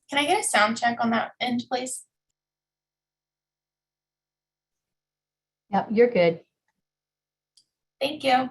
Can I get a sound check on that end, please? Yep, you're good. Thank you.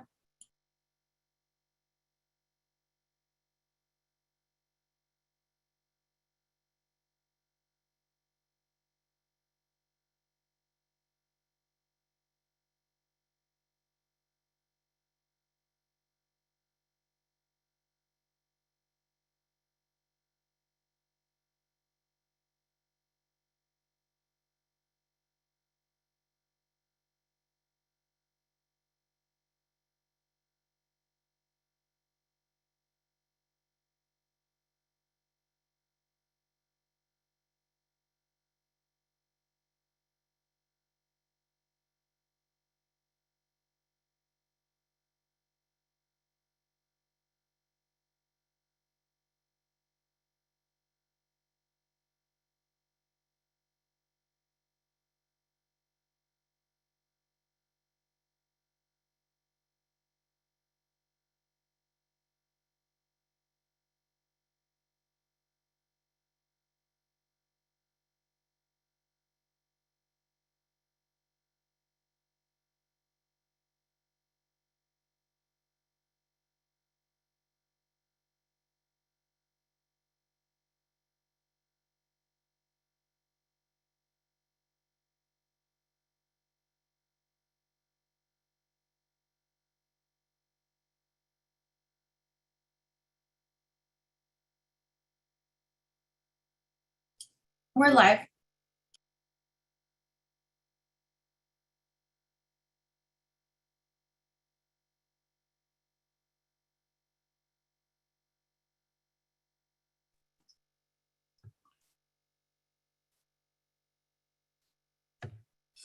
We're live.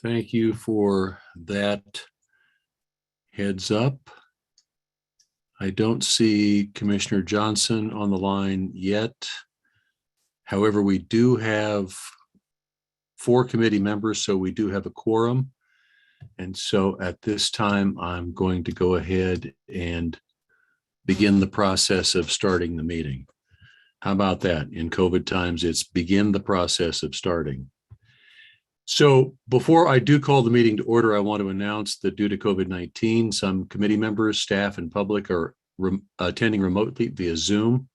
Thank you for that heads up. I don't see Commissioner Johnson on the line yet. However, we do have 4 committee members, so we do have a quorum. And so at this time, I'm going to go ahead and begin the process of starting the meeting. How about that? In COVID times, it's begin the process of starting. So before I do call the meeting to order, I want to announce that due to COVID-19, some committee members, staff, and public are attending remotely via Zoom,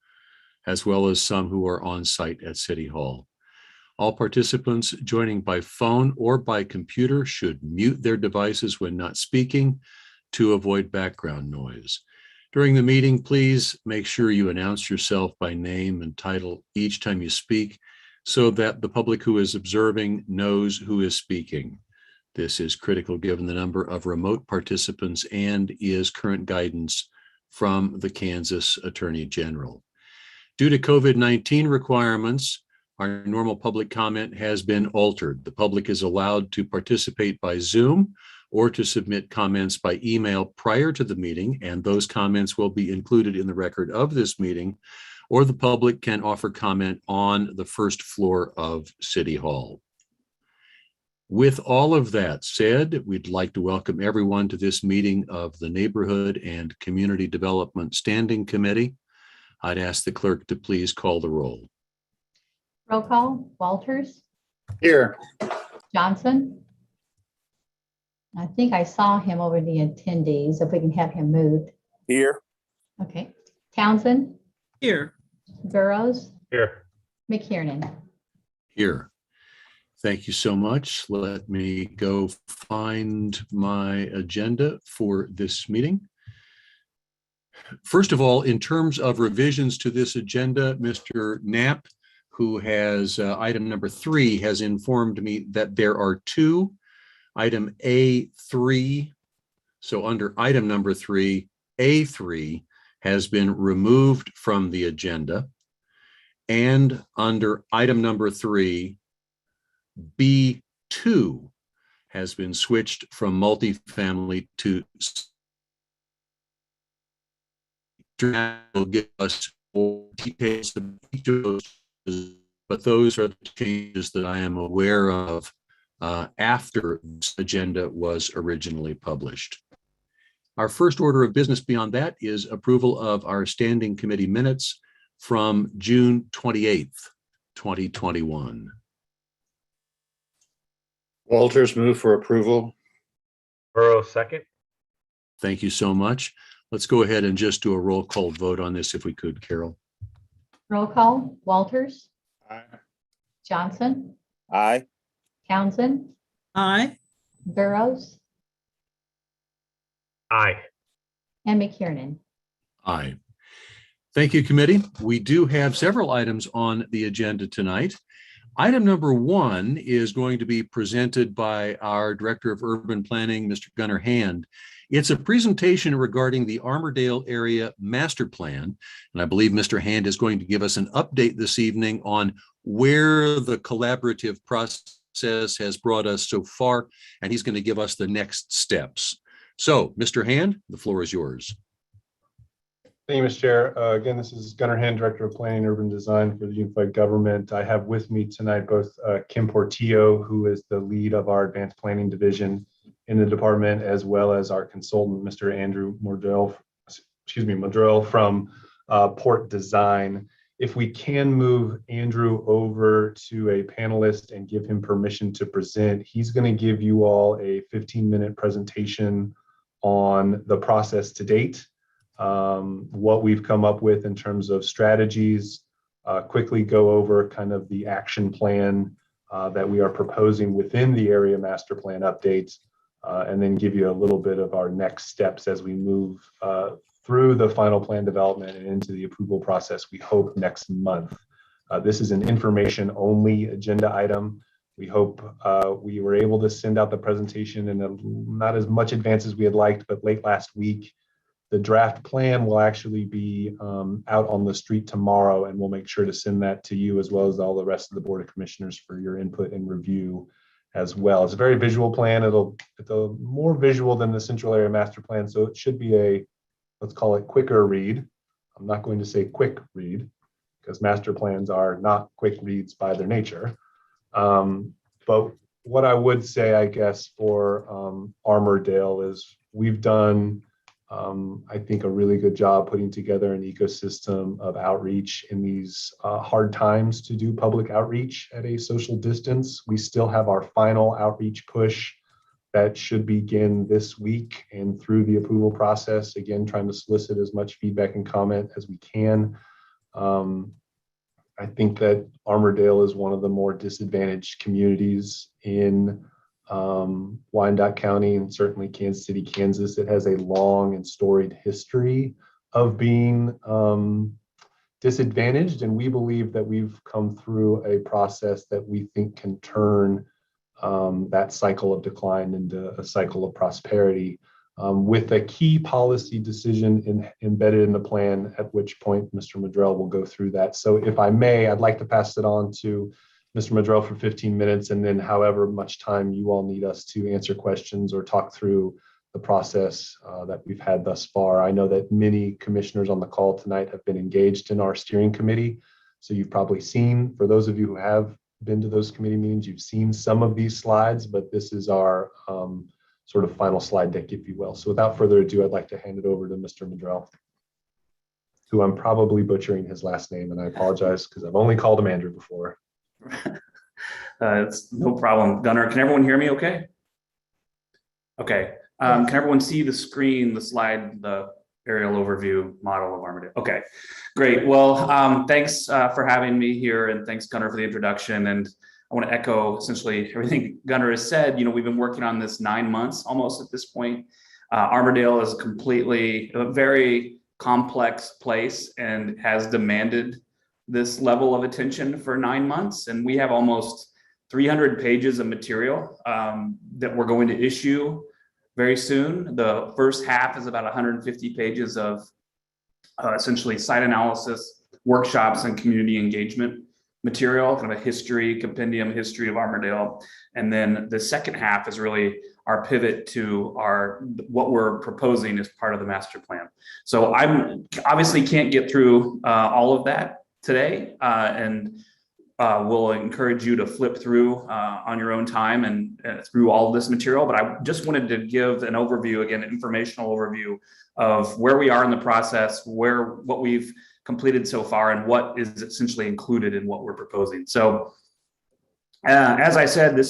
as well as some who are on site at City Hall. All participants joining by phone or by computer should mute their devices when not speaking to avoid background noise. During the meeting, please make sure you announce yourself by name and title each time you speak, so that the public who is observing knows who is speaking. This is critical given the number of remote participants and is current guidance from the Kansas Attorney General. Due to COVID-19 requirements, our normal public comment has been altered. The public is allowed to participate by Zoom or to submit comments by email prior to the meeting, and those comments will be included in the record of this meeting, or the public can offer comment on the first floor of City Hall. With all of that said, we'd like to welcome everyone to this meeting of the Neighborhood and Community Development Standing Committee. I'd ask the clerk to please call the roll. Roll call. Walters. Here. Johnson. I think I saw him over the attendees, if we can have him moved. Here. Okay. Townsend. Here. Burroughs. Here. McKiernan. Here. Thank you so much. Let me go find my agenda for this meeting. First of all, in terms of revisions to this agenda, Mr. Knapp, who has item number 3, has informed me that there are 2. Item A3, so under item number 3, A3 has been removed from the agenda. And under item number 3, B2 has been switched from multifamily to will give us more details of each of those, but those are the changes that I am aware of after this agenda was originally published. Our first order of business beyond that is approval of our standing committee minutes from June 28th. 2021. Walters move for approval. Burroughs second. Thank you so much. Let's go ahead and just do a roll call vote on this if we could, Carol. Roll call, Walters, Aye. Johnson, Aye. Townsend, Aye. Burroughs, Aye. and McKiernan. Aye. Thank you, committee. We do have several items on the agenda tonight. Item number 1 is going to be presented by our Director of Urban Planning, Mr. Gunnar Hand. It's a presentation regarding the Armourdale Area Master Plan, and I believe Mr. Hand is going to give us an update this evening on where the collaborative process has brought us so far, and he's going to give us the next steps. So, Mr. Hand, the floor is yours. Thank you, Mr. Chair. Again, this is Gunnar Hand, Director of Planning and Urban Design for the Unified Government. I have with me tonight both Kim Portillo, who is the lead of our Advanced Planning Division in the department, as well as our consultant, Mr. Andrew Mordrell from Port Design. If we can move Andrew over to a panelist and give him permission to present, he's going to give you all a 15-minute presentation on the process to date, what we've come up with in terms of strategies, quickly go over kind of the action plan that we are proposing within the area master plan updates, and then give you a little bit of our next steps as we move through the final plan development and into the approval process, we hope next month. This is an information only agenda item. We hope we were able to send out the presentation in not as much advance as we had liked, but late last week. The draft plan will actually be out on the street tomorrow, and we'll make sure to send that to you as well as all the rest of the Board of Commissioners for your input and review as well. It's a very visual plan. It's a more visual than the Central Area Master Plan, so it should be a, let's call it quicker read. I'm not going to say quick read because master plans are not quick reads by their nature. But what I would say, I guess, for Armourdale is we've done I think a really good job putting together an ecosystem of outreach in these hard times to do public outreach at a social distance. We still have our final outreach push that should begin this week and through the approval process, again, trying to solicit as much feedback and comment as we can. I think that Armourdale is one of the more disadvantaged communities in Wyandotte County and certainly Kansas City, Kansas. It has a long and storied history of being disadvantaged, and we believe that we've come through a process that we think can turn that cycle of decline into a cycle of prosperity, with a key policy decision embedded in the plan, at which point Mr. Mordrell will go through that. So if I may, I'd like to pass it on to Mr. Mordrell for 15 minutes, and then however much time you all need us to answer questions or talk through the process that we've had thus far. I know that many commissioners on the call tonight have been engaged in our steering committee. So you've probably seen, for those of you who have been to those committee meetings, you've seen some of these slides, but this is our sort of final slide deck, if you will. So without further ado, I'd like to hand it over to Mr. Mordrell, who I'm probably butchering his last name, and I apologize because I've only called him Andrew before. It's no problem. Gunnar, can everyone hear me okay? Okay. Can everyone see the screen, the slide, the aerial overview model of Armourdale? Okay, great. Well, thanks for having me here, and thanks, Gunnar, for the introduction. And I want to echo essentially everything Gunnar has said. You know, we've been working on this 9 months almost at this point. Armourdale is a very complex place and has demanded this level of attention for 9 months. And we have almost 300 pages of material that we're going to issue very soon. The first half is about 150 pages of essentially site analysis, workshops, and community engagement material, kind of a compendium history of Armourdale. And then the second half is really our pivot to what we're proposing as part of the master plan. So I obviously can't get through all of that today, and we'll encourage you to flip through on your own time and through all of this material. But I just wanted to give an overview, again, an informational overview of where we are in the process, what we've completed so far and what is essentially included in what we're proposing. So as I said,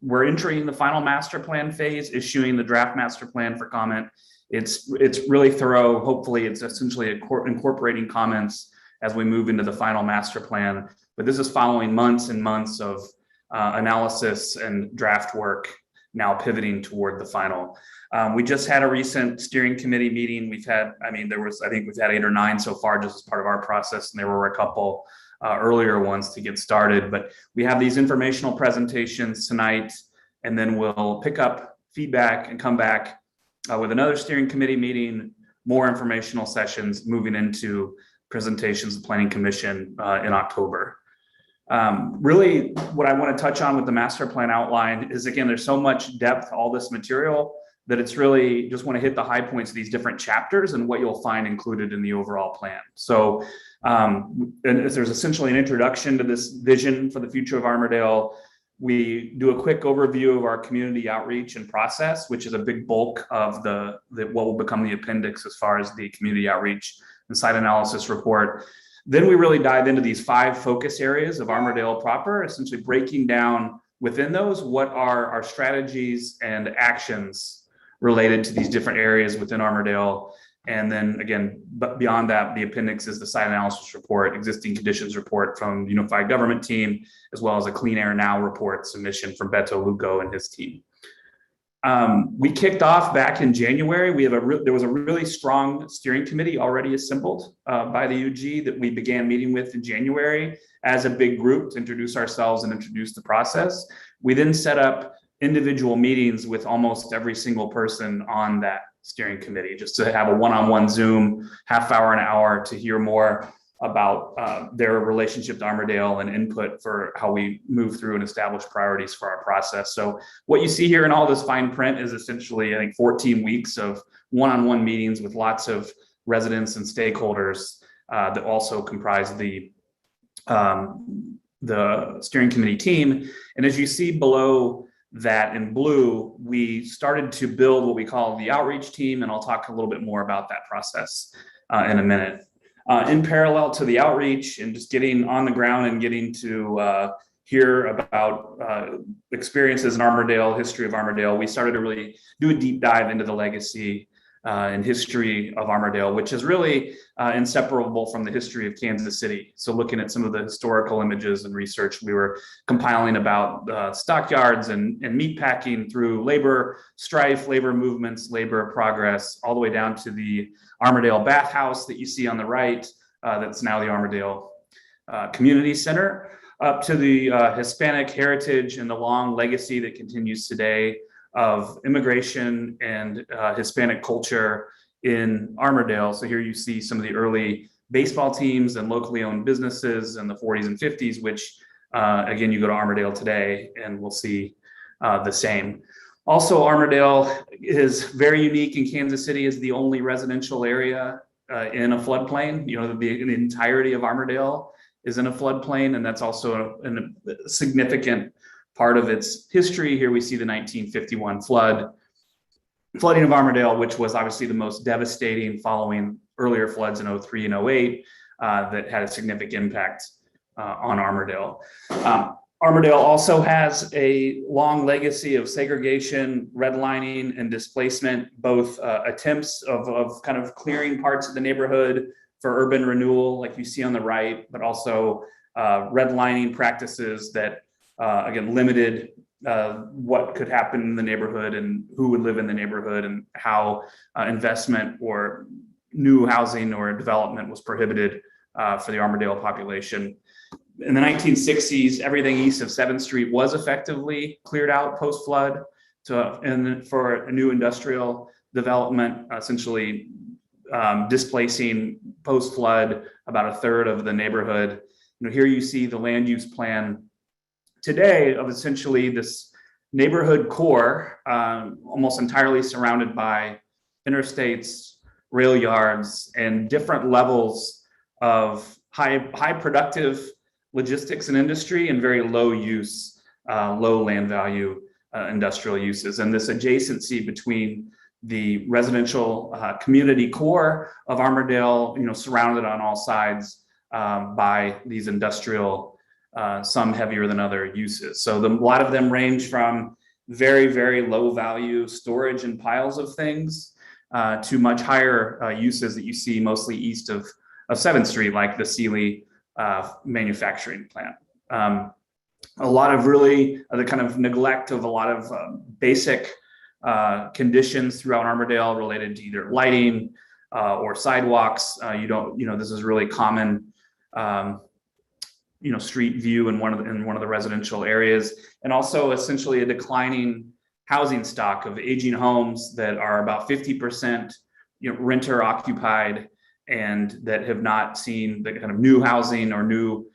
we're entering the final master plan phase, issuing the draft master plan for comment. It's really thorough. Hopefully it's essentially incorporating comments as we move into the final master plan. But this is following months and months of analysis and draft work, now pivoting toward the final. We just had a recent steering committee meeting. I think we've had 8 or 9 so far just as part of our process, and there were a couple earlier ones to get started. But we have these informational presentations tonight, and then we'll pick up feedback and come back with another steering committee meeting, more informational sessions, moving into presentations of the Planning Commission in October. Really, what I want to touch on with the master plan outline is, again, there's so much depth, all this material, that it's really just want to hit the high points of these different chapters and what you'll find included in the overall plan. So and there's essentially an introduction to this vision for the future of Armourdale. We do a quick overview of our community outreach and process, which is a big bulk of what will become the appendix as far as the community outreach and site analysis report. Then we really dive into these 5 focus areas of Armourdale proper, essentially breaking down within those what are our strategies and actions related to these different areas within Armourdale. And then again, but beyond that, the appendix is the site analysis report, existing conditions report from the Unified Government team, as well as a Clean Air Now report submission from Beto Lugo and his team. We kicked off back in January. There was a really strong steering committee already assembled by the UG that we began meeting with in January as a big group to introduce ourselves and introduce the process. We then set up individual meetings with almost every single person on that steering committee, just to have a one-on-one Zoom, half hour, an hour, to hear more about their relationship to Armourdale and input for how we move through and establish priorities for our process. So what you see here in all this fine print is essentially, I think, 14 weeks of one-on-one meetings with lots of residents and stakeholders that also comprise the steering committee team. And as you see below that in blue, we started to build what we call the outreach team, and I'll talk a little bit more about that process in a minute. In parallel to the outreach and just getting on the ground and getting to hear about experiences in Armourdale, history of Armourdale, we started to really do a deep dive into the legacy and history of Armourdale, which is really inseparable from the history of Kansas City. So looking at some of the historical images and research we were compiling about stockyards and meatpacking through labor strife, labor movements, labor progress, all the way down to the Armourdale bathhouse that you see on the right, that's now the Armourdale Community Center, up to the Hispanic heritage and the long legacy that continues today of immigration and Hispanic culture in Armourdale. So here you see some of the early baseball teams and locally owned businesses in the 40s and 50s, which again, you go to Armourdale today and we'll see the same. Also, Armourdale is very unique in Kansas City as the only residential area in a floodplain. You know, the entirety of Armourdale is in a floodplain, and that's also a significant part of its history. Here we see the 1951 flooding of Armourdale, which was obviously the most devastating following earlier floods in 03 and 08 that had a significant impact on Armourdale. Armourdale also has a long legacy of segregation, redlining, and displacement, both attempts of kind of clearing parts of the neighborhood for urban renewal, like you see on the right, but also redlining practices that again, limited what could happen in the neighborhood and who would live in the neighborhood, and how investment or new housing or development was prohibited for the Armourdale population. In the 1960s, everything east of 7th Street was effectively cleared out post-flood and for a new industrial development, essentially displacing post-flood about a third of the neighborhood. You know, here you see the land use plan today of essentially this neighborhood core, almost entirely surrounded by interstates, rail yards, and different levels of high productive logistics and industry and very low use, low land value industrial uses. And this adjacency between the residential community core of Armourdale, surrounded on all sides by these industrial, some heavier than other uses. So a lot of them range from very, very low value storage and piles of things to much higher uses that you see mostly east of 7th Street, like the Sealy manufacturing plant. A lot of really the kind of neglect of a lot of basic conditions throughout Armourdale related to either lighting or sidewalks. This is really common, street view in one of the residential areas, and also essentially a declining housing stock of aging homes that are about 50% renter occupied and that have not seen the kind of new housing or new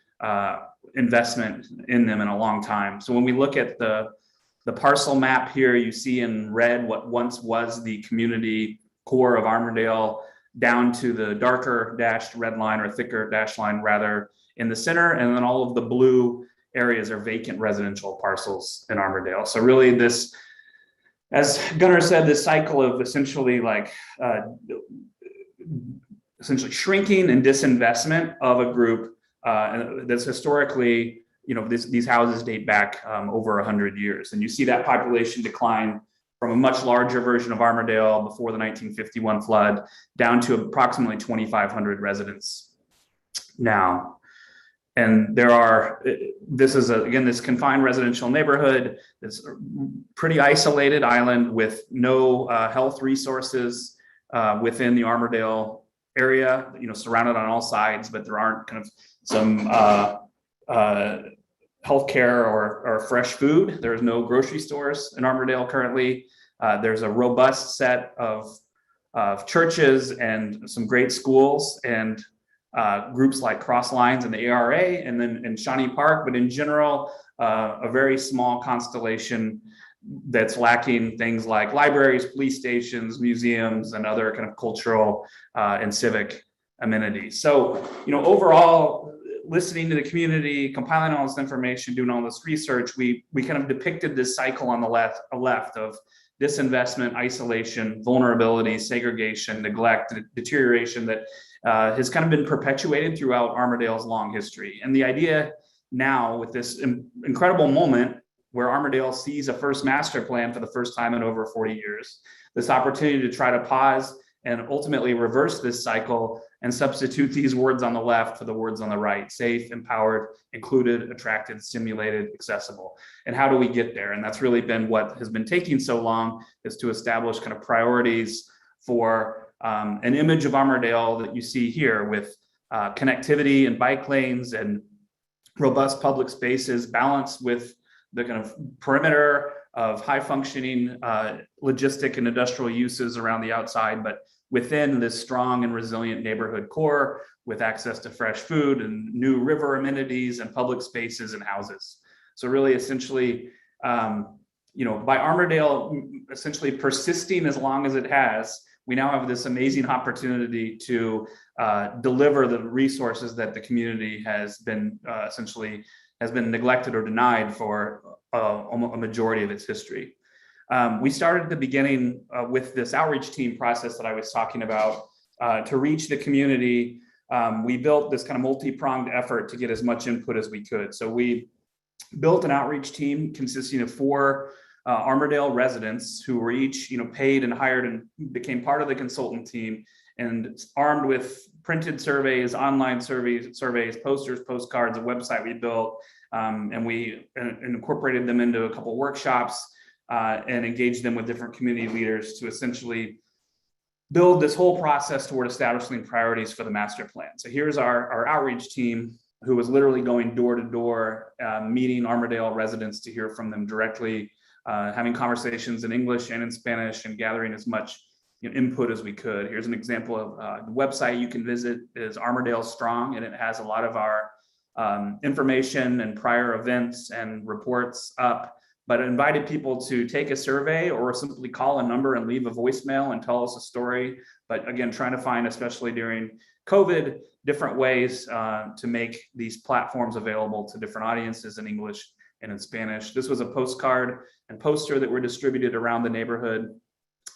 investment in them in a long time. So when we look at the parcel map here, you see in red what once was the community core of Armourdale down to the darker dashed red line, or thicker dashed line rather, in the center, and then all of the blue areas are vacant residential parcels in Armourdale. So really this, as Gunnar said, this cycle of essentially shrinking and disinvestment of a group that's historically, these houses date back over 100 years. And you see that population decline from a much larger version of Armourdale before the 1951 flood down to approximately 2,500 residents now. And this is this confined residential neighborhood. It's a pretty isolated island with no health resources within the Armourdale area, surrounded on all sides, but there aren't kind of some healthcare or fresh food. There's no grocery stores in Armourdale currently. There's a robust set of churches and some great schools and groups like Cross Lines and the ARA, and then in Shawnee Park, but in general, a very small constellation that's lacking things like libraries, police stations, museums, and other kind of cultural and civic amenities. So, overall, listening to the community, compiling all this information, doing all this research, we kind of depicted this cycle on the left of disinvestment, isolation, vulnerability, segregation, neglect, deterioration that has kind of been perpetuated throughout Armourdale's long history. And the idea now, with this incredible moment where Armourdale sees a first master plan for the first time in over 40 years, this opportunity to try to pause and ultimately reverse this cycle and substitute these words on the left for the words on the right: safe, empowered, included, attracted, stimulated, accessible. And how do we get there? And that's really been what has been taking so long, is to establish kind of priorities for an image of Armourdale that you see here, with connectivity and bike lanes and robust public spaces balanced with the kind of perimeter of high functioning logistic and industrial uses around the outside, but within this strong and resilient neighborhood core with access to fresh food and new river amenities and public spaces and houses. So really essentially, by Armourdale essentially persisting as long as it has, we now have this amazing opportunity to deliver the resources that the community has been neglected or denied for a majority of its history. We started at the beginning with this outreach team process that I was talking about to reach the community. We built this kind of multi-pronged effort to get as much input as we could. So we built an outreach team consisting of 4 Armourdale residents who were each, paid and hired and became part of the consultant team, and armed with printed surveys, online surveys, posters, postcards, a website we built, and we incorporated them into a couple workshops and engaged them with different community leaders to essentially build this whole process toward establishing priorities for the master plan. So here's our outreach team, who was literally going door to door, meeting Armourdale residents to hear from them directly, having conversations in English and in Spanish, and gathering as much input as we could. Here's an example of the website you can visit is Armourdale Strong, and it has a lot of our information and prior events and reports up, but I invited people to take a survey or simply call a number and leave a voicemail and tell us a story. But again, trying to find, especially during COVID, different ways to make these platforms available to different audiences in English and in Spanish. This was a postcard and poster that were distributed around the neighborhood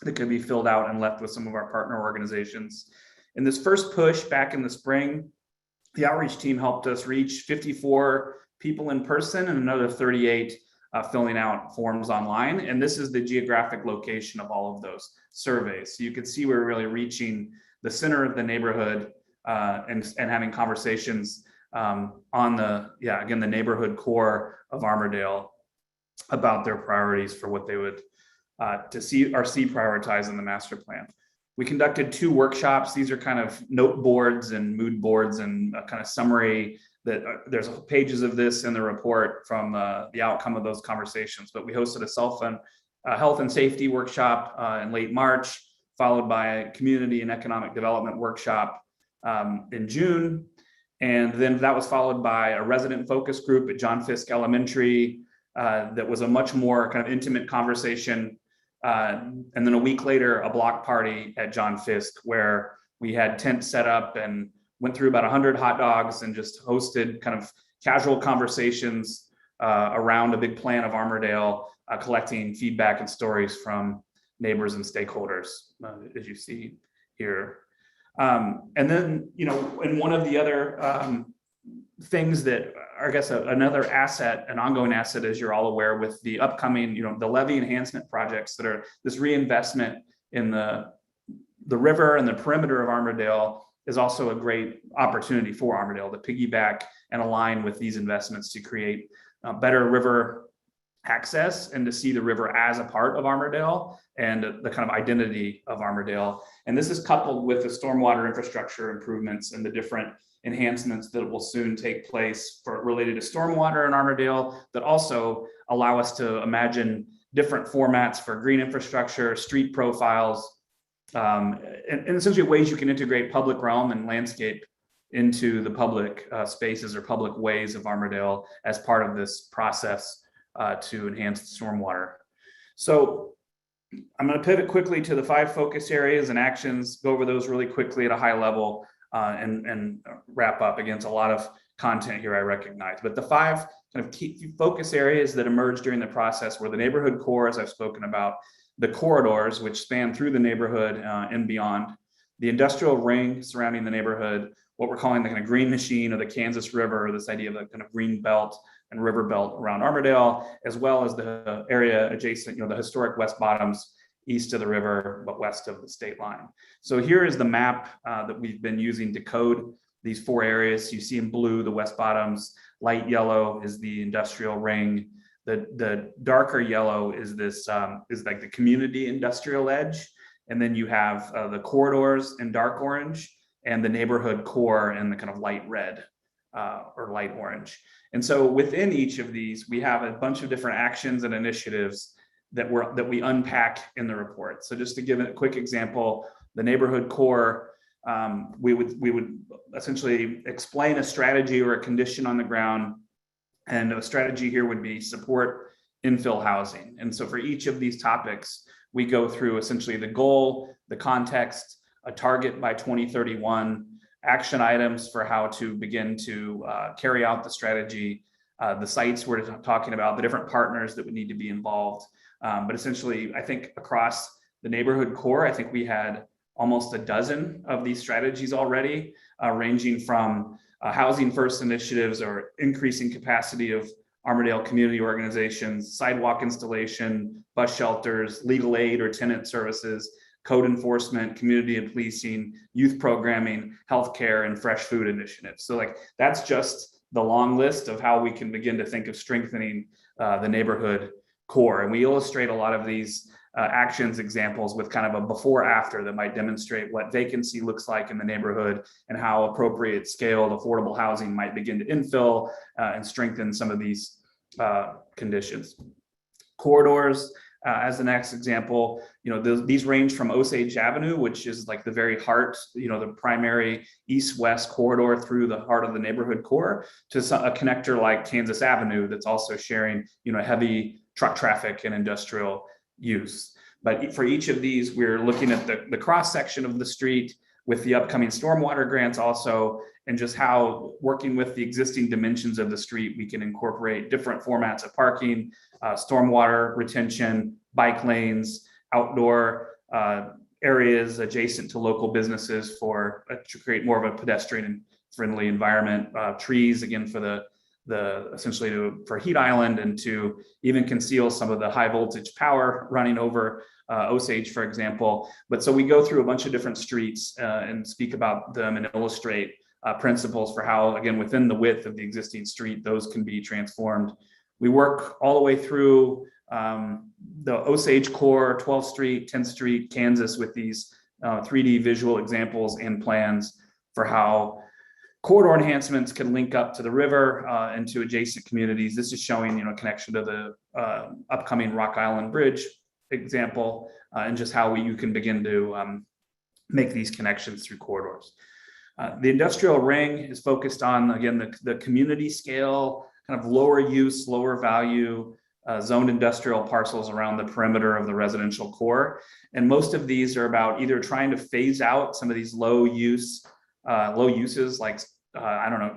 that could be filled out and left with some of our partner organizations. In this first push back in the spring, the outreach team helped us reach 54 people in person and another 38 filling out forms online. And this is the geographic location of all of those surveys. So you can see we're really reaching the center of the neighborhood and having conversations on the, again, the neighborhood core of Armourdale about their priorities for what they would see prioritized in the master plan. We conducted 2 workshops. These are kind of note boards and mood boards and a kind of summary that there's pages of this in the report from the outcome of those conversations. But we hosted a health and safety workshop in late March, followed by a community and economic development workshop in June. And then that was followed by a resident focus group at John Fisk Elementary that was a much more kind of intimate conversation. And then a week later, a block party at John Fisk where we had tents set up and went through about 100 hot dogs and just hosted kind of casual conversations around a big plan of Armourdale, collecting feedback and stories from neighbors and stakeholders, as you see here. And then, and one of the other things that, I guess, another asset, an ongoing asset, as you're all aware, with the upcoming, the levee enhancement projects that are this reinvestment in the river and the perimeter of Armourdale is also a great opportunity for Armourdale to piggyback and align with these investments to create better river access and to see the river as a part of Armourdale and the kind of identity of Armourdale. And this is coupled with the stormwater infrastructure improvements and the different enhancements that will soon take place related to stormwater in Armourdale that also allow us to imagine different formats for green infrastructure, street profiles, and essentially ways you can integrate public realm and landscape into the public spaces or public ways of Armourdale as part of this process to enhance stormwater. So I'm going to pivot quickly to the 5 focus areas and actions, go over those really quickly at a high level and wrap up. Against a lot of content here, I recognize, but the 5 kind of key focus areas that emerged during the process were the neighborhood core, as I've spoken about, the corridors, which span through the neighborhood and beyond, the industrial ring surrounding the neighborhood, what we're calling the kind of green machine of the Kansas River, this idea of the kind of green belt and river belt around Armourdale, as well as the area adjacent, the historic West Bottoms, east of the river, but west of the state line. So here is the map that we've been using to code these 4 areas. You see in blue, the West Bottoms, light yellow is the industrial ring. The darker yellow is this is like the community industrial edge. And then you have the corridors in dark orange and the neighborhood core in the kind of light red or light orange. And so within each of these, we have a bunch of different actions and initiatives that we unpack in the report. So just to give a quick example, the neighborhood core, we would essentially explain a strategy or a condition on the ground. And a strategy here would be support infill housing. And so for each of these topics, we go through essentially the goal, the context, a target by 2031, action items for how to begin to carry out the strategy, the sites we're talking about, the different partners that would need to be involved. But essentially, I think across the neighborhood core, I think we had almost a dozen of these strategies already, ranging from housing first initiatives or increasing capacity of Armourdale community organizations, sidewalk installation, bus shelters, legal aid or tenant services, code enforcement, community and policing, youth programming, healthcare, and fresh food initiatives. So that's just the long list of how we can begin to think of strengthening the neighborhood core. And we illustrate a lot of these actions examples with kind of a before after that might demonstrate what vacancy looks like in the neighborhood and how appropriate scaled affordable housing might begin to infill and strengthen some of these conditions. Corridors, as the next example, these range from Osage Avenue, which is like the very heart, the primary east-west corridor through the heart of the neighborhood core, to a connector like Kansas Avenue that's also sharing, heavy truck traffic and industrial use. But for each of these, we're looking at the cross section of the street with the upcoming stormwater grants also, and just how working with the existing dimensions of the street, we can incorporate different formats of parking, stormwater retention, bike lanes, outdoor areas adjacent to local businesses for to create more of a pedestrian friendly environment. Trees, again, for the essentially for heat island, and to even conceal some of the high voltage power running over Osage, for example. But so we go through a bunch of different streets and speak about them and illustrate principles for how, again, within the width of the existing street, those can be transformed. We work all the way through the Osage core, 12th Street, 10th Street, Kansas, with these 3D visual examples and plans for how corridor enhancements can link up to the river and to adjacent communities. This is showing, connection to the upcoming Rock Island Bridge example, and just how you can begin to make these connections through corridors. The industrial ring is focused on, again, the community scale, kind of lower use, lower value, zoned industrial parcels around the perimeter of the residential core. And most of these are about either trying to phase out some of these low uses like,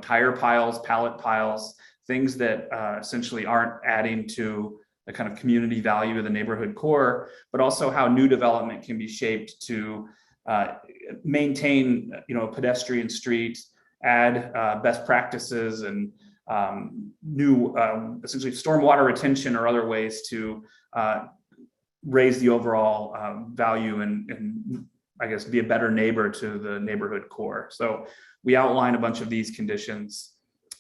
tire piles, pallet piles, things that essentially aren't adding to the kind of community value of the neighborhood core, but also how new development can be shaped to maintain, a pedestrian street, add best practices and new essentially stormwater retention or other ways to raise the overall value and I guess be a better neighbor to the neighborhood core. So we outline a bunch of these conditions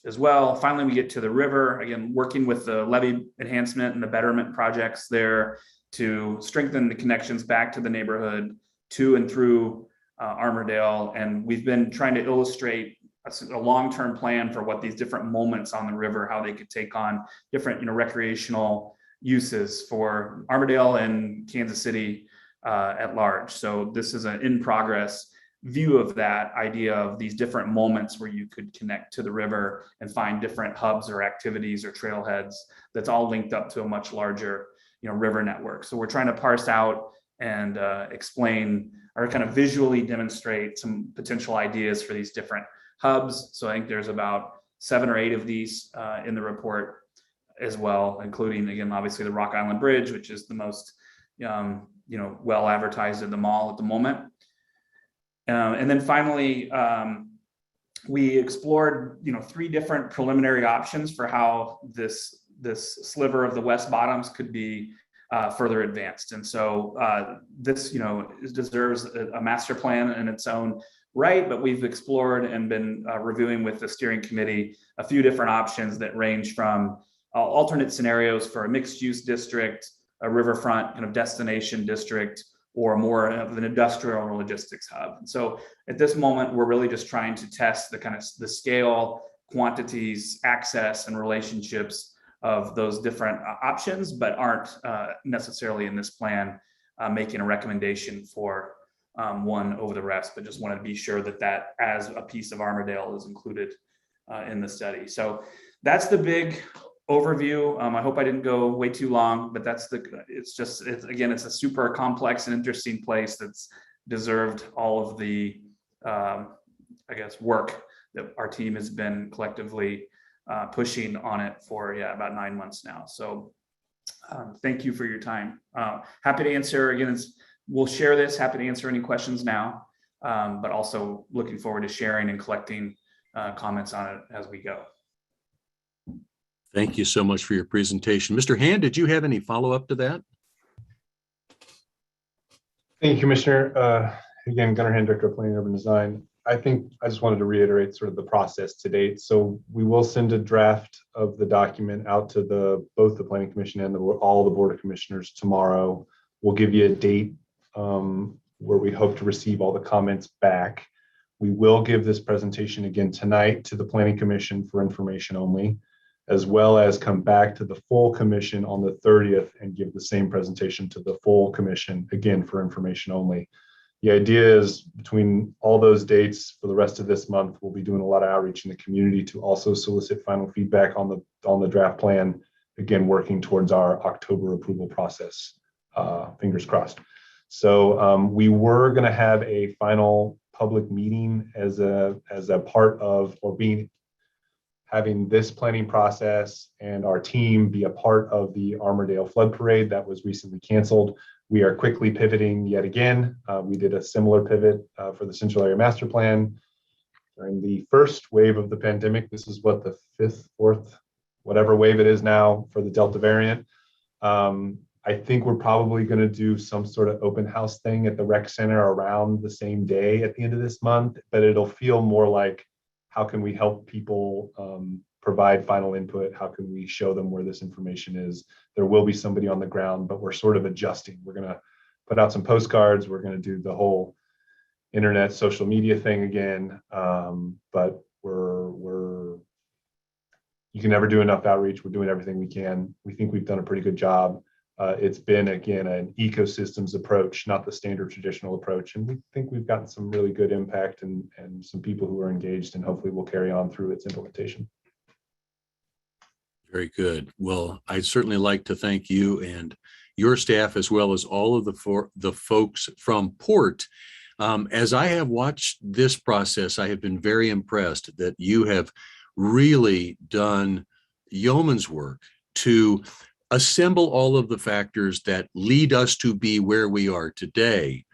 as well. Finally, we get to the river, again, working with the levee enhancement and the betterment projects there to strengthen the connections back to the neighborhood, to and through Armourdale. And we've been trying to illustrate a long-term plan for what these different moments on the river, how they could take on different, recreational uses for Armourdale and Kansas City at large. So this is an in-progress view of that idea of these different moments where you could connect to the river and find different hubs or activities or trailheads that's all linked up to a much larger, river network. So we're trying to parse out and explain or kind of visually demonstrate some potential ideas for these different hubs. So I think there's about 7 or 8 of these in the report as well, including, again, obviously the Rock Island Bridge, which is the most, well advertised at the mall at the moment. And then finally, we explored, 3 different preliminary options for how this sliver of the West Bottoms could be further advanced. And so this, deserves a master plan in its own right, but we've explored and been reviewing with the steering committee a few different options that range from alternate scenarios for a mixed use district, a riverfront kind of destination district, or more of an industrial or logistics hub. And so at this moment, we're really just trying to test the kind of the scale, quantities, access, and relationships of those different options, but aren't necessarily in this plan making a recommendation for one over the rest, but just wanted to be sure that as a piece of Armourdale is included in the study. So that's the big overview. I hope I didn't go way too long, but it's a super complex and interesting place that's deserved all of the, work that our team has been collectively pushing on it for about 9 months now. So thank you for your time. Happy to answer, again, we'll share this, happy to answer any questions now, but also looking forward to sharing and collecting comments on it as we go. Thank you so much for your presentation. Mr. Hand, did you have any follow-up to that? Thank you, Commissioner. Again, Gunnar Hand, Director of Planning and Urban Design. I think I just wanted to reiterate sort of the process to date. So we will send a draft of the document out to both the Planning Commission and all the Board of Commissioners tomorrow. We'll give you a date where we hope to receive all the comments back. We will give this presentation again tonight to the Planning Commission for information only, as well as come back to the full commission on the 30th and give the same presentation to the full commission, again, for information only. The idea is between all those dates for the rest of this month, we'll be doing a lot of outreach in the community to also solicit final feedback on the draft plan, again, working towards our October approval process, fingers crossed. So we were gonna have a final public meeting as a part of, or being having this planning process and our team be a part of the Armourdale Flood Parade that was recently canceled. We are quickly pivoting yet again. We did a similar pivot for the Central Area Master Plan during the first wave of the pandemic. This is what, the fifth, fourth, whatever wave it is now for the Delta variant. I think we're probably going to do some sort of open house thing at the rec center around the same day at the end of this month, but it'll feel more like, how can we help people provide final input? How can we show them where this information is? There will be somebody on the ground, but we're sort of adjusting. We're going to put out some postcards. We're going to do the whole internet social media thing again. But you can never do enough outreach. We're doing everything we can. We think we've done a pretty good job. It's been, again, an ecosystems approach, not the standard traditional approach. And we think we've gotten some really good impact and some people who are engaged, and hopefully will carry on through its implementation. Very good. Well, I'd certainly like to thank you and your staff, as well as all of the folks from Port. As I have watched this process, I have been very impressed that you have really done yeoman's work to assemble all of the factors that lead us to be where we are today.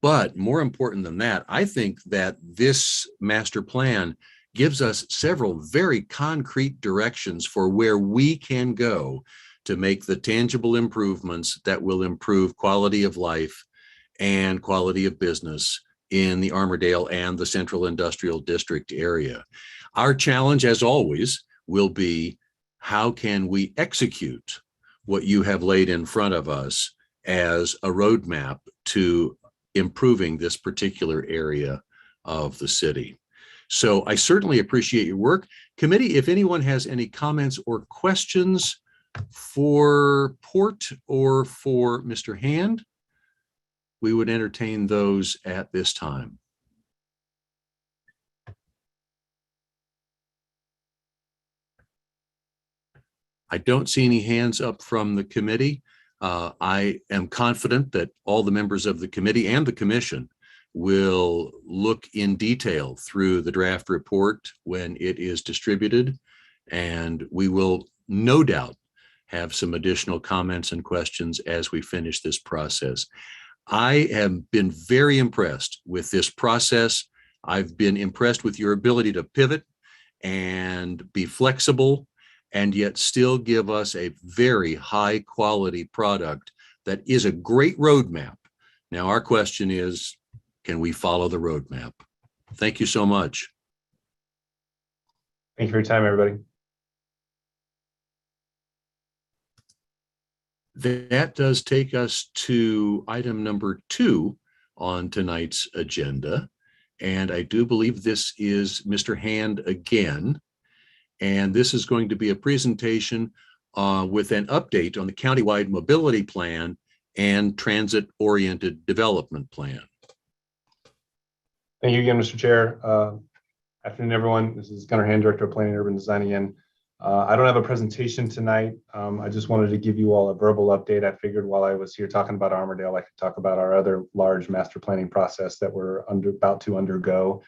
But more important than that, I think that this master plan gives us several very concrete directions for where we can go to make the tangible improvements that will improve quality of life and quality of business in the Armourdale and the Central Industrial District area. Our challenge, as always, will be, how can we execute what you have laid in front of us as a roadmap to improving this particular area of the city? So I certainly appreciate your work. Committee, if anyone has any comments or questions for Port or for Mr. Hand, we would entertain those at this time. I don't see any hands up from the committee. I am confident that all the members of the committee and the commission will look in detail through the draft report when it is distributed, and we will no doubt have some additional comments and questions as we finish this process. I have been very impressed with this process. I've been impressed with your ability to pivot and be flexible, and yet still give us a very high quality product that is a great roadmap. Now, our question is, can we follow the roadmap? Thank you so much. Thank you for your time, everybody. That does take us to item number 2 on tonight's agenda. And I do believe this is Mr. Hand again. And this is going to be a presentation with an update on the countywide mobility plan and transit-oriented development plan. Thank you again, Mr. Chair. Afternoon, everyone. This is Gunnar Hand, Director of Planning and Urban Design again. I don't have a presentation tonight. I just wanted to give you all a verbal update. I figured while I was here talking about Armourdale, I could talk about our other large master planning process that we're about to undergo.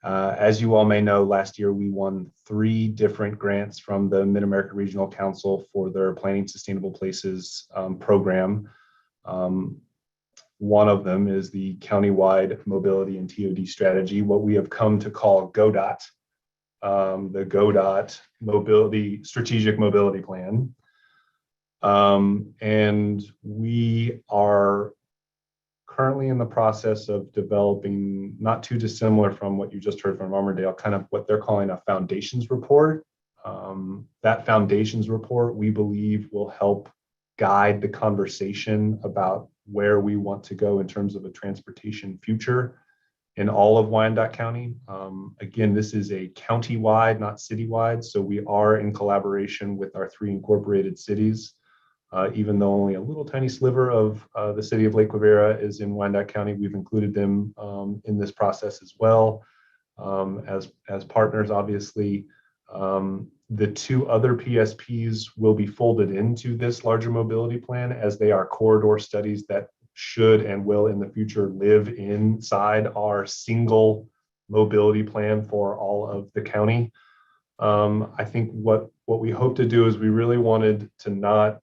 As you all may know, last year we won 3 different grants from the Mid-America Regional Council for their Planning Sustainable Places program. One of them is the Countywide Mobility and TOD Strategy, what we have come to call GoDotte, the GoDotte Strategic Mobility Plan. And we are currently in the process of developing, not too dissimilar from what you just heard from Armourdale, kind of what they're calling a foundations report. That foundations report, we believe, will help guide the conversation about where we want to go in terms of a transportation future in all of Wyandotte County. Again, this is a county-wide, not citywide, so we are in collaboration with our 3 incorporated cities. Even though only a little tiny sliver of the city of Lake Quivira is in Wyandotte County, we've included them in this process as well as partners. Obviously, the 2 other PSPs will be folded into this larger mobility plan, as they are corridor studies that should and will in the future live inside our single mobility plan for all of the county. I think what we hope to do is we really wanted to not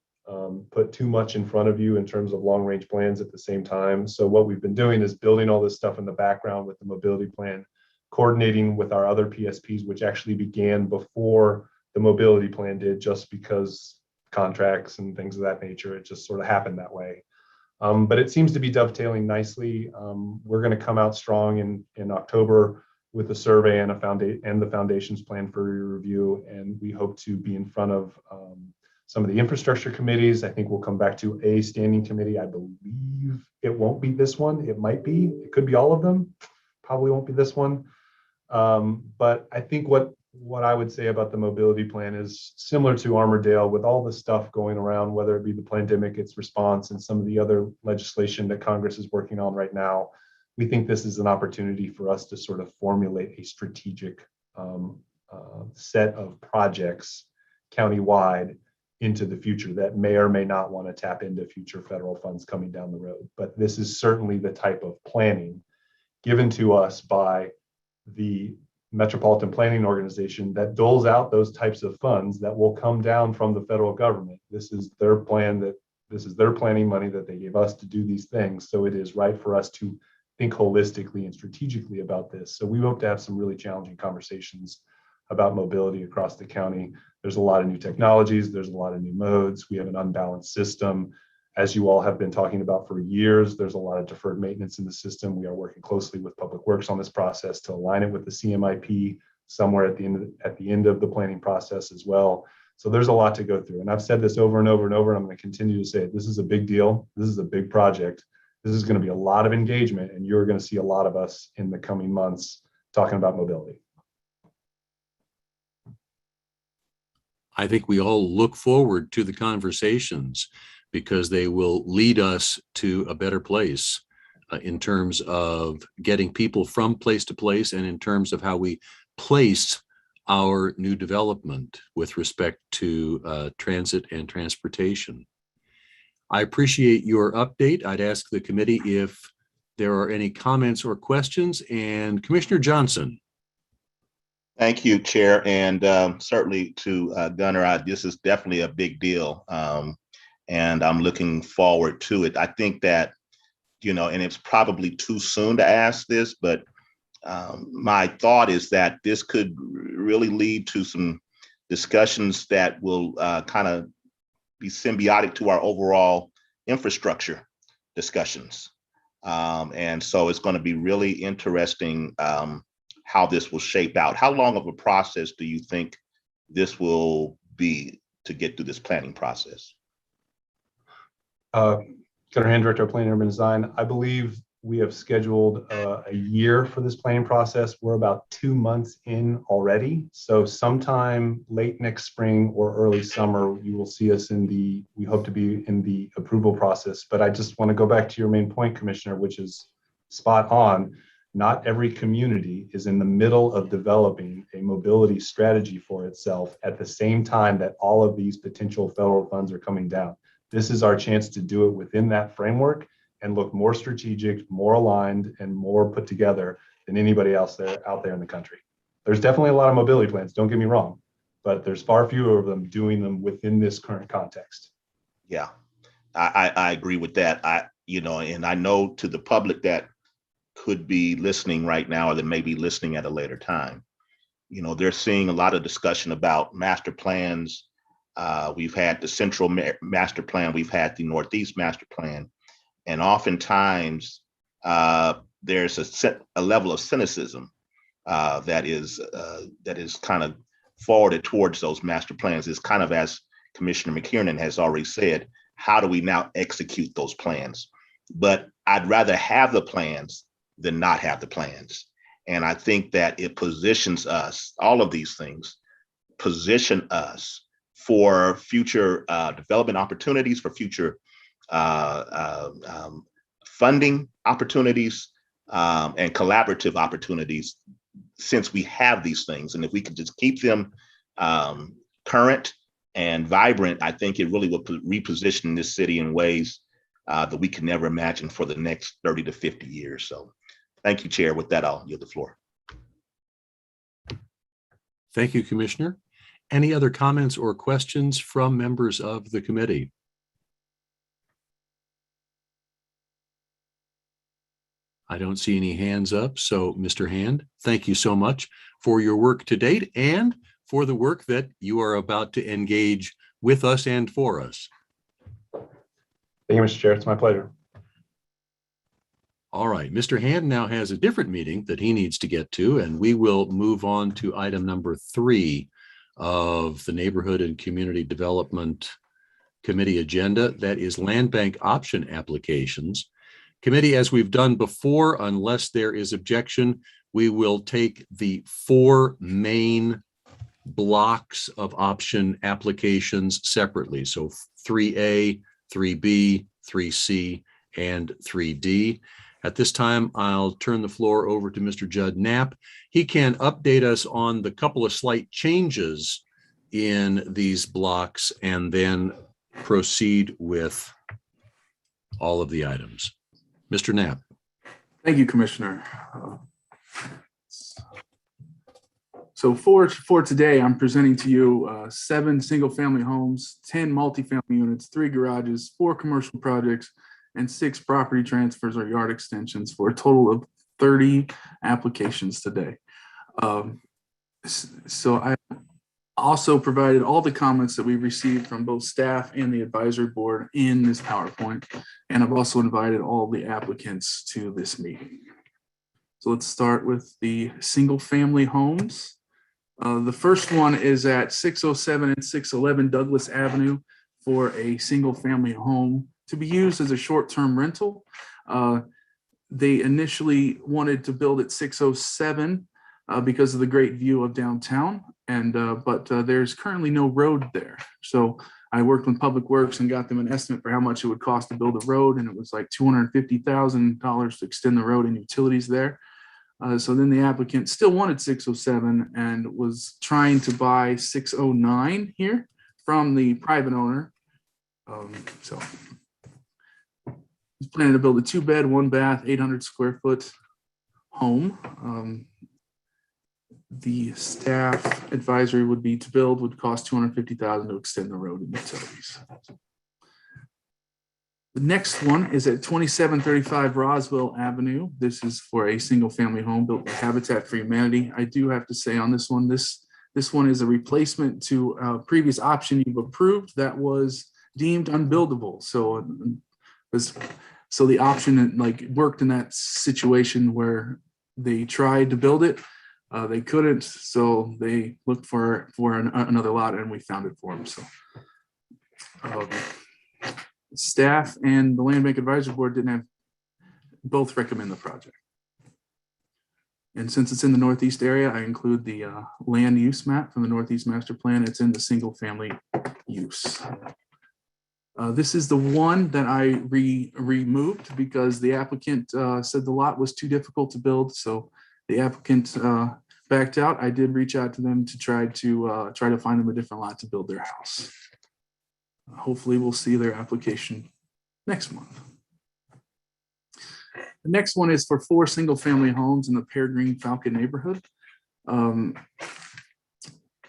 put too much in front of you in terms of long range plans at the same time. So what we've been doing is building all this stuff in the background with the mobility plan, coordinating with our other PSPs, which actually began before the mobility plan did, just because contracts and things of that nature, it just sort of happened that way. But it seems to be dovetailing nicely. We're going to come out strong in October with a survey and the foundations plan for your review. And we hope to be in front of some of the infrastructure committees. I think we'll come back to a standing committee. I believe it won't be this one. It might be, it could be all of them. Probably won't be this one. But I think what I would say about the mobility plan is similar to Armourdale, with all the stuff going around, whether it be the pandemic, its response, and some of the other legislation that Congress is working on right now. We think this is an opportunity for us to sort of formulate a strategic set of projects countywide into the future that may or may not want to tap into future federal funds coming down the road. But this is certainly the type of planning given to us by the Metropolitan Planning Organization that doles out those types of funds that will come down from the federal government. This is their plan, this is their planning money that they gave us to do these things. So it is right for us to think holistically and strategically about this. So we hope to have some really challenging conversations about mobility across the county. There's a lot of new technologies, there's a lot of new modes. We have an unbalanced system. As you all have been talking about for years, there's a lot of deferred maintenance in the system. We are working closely with Public Works on this process to align it with the CMIP somewhere at the end of the planning process as well. So there's a lot to go through. And I've said this over and over and over, and I'm going to continue to say it. This is a big deal. This is a big project. This is going to be a lot of engagement, and you're going to see a lot of us in the coming months talking about mobility. I think we all look forward to the conversations because they will lead us to a better place in terms of getting people from place to place and in terms of how we place our new development with respect to transit and transportation. I appreciate your update. I'd ask the committee if there are any comments or questions. And Commissioner Johnson. Thank you, Chair, and certainly to Gunnar. This is definitely a big deal, and I'm looking forward to it. I think that, and it's probably too soon to ask this, but my thought is that this could really lead to some discussions that will kind of be symbiotic to our overall infrastructure discussions. And so it's going to be really interesting how this will shape out. How long of a process do you think this will be to get through this planning process? Gunnar Hand, Director of Planning and Urban Design. I believe we have scheduled a year for this planning process. We're about 2 months in already. So sometime late next spring or early summer, you will see us we hope to be in the approval process. But I just want to go back to your main point, Commissioner, which is spot on. Not every community is in the middle of developing a mobility strategy for itself at the same time that all of these potential federal funds are coming down. This is our chance to do it within that framework and look more strategic, more aligned, and more put together than anybody else out there in the country. There's definitely a lot of mobility plans, don't get me wrong, but there's far fewer of them doing them within this current context. Yeah, I agree with that. And I know to the public that could be listening right now or that may be listening at a later time, they're seeing a lot of discussion about master plans. We've had the Central Master Plan, we've had the Northeast Master Plan, and oftentimes there's a level of cynicism that is kind of forwarded towards those master plans. It's kind of, as Commissioner McKiernan has already said, how do we now execute those plans? But I'd rather have the plans than not have the plans. And I think that it positions us, all of these things position us for future development opportunities, for future funding opportunities, and collaborative opportunities, since we have these things. And if we could just keep them current and vibrant, I think it really will reposition this city in ways that we can never imagine for the next 30 to 50 years. So thank you, Chair. With that, I'll yield the floor. Thank you, Commissioner. Any other comments or questions from members of the committee? I don't see any hands up. So, Mr. Hand, thank you so much for your work to date and for the work that you are about to engage with us and for us. Thank you, Mr. Chair. It's my pleasure. All right, Mr. Hand now has a different meeting that he needs to get to, and we will move on to item number 3 of the Neighborhood and Community Development Committee agenda. That is land bank option applications. Committee, as we've done before, unless there is objection, we will take the 4 main blocks of option applications separately. So 3A, 3B, 3C, and 3D. At this time, I'll turn the floor over to Mr. Judd Knapp. He can update us on the couple of slight changes in these blocks and then proceed with all of the items. Mr. Knapp. Thank you, Commissioner. So for today, I'm presenting to you 7 single-family homes, 10 multifamily units, 3 garages, 4 commercial projects, and 6 property transfers or yard extensions for a total of 30 applications today. So I also provided all the comments that we received from both staff and the advisory board in this PowerPoint. And I've also invited all the applicants to this meeting. So let's start with the single family homes. The first one is at 607 and 611 Douglas Avenue for a single family home to be used as a short-term rental. They initially wanted to build at 607 because of the great view of downtown, but there's currently no road there. So I worked with Public Works and got them an estimate for how much it would cost to build a road, and it was like $250,000 to extend the road and utilities there. So then the applicant still wanted 607 and was trying to buy 609 here from the private owner. So he's planning to build a 2-bed, 1-bath, 800 square foot home. The staff advisory would be to build would cost $250,000 to extend the road and utilities. The next one is at 2735 Roswell Avenue. This is for a single family home built by Habitat for Humanity. I do have to say on this one, this one is a replacement to a previous option you've approved that was deemed unbuildable. So the option like worked in that situation where they tried to build it. They couldn't, so they looked for another lot, and we found it for them. So staff and the Land Bank Advisory Board both recommend the project. And since it's in the Northeast area, I include the land use map from the Northeast Master Plan. It's in the single family use. This is the one that I removed because the applicant said the lot was too difficult to build. So the applicant backed out. I did reach out to them to try to find them a different lot to build their house. Hopefully we'll see their application next month. The next one is for 4 single family homes in the Peregrine Falcon neighborhood.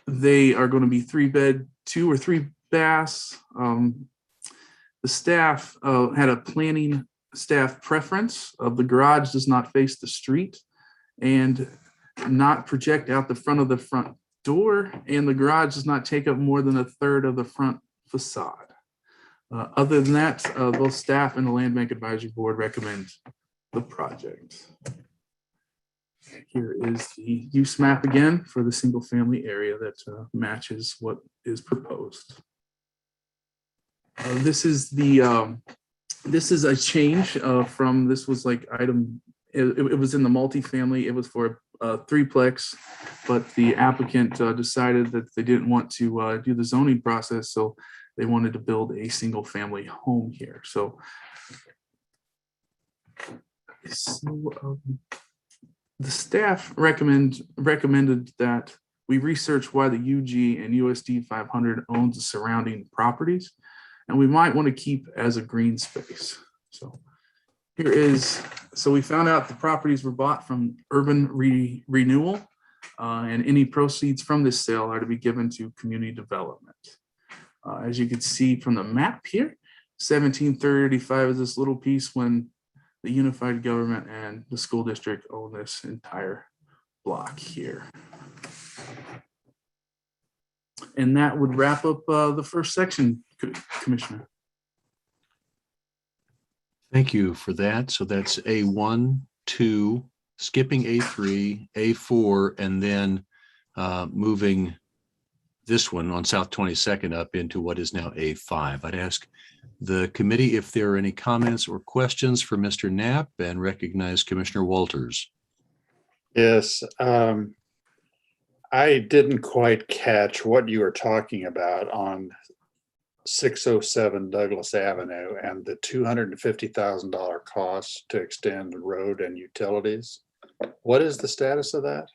They are going to be 3-bed, 2 or 3 baths. The staff had a planning staff preference of the garage does not face the street and not project out the front of the front door, and the garage does not take up more than 1/3 of the front facade. Other than that, both staff and the Land Bank Advisory Board recommend the project. Here is the use map again for the single family area that matches what is proposed. This is a change from this was like item. It was in the multifamily. It was for a 3-plex, but the applicant decided that they didn't want to do the zoning process, so they wanted to build a single family home here. So the staff recommended that we research why the UG and USD 500 owns the surrounding properties, and we might want to keep as a green space. So here is, so we found out the properties were bought from Urban Renewal. and any proceeds from this sale are to be given to community development. As you can see from the map here, 1735 is this little piece when the unified government and the school district own this entire block here. And that would wrap up the first section, Commissioner. Thank you for that. So that's A1, 2, skipping A3, A4, and then moving this one on South 22nd up into what is now A5. I'd ask the committee if there are any comments or questions for Mr. Knapp, and recognize Commissioner Walters. Yes, I didn't quite catch what you were talking about on 607 Douglas Avenue and the $250,000 cost to extend the road and utilities. What is the status of that?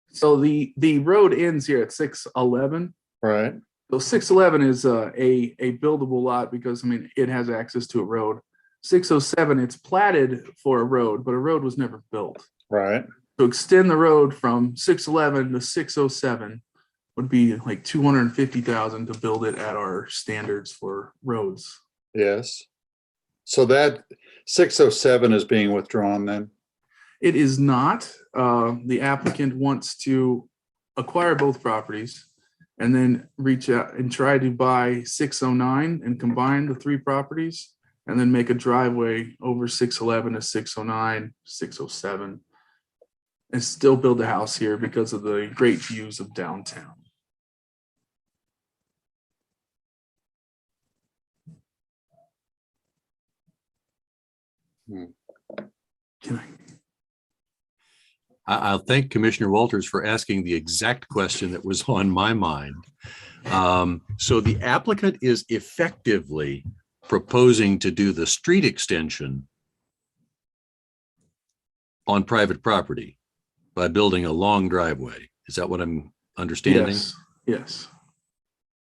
So the road ends here at 611. Right, So 611 is a buildable lot because, I mean, it has access to a road. 607, it's platted for a road, but a road was never built. right. To extend the road from 611 to 607 would be like 250,000 to build it at our standards for roads. Yes. So that 607 is being withdrawn then? It is not. The applicant wants to acquire both properties and then reach out and try to buy 609 and combine the three properties and then make a driveway over 611 to 609, 607. And still build a house here because of the great views of downtown. Can I'll thank Commissioner Walters for asking the exact question that was on my mind. So the applicant is effectively proposing to do the street extension on private property by building a long driveway. Is that what I'm understanding? Yes, yes.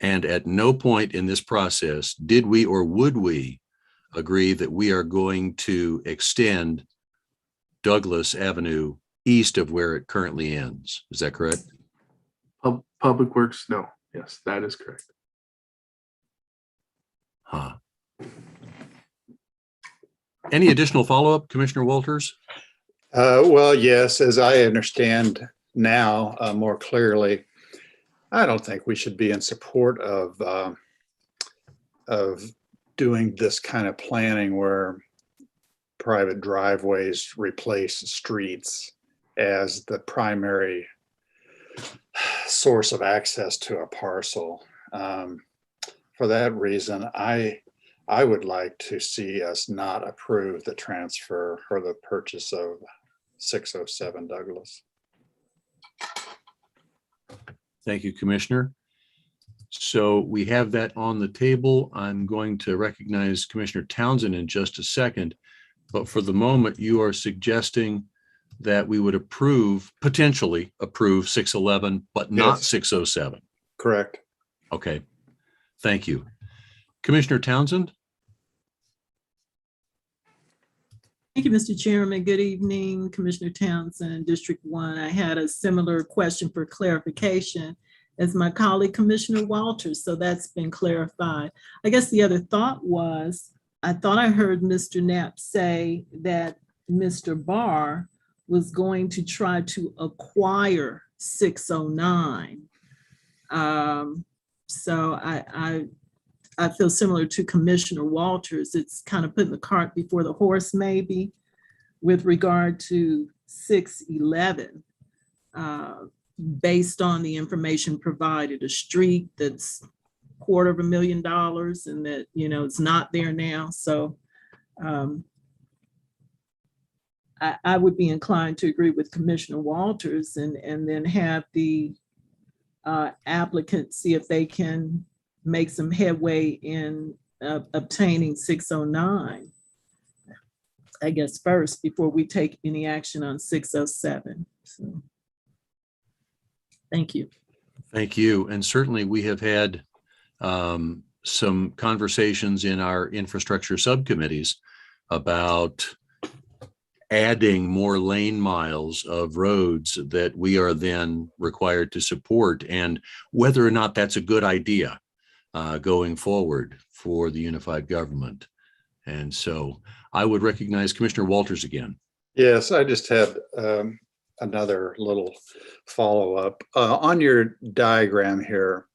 And at no point in this process did we or would we agree that we are going to extend Douglas Avenue east of where it currently ends. Is that correct? Public Works, no. Yes, that is correct. Huh. Any additional follow-up, Commissioner Walters? Well, yes, as I understand now more clearly, I don't think we should be in support of doing this kind of planning where private driveways replace streets as the primary source of access to a parcel. For that reason, I would like to see us not approve the transfer or the purchase of 607 Douglas. Thank you, Commissioner. So we have that on the table. I'm going to recognize Commissioner Townsend in just a second, but for the moment, you are suggesting that we would potentially approve 611, but not Yes. 607. Correct. Okay, thank you. Commissioner Townsend? Thank you, Mr. Chairman. Good evening, Commissioner Townsend, District 1. I had a similar question for clarification as my colleague, Commissioner Walters, so that's been clarified. I guess the other thought was, I thought I heard Mr. Knapp say that Mr. Barr was going to try to acquire 609. So I feel similar to Commissioner Walters. It's kind of putting the cart before the horse, maybe, with regard to 611, based on the information provided, a street that's $250,000 and that, you know, it's not there now. So I would be inclined to agree with Commissioner Walters and then have the applicant see if they can make some headway in obtaining 609, I guess, first, before we take any action on 607. So, thank you. Thank you. And certainly we have had some conversations in our infrastructure subcommittees about adding more lane miles of roads that we are then required to support, and whether or not that's a good idea going forward for the unified government. And so I would recognize Commissioner Walters again. Yes, I just had another little follow-up. On your diagram here,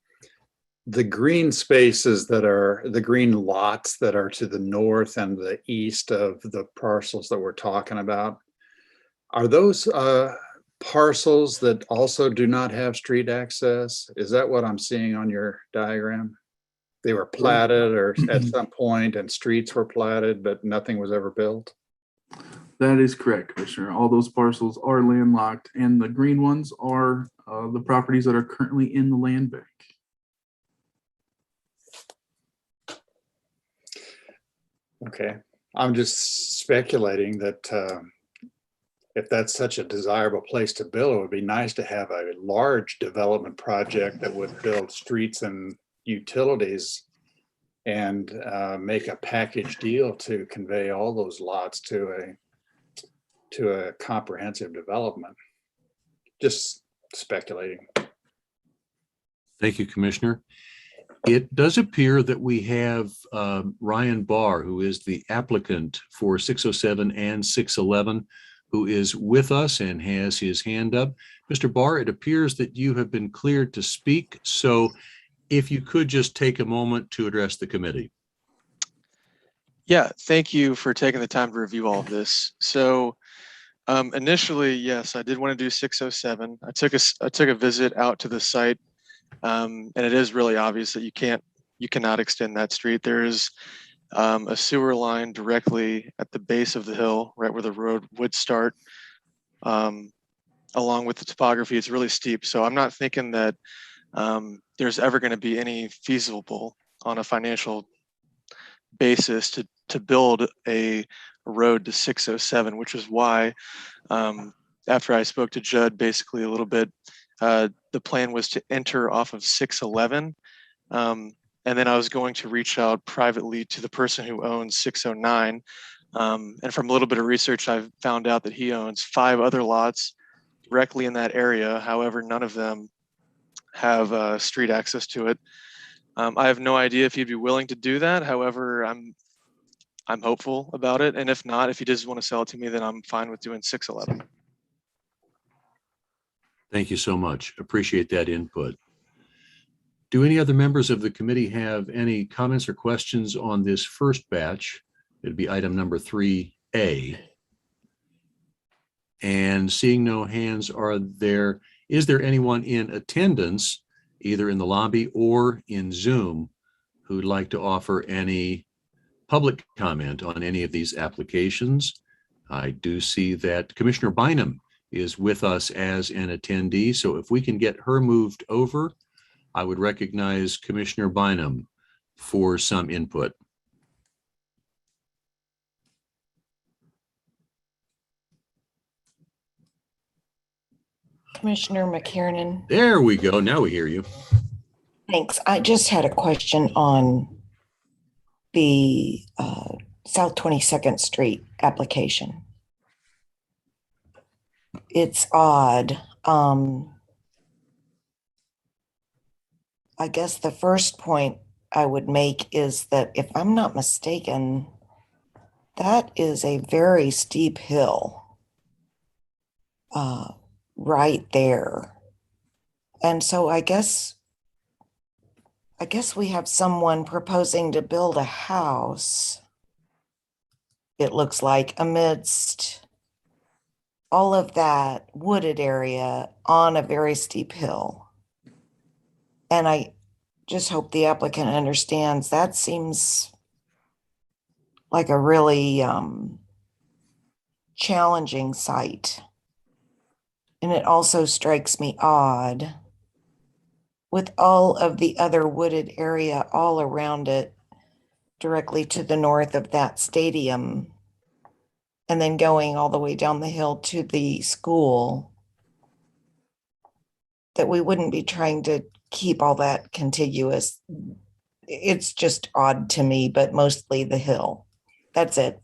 the green spaces that are, the green lots that are to the north and the east of the parcels that we're talking about, are those parcels that also do not have street access? Is that what I'm seeing on your diagram? They were platted or at some point and streets were platted, but nothing was ever built? That is correct, Commissioner. All those parcels are landlocked, and the green ones are the properties that are currently in the land bank. Okay, I'm just speculating that if that's such a desirable place to build, it would be nice to have a large development project that would build streets and utilities and make a package deal to convey all those lots to a comprehensive development. Just speculating. Thank you, Commissioner. It does appear that we have Ryan Barr, who is the applicant for 607 and 611, who is with us and has his hand up. Mr. Barr, it appears that you have been cleared to speak. So if you could just take a moment to address the committee. Yeah, thank you for taking the time to review all of this. So initially, yes, I did want to do 607. I took a visit out to the site, and it is really obvious that you cannot extend that street. There is a sewer line directly at the base of the hill, right where the road would start. Along with the topography, it's really steep. So I'm not thinking that there's ever going to be any feasible on a financial basis to build a road to 607, which is why after I spoke to Judd basically a little bit, the plan was to enter off of 611. And then I was going to reach out privately to the person who owns 609. And from a little bit of research, I've found out that he owns 5 other lots directly in that area. However, none of them have street access to it. I have no idea if he'd be willing to do that. However, I'm hopeful about it. And if not, if he does want to sell it to me, then I'm fine with doing 611. Thank you so much. Appreciate that input. Do any other members of the committee have any comments or questions on this first batch? It'd be item number 3A. And seeing no hands, is there anyone in attendance, either in the lobby or in Zoom, who'd like to offer any public comment on any of these applications? I do see that Commissioner Bynum is with us as an attendee. So if we can get her moved over, I would recognize Commissioner Bynum for some input. Commissioner McKiernan. There we go. Now we hear you. Thanks. I just had a question on the South 22nd Street application. It's odd. I guess the first point I would make is that if I'm not mistaken, that is a very steep hill right there. And so I guess we have someone proposing to build a house, it looks like, amidst all of that wooded area on a very steep hill. And I just hope the applicant understands that seems like a really challenging site. And it also strikes me odd with all of the other wooded area all around it, directly to the north of that stadium, and then going all the way down the hill to the school, that we wouldn't be trying to keep all that contiguous. It's just odd to me, but mostly the hill. That's it.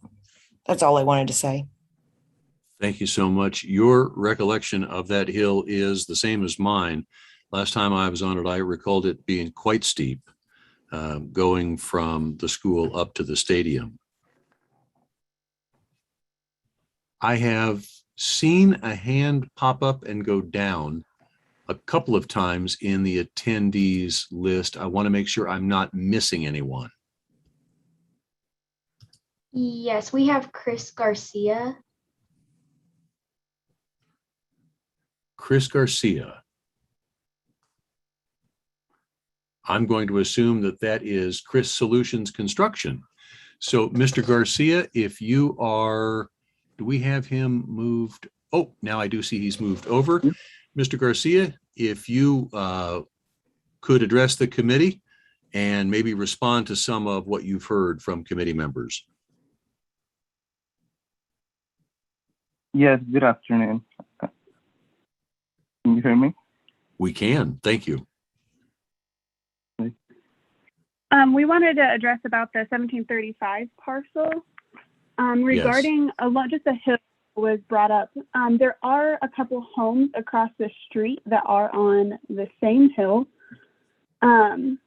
That's all I wanted to say. Thank you so much. Your recollection of that hill is the same as mine. Last time I was on it, I recalled it being quite steep, going from the school up to the stadium. I have seen a hand pop up and go down a couple of times in the attendees list. I want to make sure I'm not missing anyone. Yes, we have Chris Garcia. Chris Garcia. I'm going to assume that that is Chris Solutions Construction. So Mr. Garcia, if you are, do we have him moved? Oh, now I do see he's moved over. Mr. Garcia, if you could address the committee and maybe respond to some of what you've heard from committee members. Yes, good afternoon. Can you hear me? We can, thank you. We wanted to address about the 1735 parcel. Regarding just a hill was brought up. There are a couple homes across the street that are on the same hill. In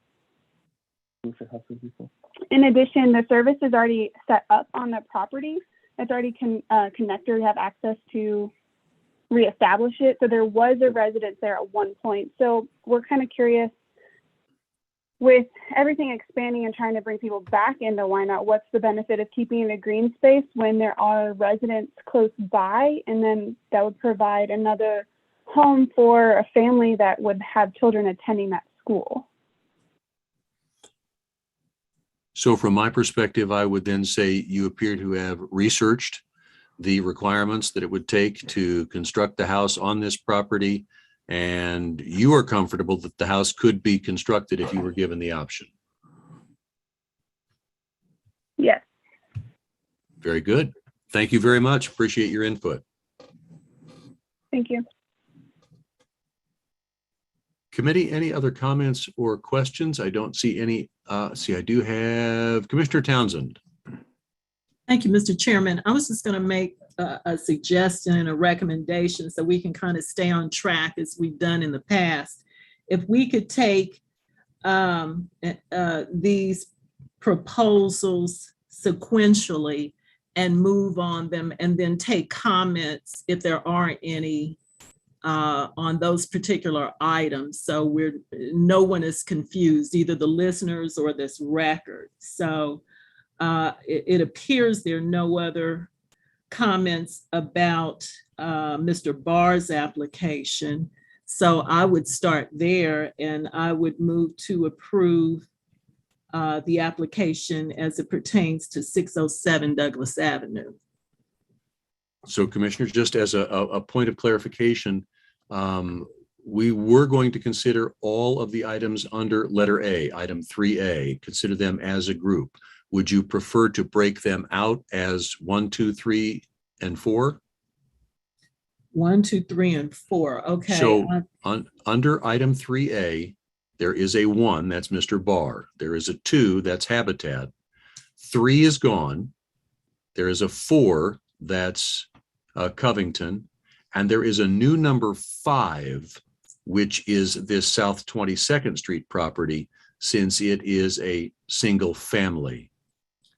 addition, the service is already set up on the property. It's already connected. We have access to reestablish it. So there was a residence there at one point. So we're kind of curious, with everything expanding and trying to bring people back into Wyandotte, what's the benefit of keeping it a green space when there are residents close by? And then that would provide another home for a family that would have children attending that school. So from my perspective, I would then say you appear to have researched the requirements that it would take to construct the house on this property, and you are comfortable that the house could be constructed if you were given the option. Yes. Very good. Thank you very much. Appreciate your input. Thank you. Committee, any other comments or questions? I don't see any. I do have Commissioner Townsend. Thank you, Mr. Chairman. I was just going to make a suggestion and a recommendation so we can kind of stay on track as we've done in the past. If we could take these proposals sequentially and move on them, and then take comments if there aren't any on those particular items. So no one is confused, either the listeners or this record. So it appears there are no other comments about Mr. Barr's application. So I would start there, and I would move to approve the application as it pertains to 607 Douglas Avenue. So Commissioner, just as a point of clarification, we were going to consider all of the items under letter A, item 3A, consider them as a group. Would you prefer to break them out as 1, 2, 3, and 4? 1, 2, 3, and 4. Okay. So under item 3A, there is a 1, that's Mr. Barr. There is a 2, that's Habitat. 3 is gone. There is a 4, that's Covington. And there is a new number 5, which is this South 22nd Street property, since it is a single family.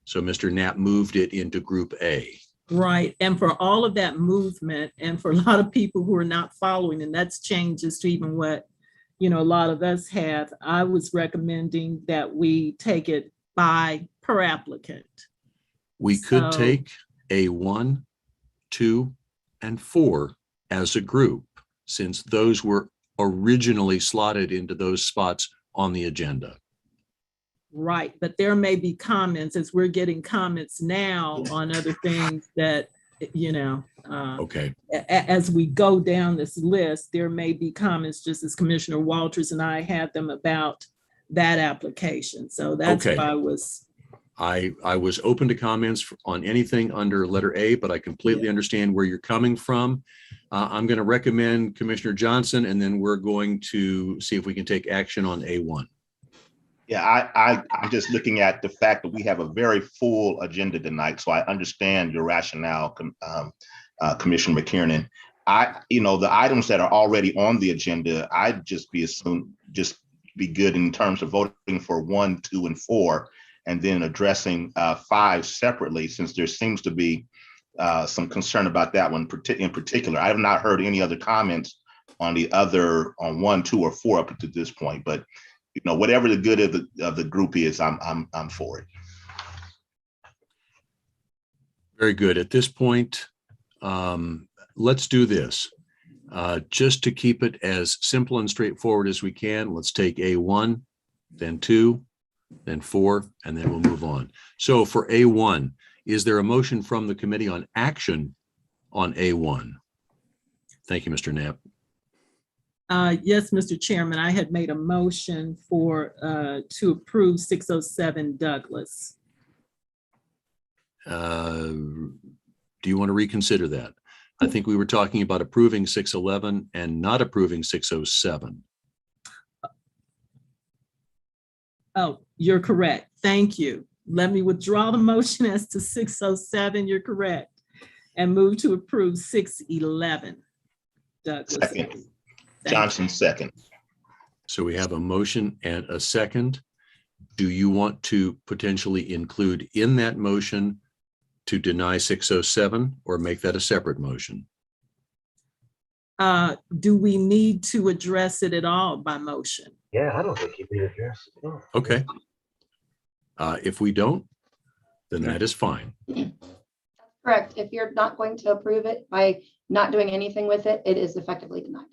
So Mr. Knapp moved it into group A. Right. And for all of that movement, and for a lot of people who are not following, and that's changes to even what, a lot of us have, I was recommending that we take it per applicant. We could take a 1, 2, and 4 as a group, since those were originally slotted into those spots on the agenda. Right, but there may be comments, as we're getting comments now on other things that, okay. As we go down this list, there may be comments, just as Commissioner Walters and I had them about that application. So that's Okay. why I was open to comments on anything under letter A, but I completely understand where you're coming from. I'm going to recommend Commissioner Johnson, and then we're going to see if we can take action on A1. Yeah, I'm just looking at the fact that we have a very full agenda tonight, so I understand your rationale. Commissioner McKiernan. The items that are already on the agenda, I'd just be good in terms of voting for 1, 2, and 4, and then addressing 5 separately, since there seems to be some concern about that one in particular. I have not heard any other comments on 1, 2, or 4 up to this point, but whatever the good of the group is, I'm for it. Very good. At this point, let's do this. Just to keep it as simple and straightforward as we can, let's take A1, then 2, then 4, and then we'll move on. So for A1, is there a motion from the committee on action on A1? Thank you, Mr. Knapp. Yes, Mr. Chairman, I had made a motion to approve 607 Douglas. Do you want to reconsider that? I think we were talking about approving 611 and not approving 607. Oh, you're correct. Thank you. Let me withdraw the motion as to 607. You're correct. And move to approve 611 Douglas. Second. Johnson, second. So we have a motion and a second. Do you want to potentially include in that motion to deny 607 or make that a separate motion? Do we need to address it at all by motion? Yeah, I don't think you need to address it. No. Okay. If we don't, then that is fine. Correct. If you're not going to approve it by not doing anything with it, it is effectively denied.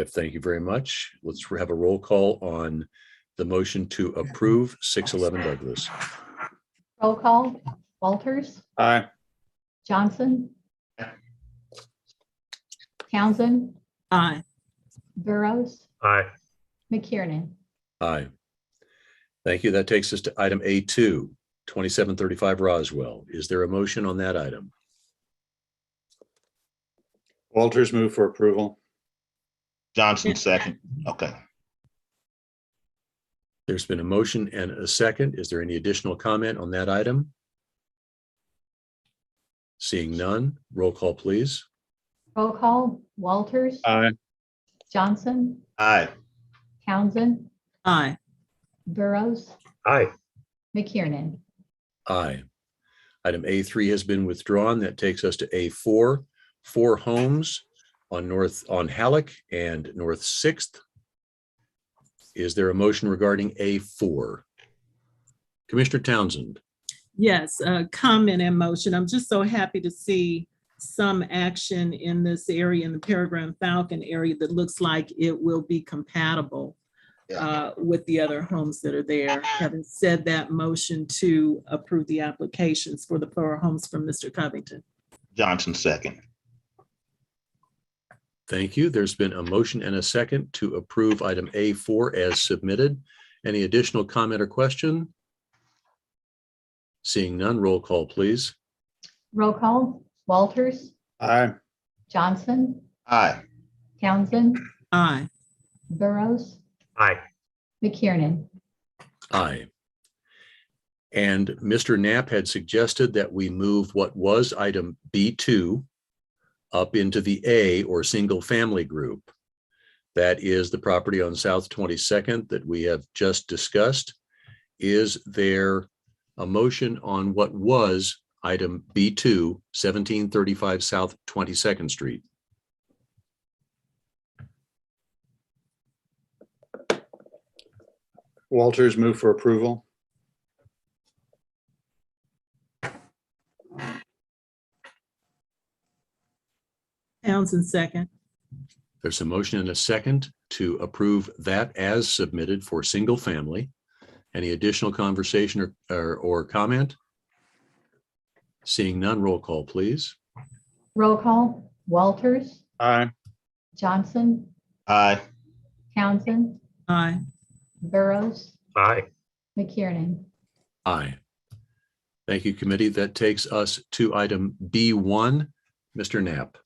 Thank you very much. Let's have a roll call on the motion to approve 611 Douglas. Roll call. Walters, Aye. Johnson, Townsend, Aye. Burroughs, Aye. McKiernan. Aye. Thank you. That takes us to item A2, 2735 Roswell. Is there a motion on that item? Walters, move for approval. Johnson, second. Okay. There's been a motion and a second. Is there any additional comment on that item? Seeing none, roll call, please. Roll call. Walters, Aye. Johnson, Aye. Townsend, Aye. Burroughs, Aye. McKiernan. Aye. Item A3 has been withdrawn. That takes us to A4, 4 homes on Halleck and North 6th. Is there a motion regarding A4? Commissioner Townsend. Yes, comment and motion. I'm just so happy to see some action in this area, in the Peregrine Falcon area, that looks like it will be compatible with the other homes that are there. Having said that, motion to approve the applications for the 4 homes from Mr. Covington. Johnson, second. Thank you. There's been a motion and a second to approve item A4 as submitted. Any additional comment or question? Seeing none, roll call, please. Roll call. Walters, Aye. Johnson, Aye. Townsend, Aye. Burroughs, Aye. McKiernan. Aye. And Mr. Knapp had suggested that we move what was item B2 up into the A or single family group. That is the property on South 22nd that we have just discussed. Is there a motion on what was item B2, 1735 South 22nd Street? Walters, move for approval. Townsend, second. There's a motion and a second to approve that as submitted for single family. Any additional conversation or comment? Seeing none, roll call, please. Roll call. Walters, Aye. Johnson, Aye. Townsend, Aye. Burroughs, Aye. McKiernan. Aye. Thank you, committee. That takes us to item B1. Mr. Knapp.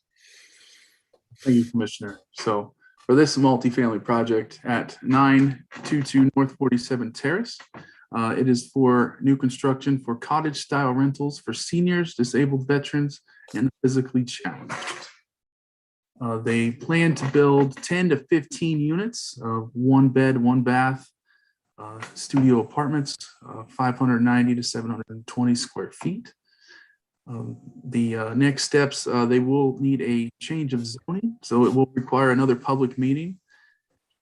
Thank you, Commissioner. So for this multifamily project at 922 North 47 Terrace, It is for new construction for cottage style rentals for seniors, disabled veterans, and physically challenged. They plan to build 10 to 15 units of 1 bed, 1 bath, studio apartments, 590 to 720 square feet. The next steps, they will need a change of zoning, so it will require another public meeting.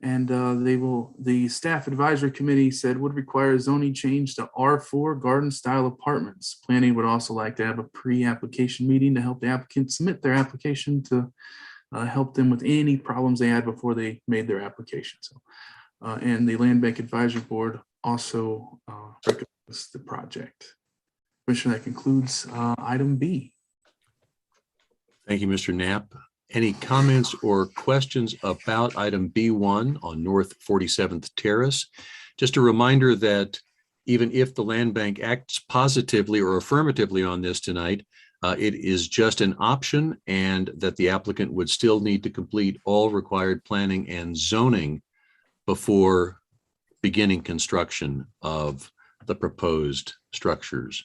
And the staff advisory committee said would require a zoning change to R4 garden style apartments. Planning would also like to have a pre-application meeting to help the applicant submit their application to help them with any problems they had before they made their application. So, and the Land Bank Advisory Board also recommends the project. Commissioner, that concludes item B. Thank you, Mr. Knapp. Any comments or questions about item B1 on North 47th Terrace? Just a reminder that even if the land bank acts positively or affirmatively on this tonight, it is just an option, and that the applicant would still need to complete all required planning and zoning before beginning construction of the proposed structures.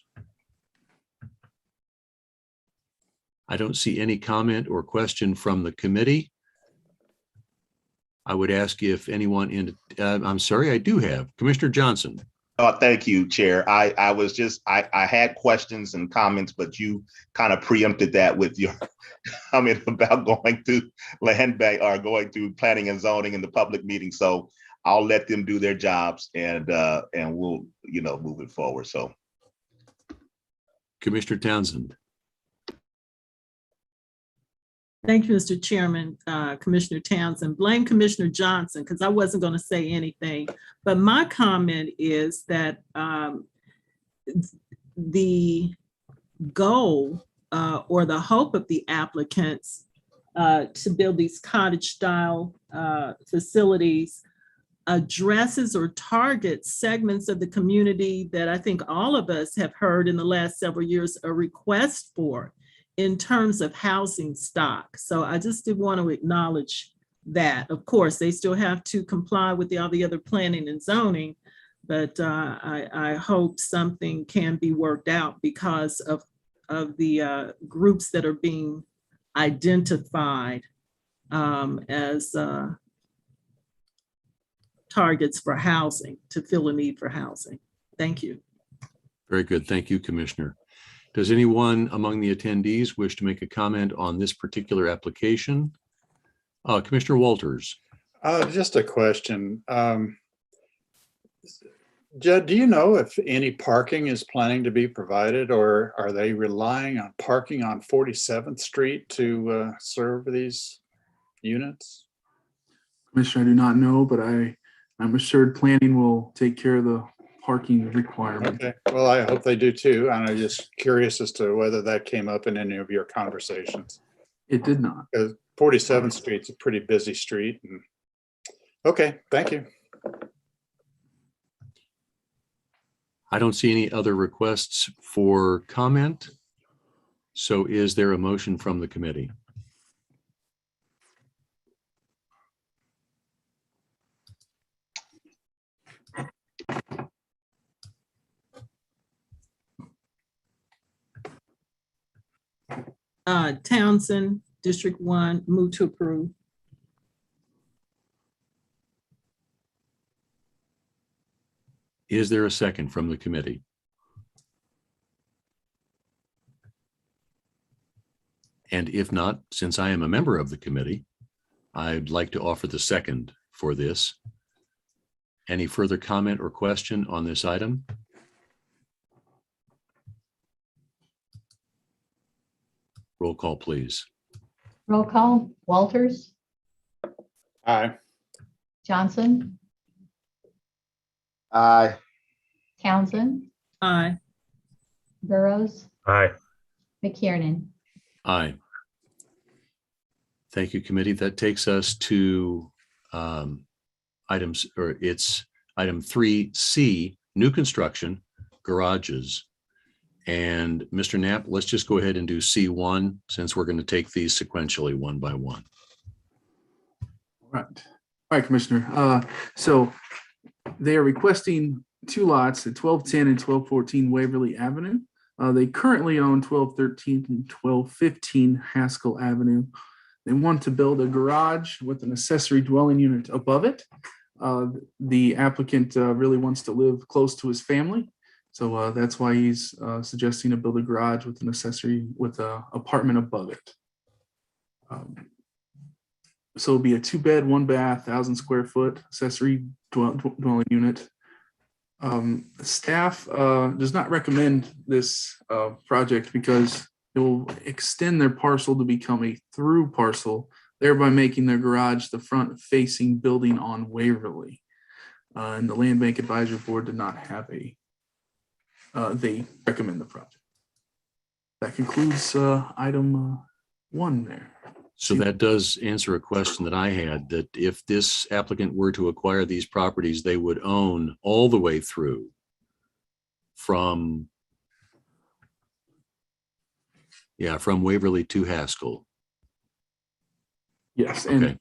I don't see any comment or question from the committee. I would ask if anyone in, I'm sorry, I do have Commissioner Johnson. Thank you, Chair. I had questions and comments, but you kind of preempted that with your comment about going to land bank or going to planning and zoning in the public meeting. So I'll let them do their jobs, and we'll, move it forward. So, Commissioner Townsend. Thank you, Mr. Chairman, Commissioner Townsend. Blame Commissioner Johnson because I wasn't going to say anything. But my comment is that the goal or the hope of the applicants to build these cottage style facilities addresses or targets segments of the community that I think all of us have heard in the last several years a request for in terms of housing stock. So I just did want to acknowledge that. Of course, they still have to comply with all the other planning and zoning, but I hope something can be worked out because of the groups that are being identified as targets for housing, to fill a need for housing. Thank you. Very good. Thank you, Commissioner. Does anyone among the attendees wish to make a comment on this particular application? Commissioner Walters. Just a question. Judd, do you know if any parking is planning to be provided, or are they relying on parking on 47th Street to serve these units? Commissioner, I do not know, but I'm assured planning will take care of the parking requirement. Okay, well, I hope they do too. And I'm just curious as to whether that came up in any of your conversations. It did not. 47th Street's a pretty busy street. Okay, thank you. I don't see any other requests for comment. So is there a motion from the committee? Townsend, District 1, move to approve. Is there a second from the committee? And if not, since I am a member of the committee, I'd like to offer the second for this. Any further comment or question on this item? Roll call, please. Roll call. Walters, Aye. Johnson, Aye. Townsend, Aye. Burroughs, Aye. McKiernan. Aye. Thank you, committee. That takes us to items, or it's item 3C, new construction, garages. And Mr. Knapp, let's just go ahead and do C1 since we're going to take these sequentially one by one. All right, Commissioner. So they are requesting two lots at 1210 and 1214 Waverly Avenue. They currently own 1213 and 1215 Haskell Avenue. They want to build a garage with an accessory dwelling unit above it. The applicant really wants to live close to his family. So that's why he's suggesting to build a garage with an accessory with an apartment above it. So it'll be a 2-bed, 1-bath, 1,000 square foot accessory dwelling unit. Staff does not recommend this project because it will extend their parcel to become a through parcel, thereby making their garage the front-facing building on Waverly. And the Land Bank Advisory Board did not have a, they recommend the project. That concludes item 1 there. So that does answer a question that I had, that if this applicant were to acquire these properties, they would own all the way through from Waverly to Haskell. Yes, Okay. and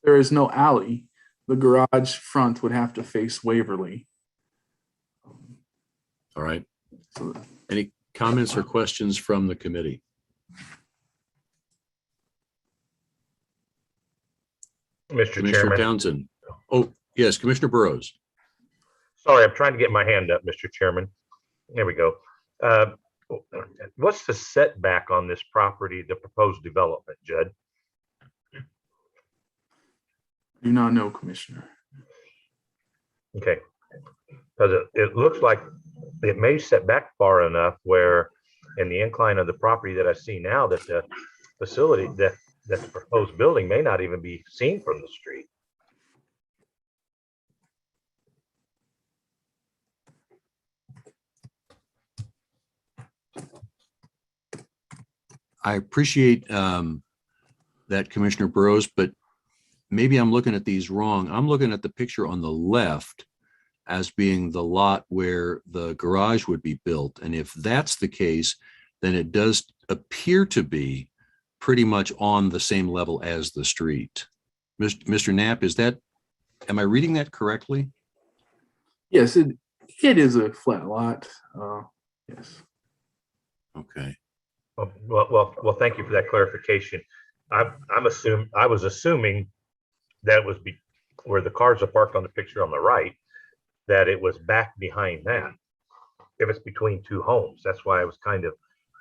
there is no alley. The garage front would have to face Waverly. All right. So Any comments or questions from the committee? Mr. Commissioner Chairman. Townsend. Oh, yes, Commissioner Burroughs. Sorry, I'm trying to get my hand up, Mr. Chairman. There we go. What's the setback on this property, the proposed development, Judd? do not know, Commissioner. Okay. Because it looks like it may set back far enough where in the incline of the property that I see now that the facility, that the proposed building may not even be seen from the street. I appreciate that, Commissioner Burroughs, but maybe I'm looking at these wrong. I'm looking at the picture on the left as being the lot where the garage would be built. And if that's the case, then it does appear to be pretty much on the same level as the street. Mr. Knapp, am I reading that correctly? Yes, it is a flat lot. Yes. Okay. Well, thank you for that clarification. I was assuming that was where the cars are parked on the picture on the right, that it was back behind that. If it's between two homes, that's why I was kind of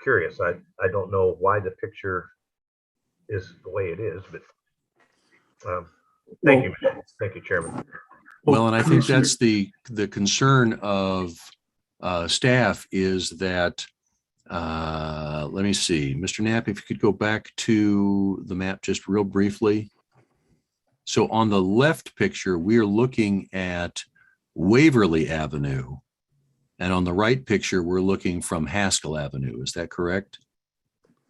curious. I don't know why the picture is the way it is, but thank you, Chairman. Well, and I think that's the concern of staff is that, let me see, Mr. Knapp, if you could go back to the map just real briefly. So on the left picture, we're looking at Waverly Avenue. And on the right picture, we're looking from Haskell Avenue. Is that correct?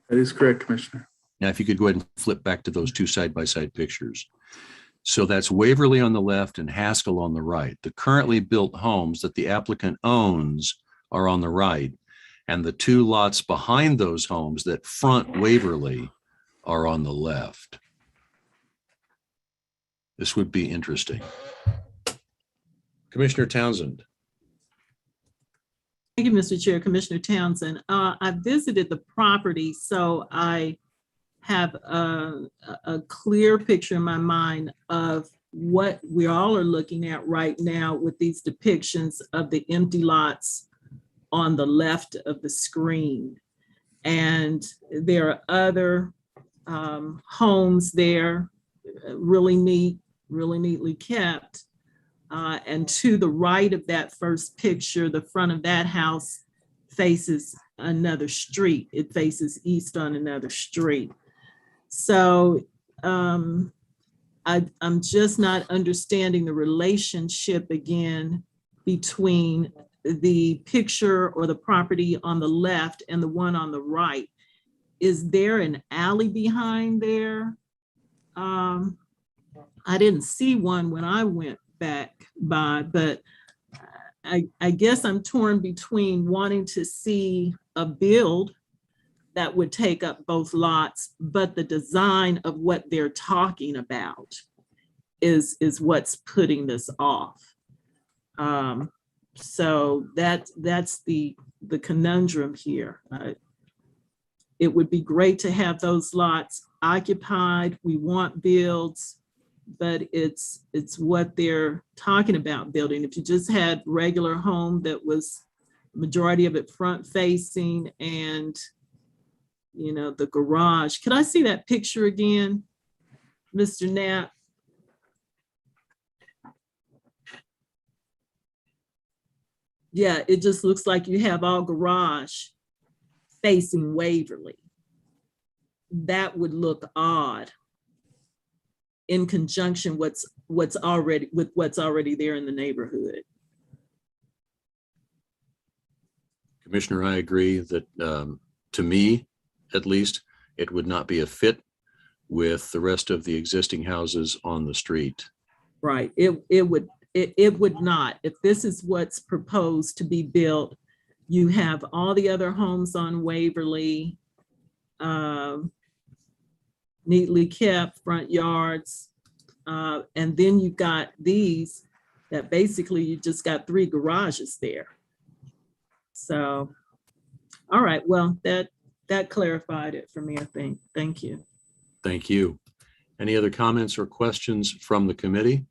That is correct, Commissioner. Now, if you could go ahead and flip back to those two side-by-side pictures. So that's Waverly on the left and Haskell on the right. The currently built homes that the applicant owns are on the right. And the two lots behind those homes that front Waverly are on the left. This would be interesting. Commissioner Townsend. Thank you, Mr. Chair. Commissioner Townsend. I visited the property, so I have a clear picture in my mind of what we all are looking at right now with these depictions of the empty lots on the left of the screen. And there are other homes there, really neat, really neatly kept. And to the right of that first picture, the front of that house faces another street. It faces east on another street. So I'm just not understanding the relationship again between the picture or the property on the left and the one on the right. Is there an alley behind there? I didn't see one when I went back by, but I guess I'm torn between wanting to see a build that would take up both lots, but the design of what they're talking about is what's putting this off. So that's the conundrum here. It would be great to have those lots occupied. We want builds, but it's what they're talking about building. If you just had regular home that was majority of it front facing and, you know, the garage. Could I see that picture again, Mr. Knapp? Yeah, it just looks like you have all garage facing Waverly. That would look odd in conjunction with what's already there in the neighborhood. Commissioner, I agree that to me, at least, it would not be a fit with the rest of the existing houses on the street. Right, it would not. If this is what's proposed to be built, you have all the other homes on Waverly, neatly kept front yards. And then you've got these that basically you just got 3 garages there. So, all right, well, that clarified it for me, I think. Thank you. Thank you. Any other comments or questions from the committee?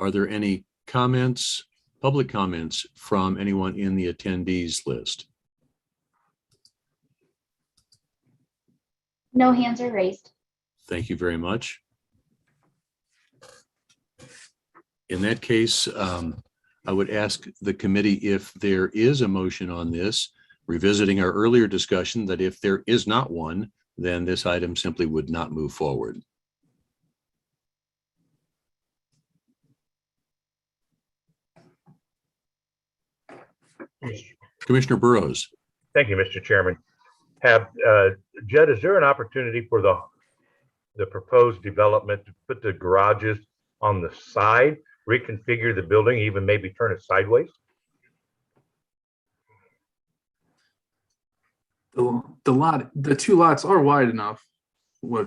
Are there any comments, public comments from anyone in the attendees list? No hands are raised. Thank you very much. In that case, I would ask the committee if there is a motion on this, revisiting our earlier discussion that if there is not one, then this item simply would not move forward. Commissioner Burroughs. Thank you, Mr. Chairman. Judd, is there an opportunity for the proposed development to put the garages on the side, reconfigure the building, even maybe turn it sideways? The 2 lots are wide enough, but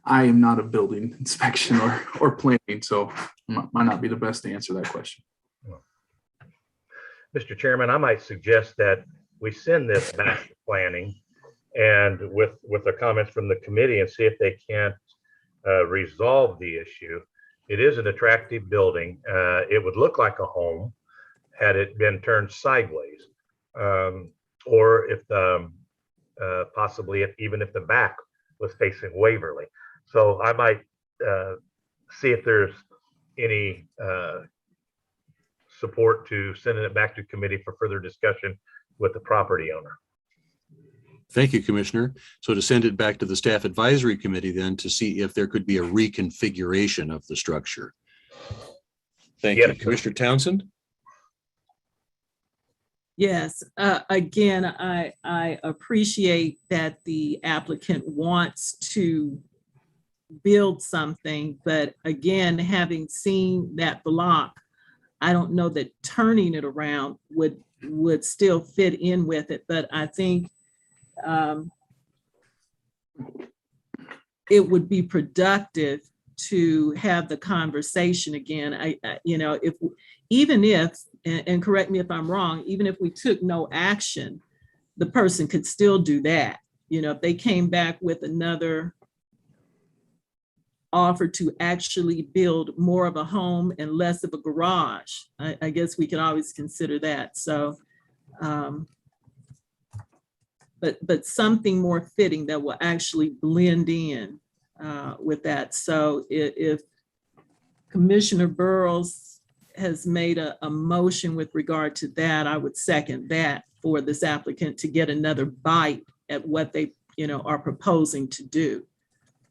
I am not a building inspection or planning, so might not be the best to answer that question. Mr. Chairman, I might suggest that we send this back to planning and with the comments from the committee and see if they can't resolve the issue. It is an attractive building. It would look like a home had it been turned sideways, or if possibly even if the back was facing Waverly. So I might see if there's any support to sending it back to committee for further discussion with the property owner. Thank you, Commissioner. So to send it back to the staff advisory committee then to see if there could be a reconfiguration of the structure. Thank you. Commissioner Townsend? Yes, again, I appreciate that the applicant wants to build something, but again, having seen that block, I don't know that turning it around would still fit in with it, but I think it would be productive to have the conversation again. You know, even if, and correct me if I'm wrong, even if we took no action, the person could still do that. You know, if they came back with another offer to actually build more of a home and less of a garage, I guess we could always consider that. So, but something more fitting that will actually blend in with that. So if Commissioner Burroughs has made a motion with regard to that, I would second that for this applicant to get another bite at what they, you know, are proposing to do.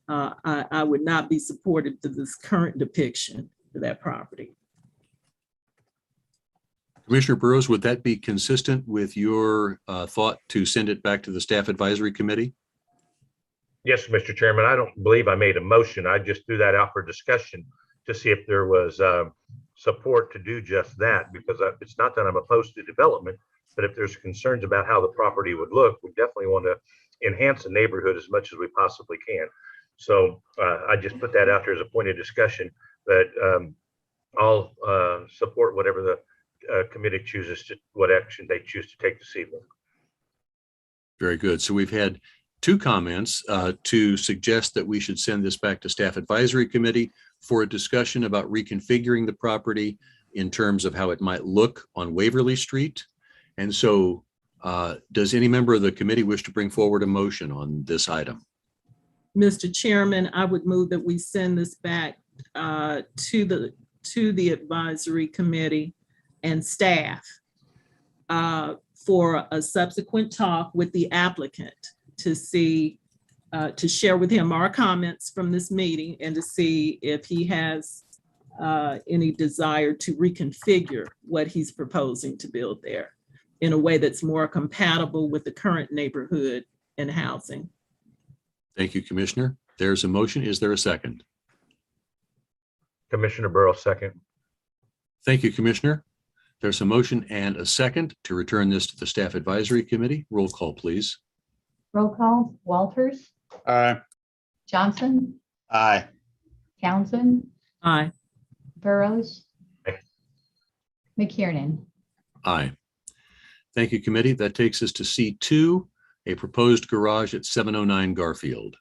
I would not be supportive to this current depiction for that property. Commissioner Burroughs, would that be consistent with your thought to send it back to the staff advisory committee? Yes, Mr. Chairman, I don't believe I made a motion. I just threw that out for discussion to see if there was support to do just that, because it's not that I'm opposed to development, but if there's concerns about how the property would look, we definitely want to enhance the neighborhood as much as we possibly can. So I just put that out there as a point of discussion. But I'll support whatever the committee chooses to, what action they choose to take this evening. Very good. So we've had two comments to suggest that we should send this back to Staff Advisory Committee for a discussion about reconfiguring the property in terms of how it might look on Waverly Street. And so does any member of the committee wish to bring forward a motion on this item? Mr. Chairman, I would move that we send this back to the advisory committee and staff for a subsequent talk with the applicant to see, to share with him our comments from this meeting and to see if he has any desire to reconfigure what he's proposing to build there in a way that's more compatible with the current neighborhood and housing. Thank you, Commissioner. There's a motion. Is there a second? Commissioner Burroughs, second. Thank you, Commissioner. There's a motion and a second to return this to the Staff Advisory Committee. Roll call, please. Roll call, Walters, Aye. Johnson, Aye. Townsend, Aye. Burroughs, Aye. McKiernan. Aye. Thank you, committee. That takes us to C2, a proposed garage at 709 Garfield.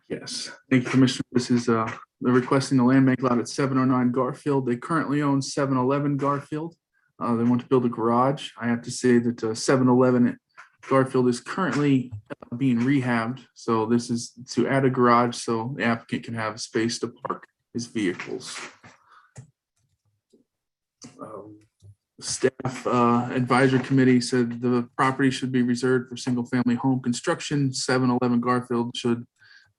Yes, thank you, Commissioner. This is they're requesting the land bank lot at 709 Garfield. They currently own 711 Garfield. They want to build a garage. I have to say that 711 at Garfield is currently being rehabbed. So this is to add a garage so the applicant can have space to park his vehicles. Staff advisory committee said the property should be reserved for single family home construction. 711 Garfield should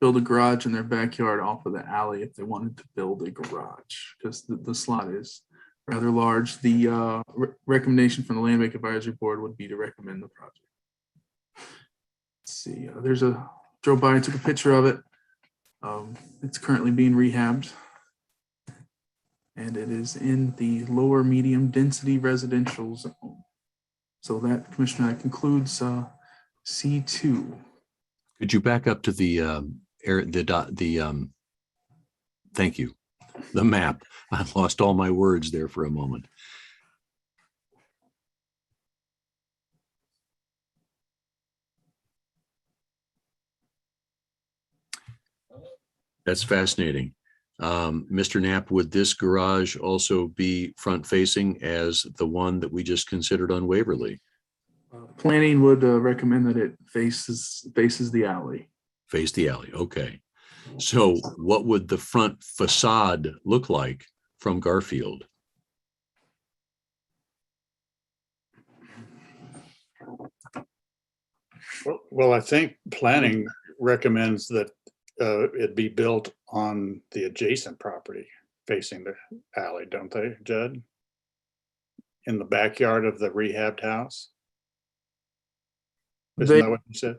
build a garage in their backyard off of the alley if they wanted to build a garage, because the slot is rather large. The recommendation from the Land Bank Advisory Board would be to recommend the project. Let's see, there's a, drove by and took a picture of it. It's currently being rehabbed. And it is in the lower medium density residential zone. So that, Commissioner, that concludes C2. Could you back up to thank you, the map. I lost all my words there for a moment. That's fascinating. Mr. Knapp, would this garage also be front facing as the one that we just considered on Waverly? Planning would recommend that it faces the alley. Face the alley, okay. So what would the front facade look like from Garfield? Well, I think planning recommends that it be built on the adjacent property facing the alley, don't they, Judd? In the backyard of the rehabbed house? Isn't that what you said?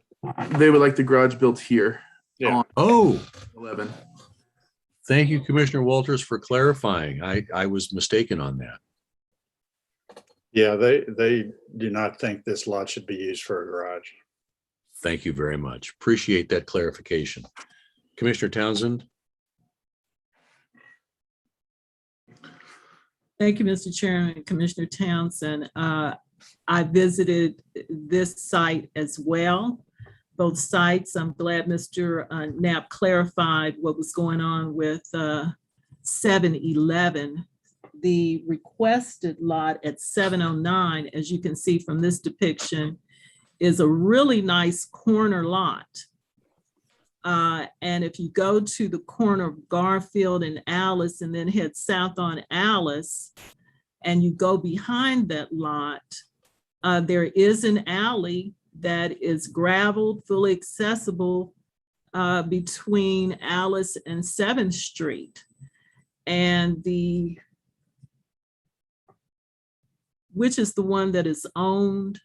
They would like the garage built here. Yeah. Oh, 11. Thank you, Commissioner Walters, for clarifying. I was mistaken on that. Yeah, they do not think this lot should be used for a garage. Thank you very much. Appreciate that clarification. Commissioner Townsend. Thank you, Mr. Chairman, Commissioner Townsend. I visited this site as well, both sites. I'm glad Mr. Knapp clarified what was going on with 711. The requested lot at 709, as you can see from this depiction, is a really nice corner lot. And if you go to the corner of Garfield and Alice and then head south on Alice, and you go behind that lot, there is an alley that is graveled, fully accessible between Alice and 7th Street. And which is the one that is owned?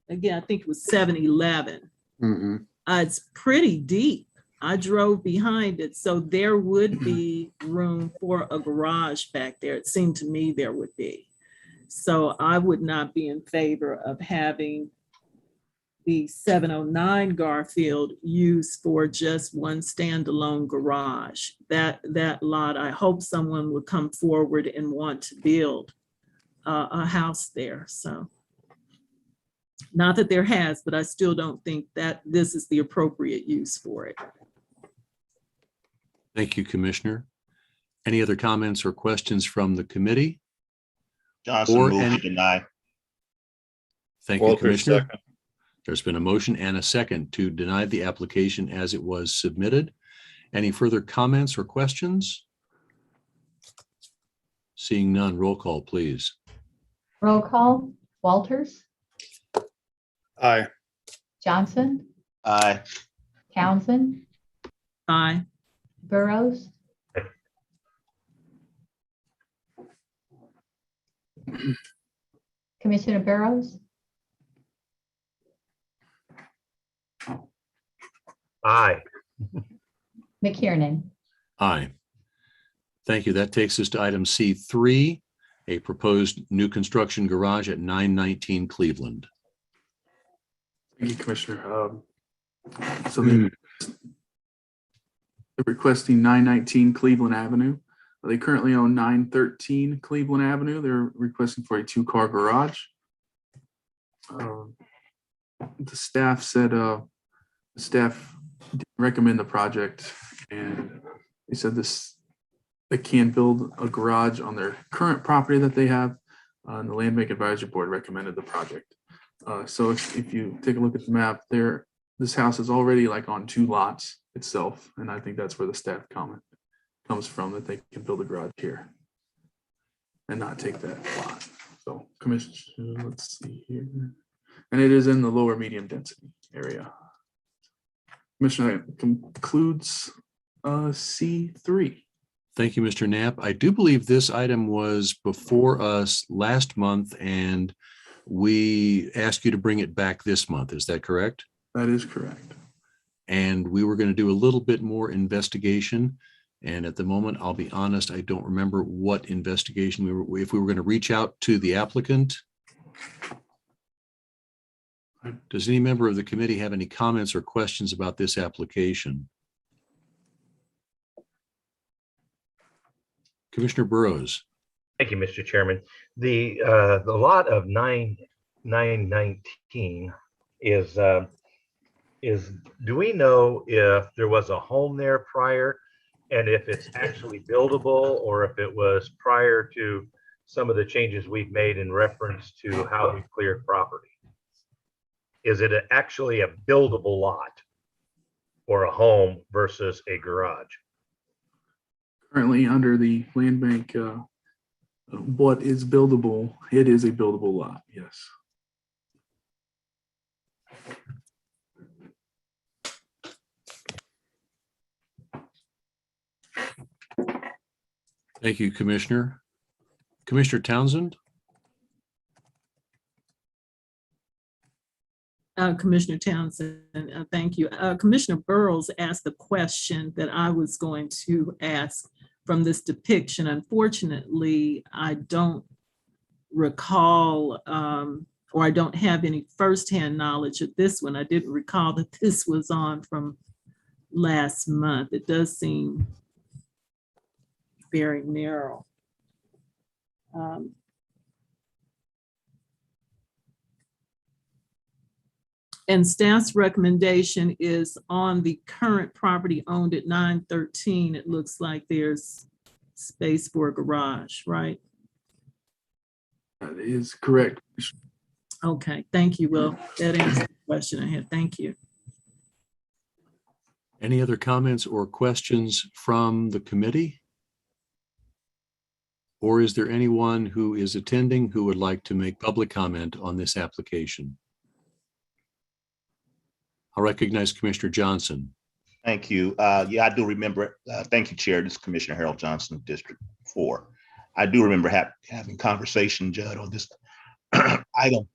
Again, I think it was 711. Mm-hmm. It's pretty deep. I drove behind it, so there would be room for a garage back there. It seemed to me there would be. So I would not be in favor of having the 709 Garfield used for just one standalone garage. That lot, I hope someone would come forward and want to build a house there. So not that there has, but I still don't think that this is the appropriate use for it. Thank you, Commissioner. Any other comments or questions from the committee? Johnson Or move any- to deny. Thank you, Walters, Commissioner. second. There's been a motion and a second to deny the application as it was submitted. Any further comments or questions? Seeing none, roll call, please. Roll call, Walters, Aye. Johnson, Aye. Townsend, Aye. Burroughs, Commissioner Burroughs, Aye. McKiernan. Aye. Thank you. That takes us to item C3, a proposed new construction garage at 919 Cleveland. Thank you, Commissioner. So they're requesting 919 Cleveland Avenue. They currently own 913 Cleveland Avenue. They're requesting for a 2-car garage. The staff said the staff didn't recommend the project, and they said they can build a garage on their current property that they have. And the Land Bank Advisory Board recommended the project. So if you take a look at the map there, this house is already like on 2 lots itself. And I think that's where the staff comment comes from, that they can build a garage here and not take that lot. So Commissioner, let's see here. And it is in the lower medium density area. Commissioner, that concludes C3. Thank you, Mr. Knapp. I do believe this item was before us last month, and we asked you to bring it back this month. Is that correct? That is correct. And we were going to do a little bit more investigation. And at the moment, I'll be honest, I don't remember what investigation if we were going to reach out to the applicant. Does any member of the committee have any comments or questions about this application? Commissioner Burroughs. Thank you, Mr. Chairman. The lot of 919 is, do we know if there was a home there prior, and if it's actually buildable, or if it was prior to some of the changes we've made in reference to how we cleared property? Is it actually a buildable lot or a home versus a garage? Currently under the land bank, what is buildable, it is a buildable lot, yes. Thank you, Commissioner. Commissioner Townsend. Commissioner Townsend, thank you. Commissioner Burroughs asked the question that I was going to ask from this depiction. Unfortunately, I don't recall, or I don't have any firsthand knowledge of this one. I didn't recall that this was on from last month. It does seem very narrow. And staff's recommendation is on the current property owned at 913. It looks like there's space for a garage, right? That is correct. Okay, thank you, Will. That answers the question I had. Thank you. Any other comments or questions from the committee? Or is there anyone who is attending who would like to make public comment on this application? I'll recognize Commissioner Johnson. Thank you. Yeah, I do remember. Thank you, Chair. This is Commissioner Harold Johnson, District 4. I do remember having conversation, Judd, on this item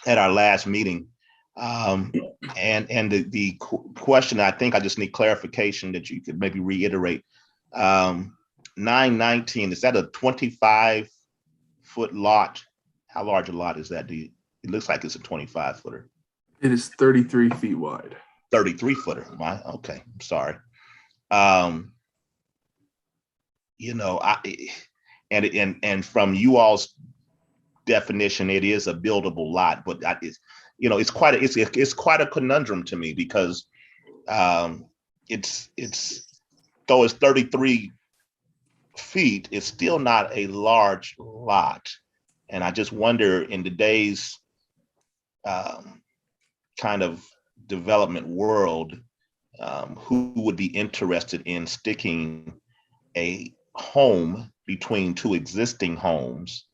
at our last meeting. And the question, I think I just need clarification that you could maybe reiterate. 919, is that a 25-foot lot? How large a lot is that? It looks like it's a 25-footer. It is 33 feet wide. 33 footer. My, okay, I'm sorry. You know, and from you all's definition, it is a buildable lot, but you know, it's quite a conundrum to me because it's though it's 33 feet, it's still not a large lot, and I just wonder in today's kind of development world, who would be interested in sticking a home between two existing homes.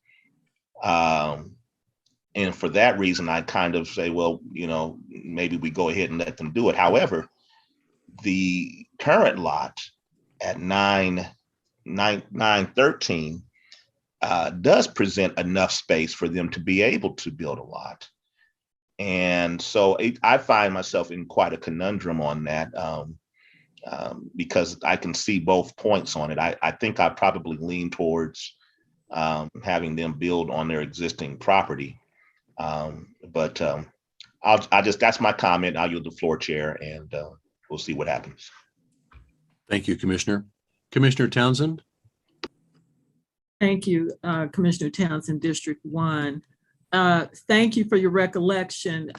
And for that reason, I kind of say, well, you know, maybe we go ahead and let them do it. However, the current lot at 913 does present enough space for them to be able to build a lot. And so I find myself in quite a conundrum on that, because I can see both points on it. I think I probably lean towards having them build on their existing property. But that's my comment. I'll yield the floor, Chair, and we'll see what happens. Thank you, Commissioner. Commissioner Townsend? Thank you, Commissioner Townsend, District 1. Thank you for your recollection,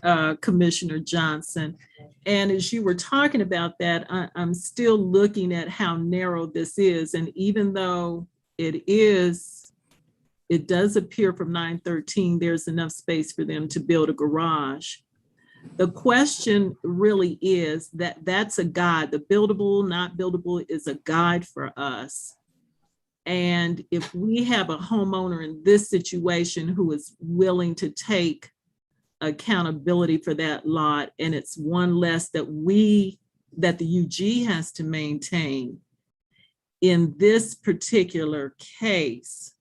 Commissioner Johnson. And as you were talking about that, I'm still looking at how narrow this is. And even though it does appear from 913, there's enough space for them to build a garage. The question really is that's a guide. The buildable, not buildable is a guide for us. And if we have a homeowner in this situation who is willing to take accountability for that lot, and it's one less that the UG has to maintain, in this particular case,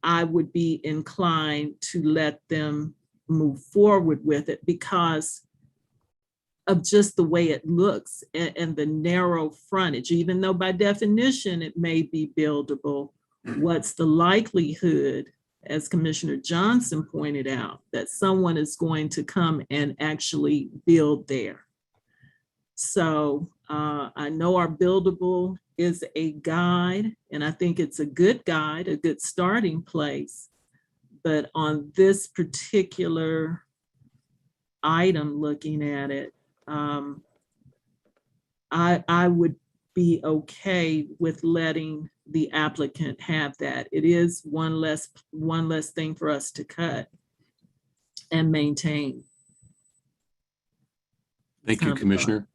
I would be inclined to let them move forward with it because of just the way it looks and the narrow frontage. Even though by definition it may be buildable, what's the likelihood, as Commissioner Johnson pointed out, that someone is going to come and actually build there? So I know our buildable is a guide, and I think it's a good guide, a good starting place. But on this particular item, looking at it, I would be okay with letting the applicant have that. It is one less thing for us to cut and maintain. Thank you, Commissioner.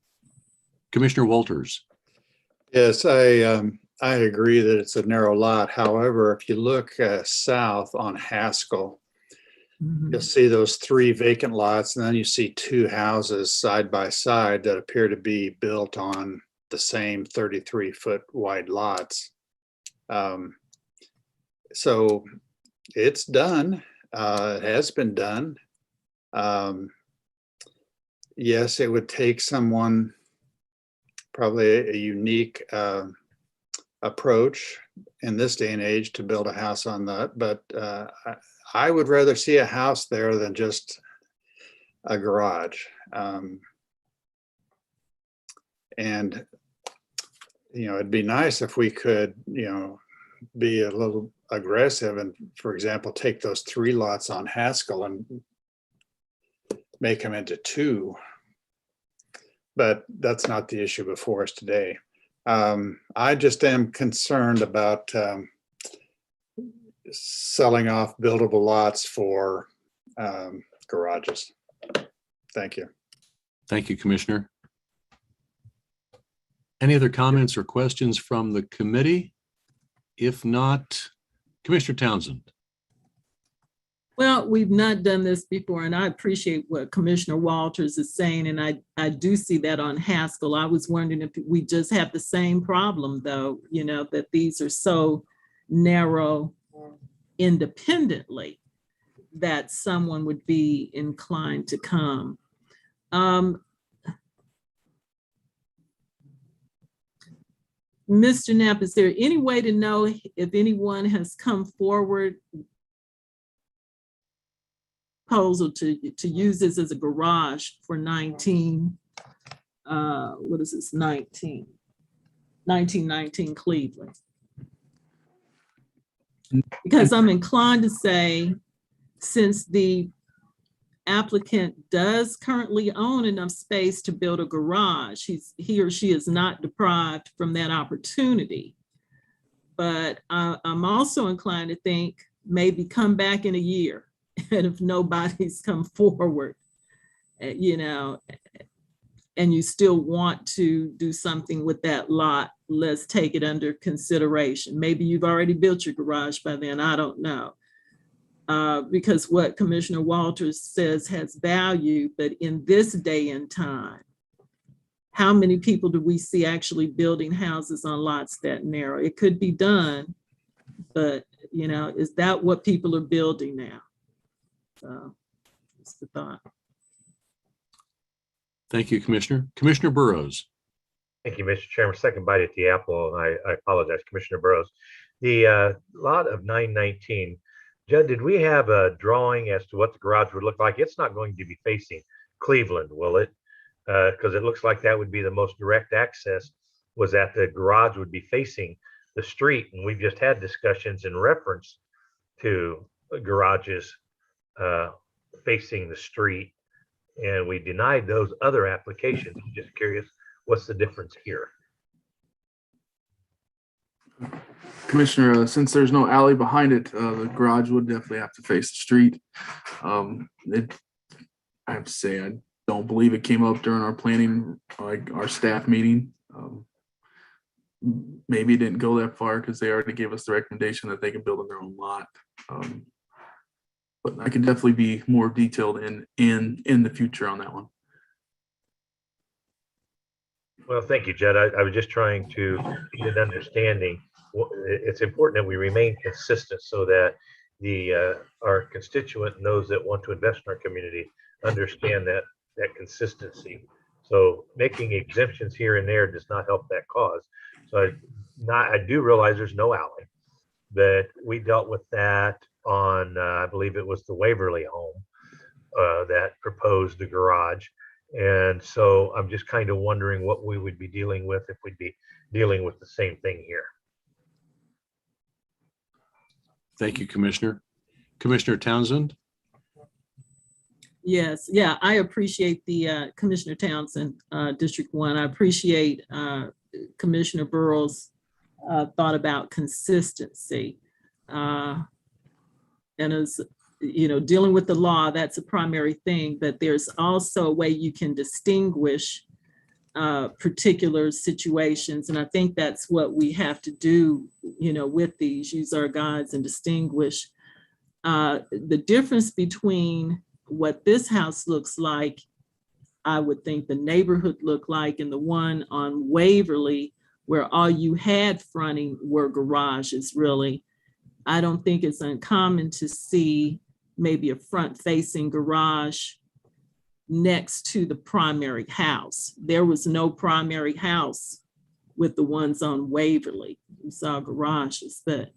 Commissioner Walters. Yes, I agree that it's a narrow lot. However, if you look south on Haskell, you'll see those 3 vacant lots, and then you see 2 houses side by side that appear to be built on the same 33-foot wide lots. So it's done. It has been done. Yes, it would take someone, probably a unique approach in this day and age to build a house on that, but I would rather see a house there than just a garage. And, you know, it'd be nice if we could, you know, be a little aggressive and, for example, take those 3 lots on Haskell and make them into 2. But that's not the issue before us today. I just am concerned about selling off buildable lots for garages. Thank you. Thank you, Commissioner. Any other comments or questions from the committee? If not, Commissioner Townsend. Well, we've not done this before, and I appreciate what Commissioner Walters is saying, and I do see that on Haskell. I was wondering if we just have the same problem, though, you know, that these are so narrow independently that someone would be inclined to come. Mr. Knapp, is there any way to know if anyone has come forward proposal to use this as a garage for 1919 Cleveland. Because I'm inclined to say, since the applicant does currently own enough space to build a garage, he or she is not deprived from that opportunity. But I'm also inclined to think maybe come back in a year, and if nobody's come forward, you know, and you still want to do something with that lot, let's take it under consideration. Maybe you've already built your garage by then, I don't know. Because what Commissioner Walters says has value, but in this day and time, how many people do we see actually building houses on lots that narrow? It could be done, but you know, is that what people are building now? So that's the thought. Thank you, Commissioner. Commissioner Burroughs. Thank you, Mr. Chairman. Second bite at the apple. I apologize, Commissioner Burroughs. The lot of 919, Judd, did we have a drawing as to what the garage would look like? It's not going to be facing Cleveland, will it? Because it looks like that would be the most direct access, was that the garage would be facing the street. And we've just had discussions in reference to garages facing the street. And we denied those other applications. I'm just curious, what's the difference here? Commissioner, since there's no alley behind it, the garage would definitely have to face the street. I have to say, I don't believe it came up during our planning, like our staff meeting. Maybe it didn't go that far because they already gave us the recommendation that they can build on their own lot. But I can definitely be more detailed in the future on that one. Well, thank you, Jed. I was just trying to get an understanding. It's important that we remain consistent so that our constituent, knows that want to invest in our community, understand that consistency. So making exemptions here and there does not help that cause. So I do realize there's no alley, but we dealt with that on, I believe it was the Waverly home that proposed the garage. And so I'm just kind of wondering what we would be dealing with if we'd be dealing with the same thing here. Thank you, Commissioner. Commissioner Townsend. Yes, yeah, I appreciate the Commissioner Townsend, District 1. I appreciate Commissioner Burroughs' thought about consistency. And as you know, dealing with the law, that's a primary thing, but there's also a way you can distinguish particular situations. And I think that's what we have to do, you know, with these, use our guides and distinguish the difference between what this house looks like, I would think the neighborhood looked like, and the one on Waverly, where all you had fronting were garages, really. I don't think it's uncommon to see maybe a front-facing garage next to the primary house. There was no primary house with the ones on Waverly. We saw garages, but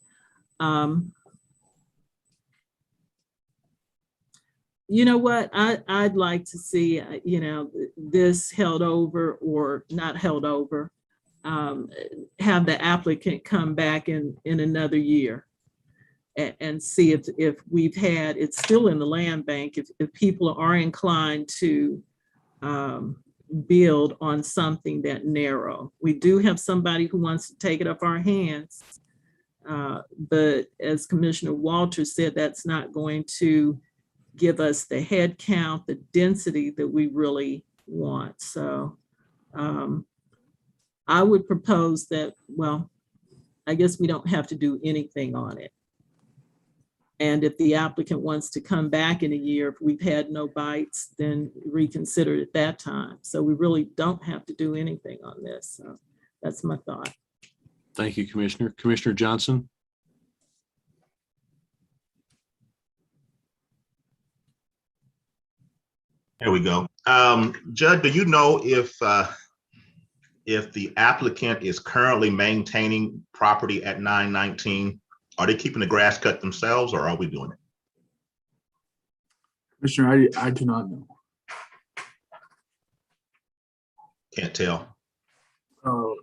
you know what? I'd like to see, you know, this held over or not held over, have the applicant come back in another year and see if we've had, it's still in the land bank, if people are inclined to build on something that narrow. We do have somebody who wants to take it off our hands, but as Commissioner Walters said, that's not going to give us the head count, the density that we really want. So I would propose that, well, I guess we don't have to do anything on it. And if the applicant wants to come back in a year, if we've had no bites, then reconsider it at that time. So we really don't have to do anything on this. So that's my thought. Thank you, Commissioner. Commissioner Johnson. There we go. Judd, do you know if the applicant is currently maintaining property at 919? Are they keeping the grass cut themselves, or are we doing it? Commissioner, I do not know. Can't tell. Oh.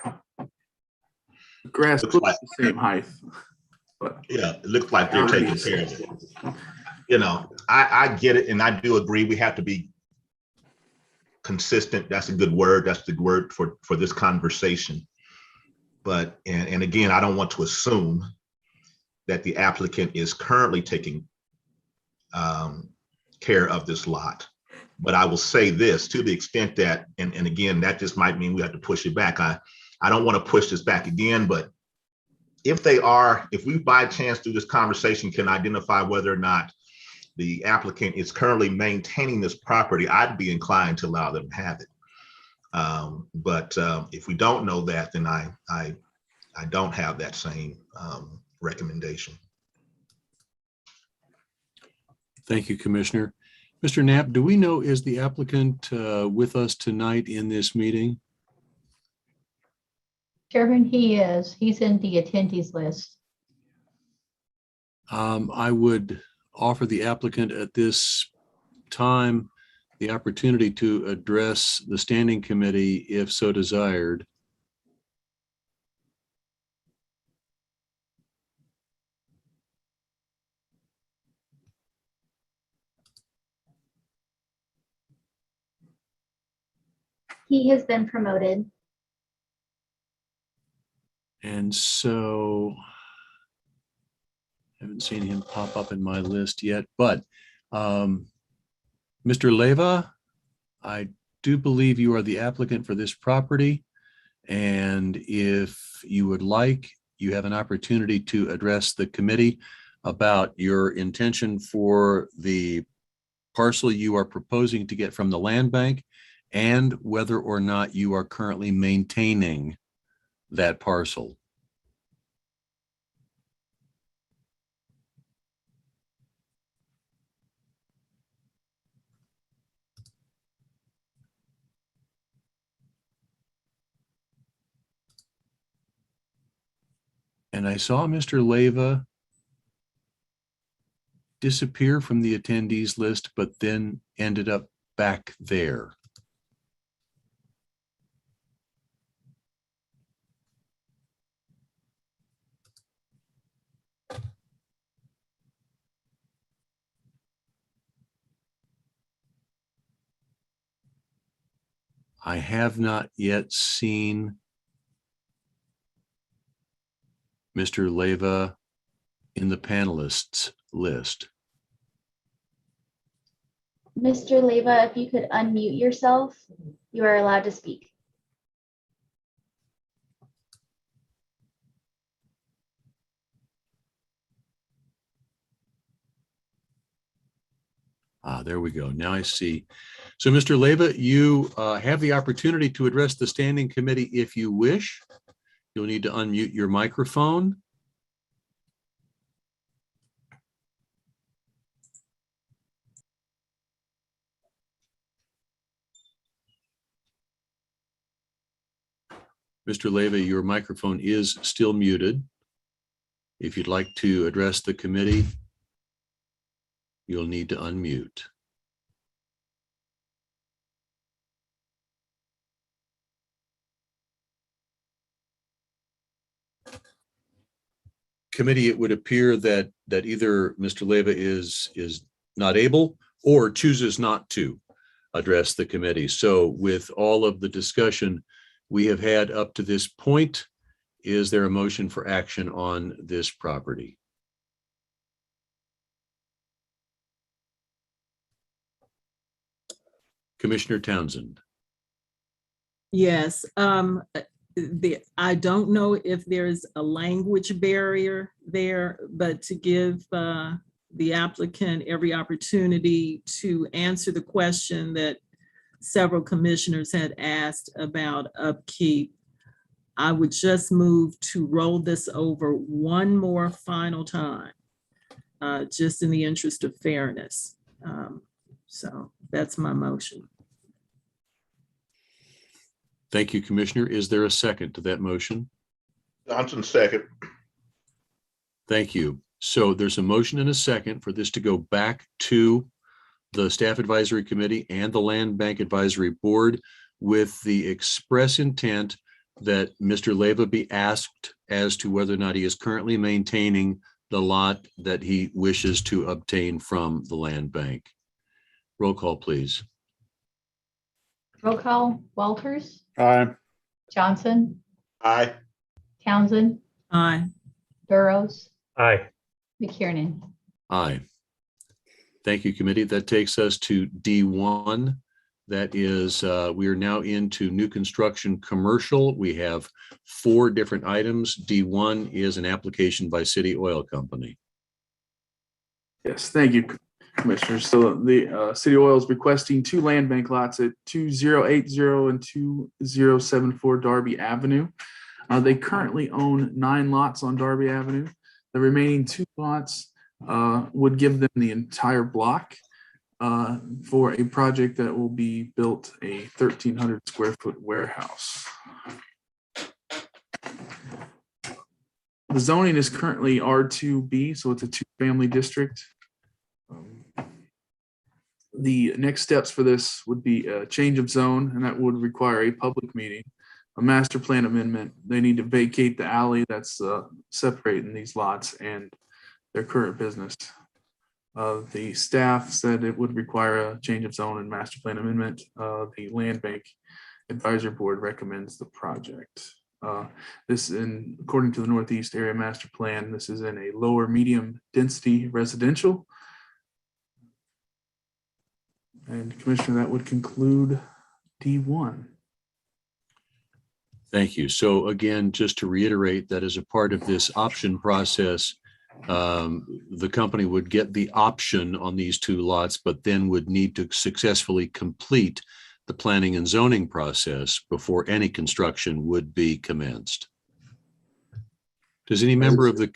The grass Looks looks like- the same height. But Yeah, it looks like they're taking care of it. You know, I get it, and I do agree. We have to be consistent. That's a good word. That's the word for this conversation. But, and again, I don't want to assume that the applicant is currently taking care of this lot. But I will say this, to the extent that, and again, that just might mean we have to push it back. I don't want to push this back again, but if we by chance through this conversation can identify whether or not the applicant is currently maintaining this property, I'd be inclined to allow them to have it. But if we don't know that, then I don't have that same recommendation. Thank you, Commissioner. Mr. Knapp, do we know, is the applicant with us tonight in this meeting? Chairman, he is. He's in the attendees list. I would offer the applicant at this time the opportunity to address the standing committee if so desired. He has been promoted. And so haven't seen him pop up in my list yet, but Mr. Leva, I do believe you are the applicant for this property. And if you would like, you have an opportunity to address the committee about your intention for the parcel you are proposing to get from the land bank and whether or not you are currently maintaining that parcel. And I saw Mr. Leva disappear from the attendees list, but then ended up back there. I have not yet seen Mr. Leva in the panelists list. Mr. Leva, if you could unmute yourself, you are allowed to speak. There we go. Now I see. So, Mr. Leva, you have the opportunity to address the standing committee if you wish. You'll need to unmute your microphone. Mr. Leva, your microphone is still muted. If you'd like to address the committee, you'll need to unmute. Committee, it would appear that either Mr. Leva is not able or chooses not to address the committee. So with all of the discussion we have had up to this point, is there a motion for action on this property? Commissioner Townsend. Yes, I don't know if there's a language barrier there, but to give the applicant every opportunity to answer the question that several commissioners had asked about upkeep, I would just move to roll this over one more final time, just in the interest of fairness. So that's my motion. Thank you, Commissioner. Is there a second to that motion? Johnson, second. Thank you. So there's a motion and a second for this to go back to the Staff Advisory Committee and the Land Bank Advisory Board with the express intent that Mr. Leyva be asked as to whether or not he is currently maintaining the lot that he wishes to obtain from the land bank. Roll call, please. Roll call, Walters, Aye. Johnson, Aye. Townsend, Aye. Burroughs, Aye. McKiernan. Aye. Thank you, committee. That takes us to D1. That is, we are now into new construction commercial. We have 4 different items. D1 is an application by City Oil Company. Yes, thank you, Commissioners. So the City Oil is requesting 2 land bank lots at 2080 and 2074 Darby Avenue. They currently own 9 lots on Darby Avenue. The remaining 2 lots would give them the entire block for a project that will be built a 1,300 square foot warehouse. The zoning is currently R2B, so it's a 2-family district. The next steps for this would be a change of zone, and that would require a public meeting, a master plan amendment. They need to vacate the alley that's separating these lots and their current business. The staff said it would require a change of zone and master plan amendment. The Land Bank Advisory Board recommends the project. According to the Northeast Area Master Plan, this is in a lower medium density residential. And Commissioner, that would conclude D1. Thank you. So again, just to reiterate that as a part of this option process, the company would get the option on these 2 lots, but then would need to successfully complete the planning and zoning process before any construction would be commenced. Does any member of the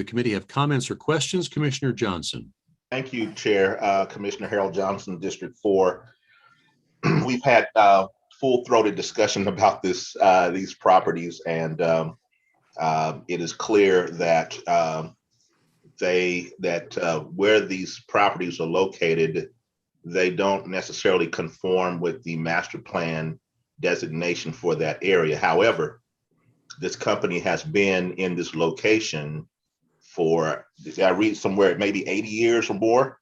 committee have comments or questions? Commissioner Johnson. Thank you, Chair. Commissioner Harold Johnson, District 4. We've had full-throated discussion about these properties, and it is clear that where these properties are located, they don't necessarily conform with the master plan designation for that area. However, this company has been in this location for, I read somewhere, maybe 80 years or more.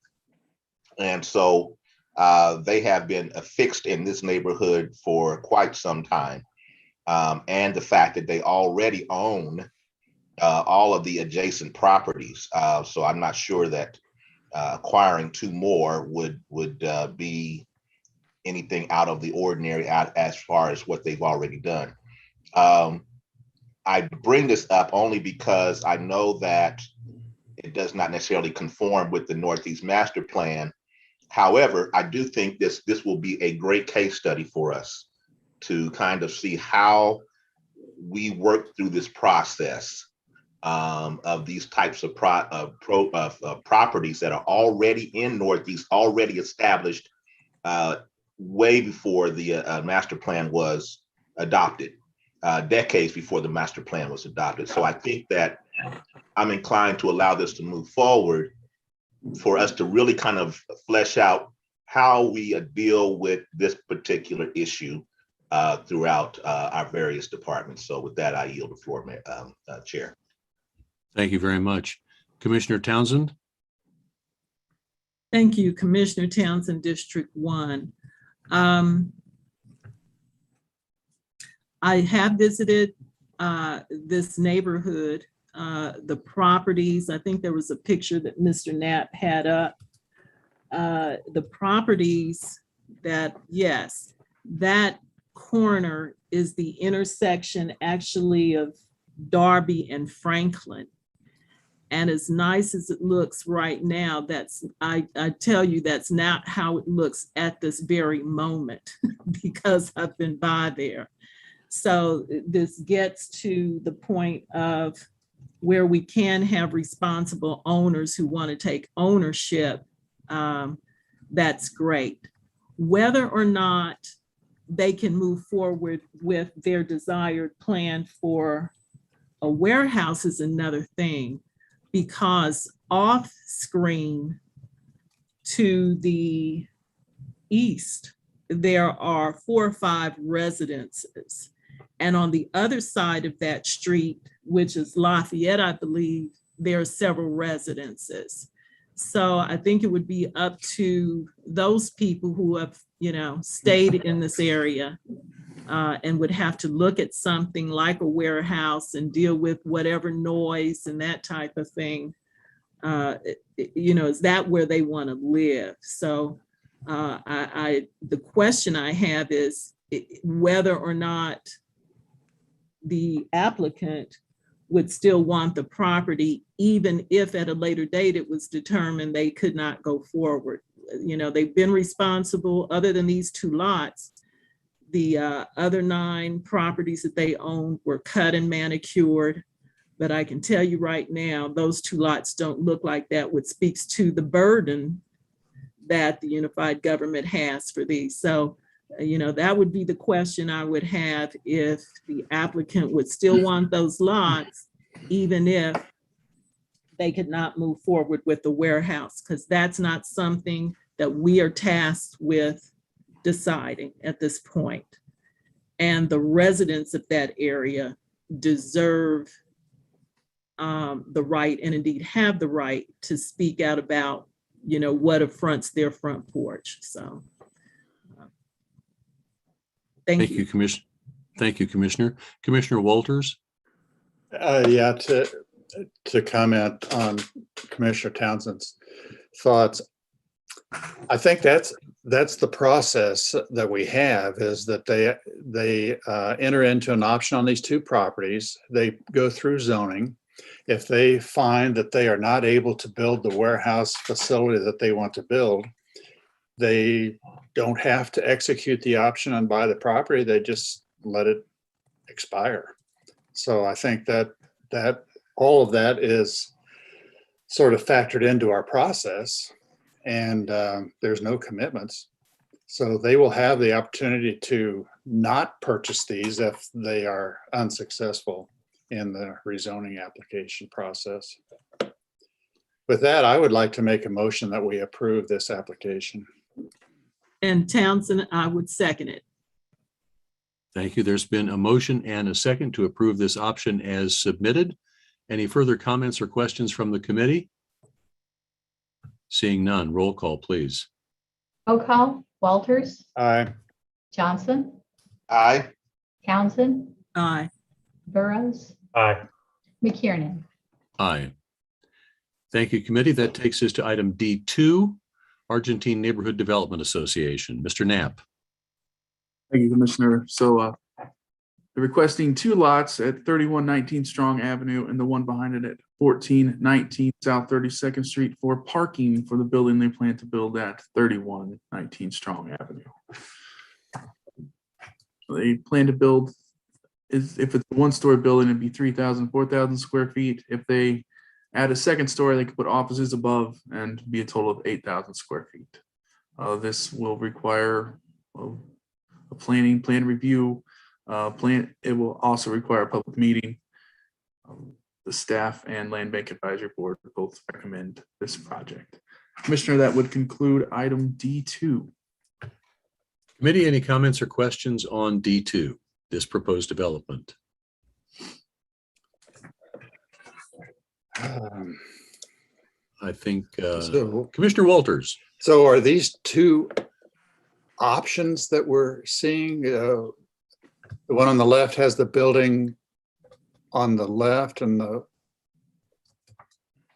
And so they have been affixed in this neighborhood for quite some time. And the fact that they already own all of the adjacent properties. So I'm not sure that acquiring 2 more would be anything out of the ordinary as far as what they've already done. I bring this up only because I know that it does not necessarily conform with the Northeast Master Plan. However, I do think this will be a great case study for us to kind of see how we work through this process of these types of properties that are already in Northeast, already established way before the master plan was adopted, decades before the master plan was adopted. So I think that I'm inclined to allow this to move forward for us to really kind of flesh out how we deal with this particular issue throughout our various departments. So with that, I yield the floor, Chair. Thank you very much. Commissioner Townsend. Thank you, Commissioner Townsend, District 1. I have visited this neighborhood, the properties. I think there was a picture that Mr. Knapp had up. The properties that, yes, that corner is the intersection actually of Darby and Franklin. And as nice as it looks right now, I tell you, that's not how it looks at this very moment because I've been by there. So this gets to the point of where we can have responsible owners who want to take ownership. That's great. Whether or not they can move forward with their desired plan for A warehouse is another thing because off screen to the east, there are 4 or 5 residences. And on the other side of that street, which is Lafayette, I believe, there are several residences. So I think it would be up to those people who have, stayed in this area and would have to look at something like a warehouse and deal with whatever noise and that type of thing. Is that where they want to live? So the question I have is whether or not the applicant would still want the property, even if at a later date it was determined they could not go forward. They've been responsible, other than these 2 lots. The other 9 properties that they owned were cut and manicured. But I can tell you right now, those 2 lots don't look like that, which speaks to the burden that the unified government has for these. So, that would be the question I would have if the applicant would still want those lots, even if they could not move forward with the warehouse, because that's not something that we are tasked with deciding at this point. And the residents of that area deserve the right, and indeed have the right, to speak out about, what affronts their front porch. So thank you. Commissioner. Thank you, Commissioner. Commissioner Walters. Yeah, to comment on Commissioner Townsend's thoughts. I think that's the process that we have, is that they enter into an option on these 2 properties. They go through zoning. If they find that they are not able to build the warehouse facility that they want to build, they don't have to execute the option and buy the property. They just let it expire. So I think that all of that is sort of factored into our process, and there's no commitments. So they will have the opportunity to not purchase these if they are unsuccessful in the rezoning application process. With that, I would like to make a motion that we approve this application. And Townsend, I would second it. Thank you. There's been a motion and a second to approve this option as submitted. Any further comments or questions from the committee? Seeing none, roll call, please. Roll call. Walters. Aye. Johnson. Aye. Townsend. Aye. Burroughs. Aye. McKiernan. Aye. Thank you, committee. That takes us to item D2, Argentine Neighborhood Development Association. Mr. Knapp. Thank you, Commissioner. So they're requesting 2 lots at 3119 Strong Avenue and the one behind it at 1419 South 32nd Street for parking for the building they plan to build at 3119 Strong Avenue. They plan to build, if it's a 1-story building, it'd be 3,000, 4,000 square feet. If they add a 2nd story, they could put offices above and be a total of 8,000 square feet. This will require a plan review. It will also require a public meeting. The staff and Land Bank Advisory Board both recommend this project. Commissioner, that would conclude item D2. Committee, any comments or questions on D2, this proposed development? I think Commissioner Walters. So are these 2 options that we're seeing? The one on the left has the building on the left, and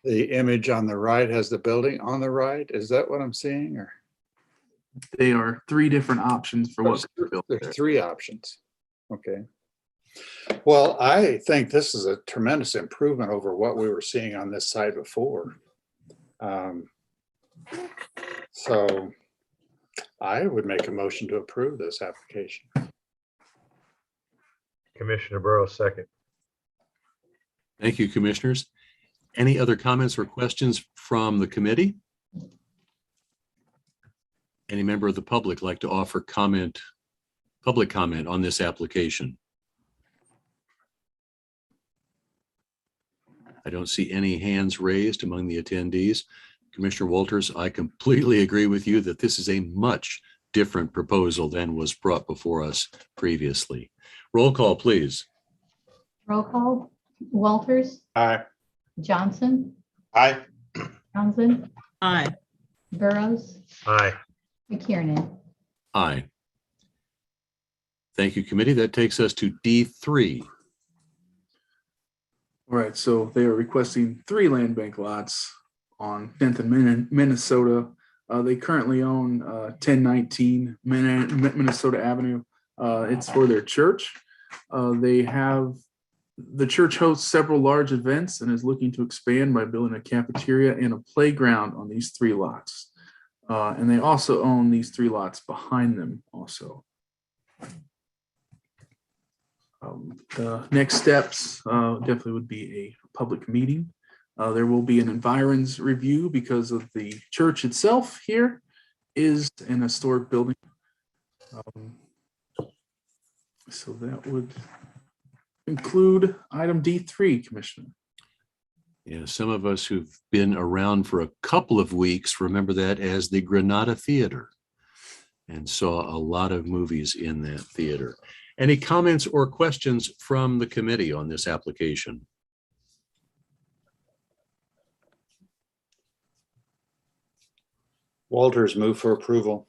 the image on the right has the building on the right. Is that what I'm seeing? Or they are 3 different options for what there's 3 options. Okay. Well, I think this is a tremendous improvement over what we were seeing on this site before. So I would make a motion to approve this application. Commissioner Burroughs, second. Thank you, commissioners. Any other comments or questions from the committee? Any member of the public like to offer public comment on this application? I don't see any hands raised among the attendees. Commissioner Walters, I completely agree with you that this is a much different proposal than was brought before us previously. Roll call, please. Roll call. Walters, Aye. Johnson, Aye. Townsend, Aye. Burroughs, Aye. McKiernan. Aye. Thank you, committee. That takes us to D3. All right, so they are requesting 3 land bank lots on 10th and Minnesota. They currently own 1019 Minnesota Avenue. It's for their church. The church hosts several large events and is looking to expand by building a cafeteria and a playground on these 3 lots. And they also own these 3 lots behind them also. The next steps definitely would be a public meeting. There will be an environs review because of the church itself here is an historic building. So that would include item D3, Commissioner. Yeah, some of us who've been around for a couple of weeks remember that as the Granada Theater and saw a lot of movies in that theater. Any comments or questions from the committee on this application? Walters, move for approval.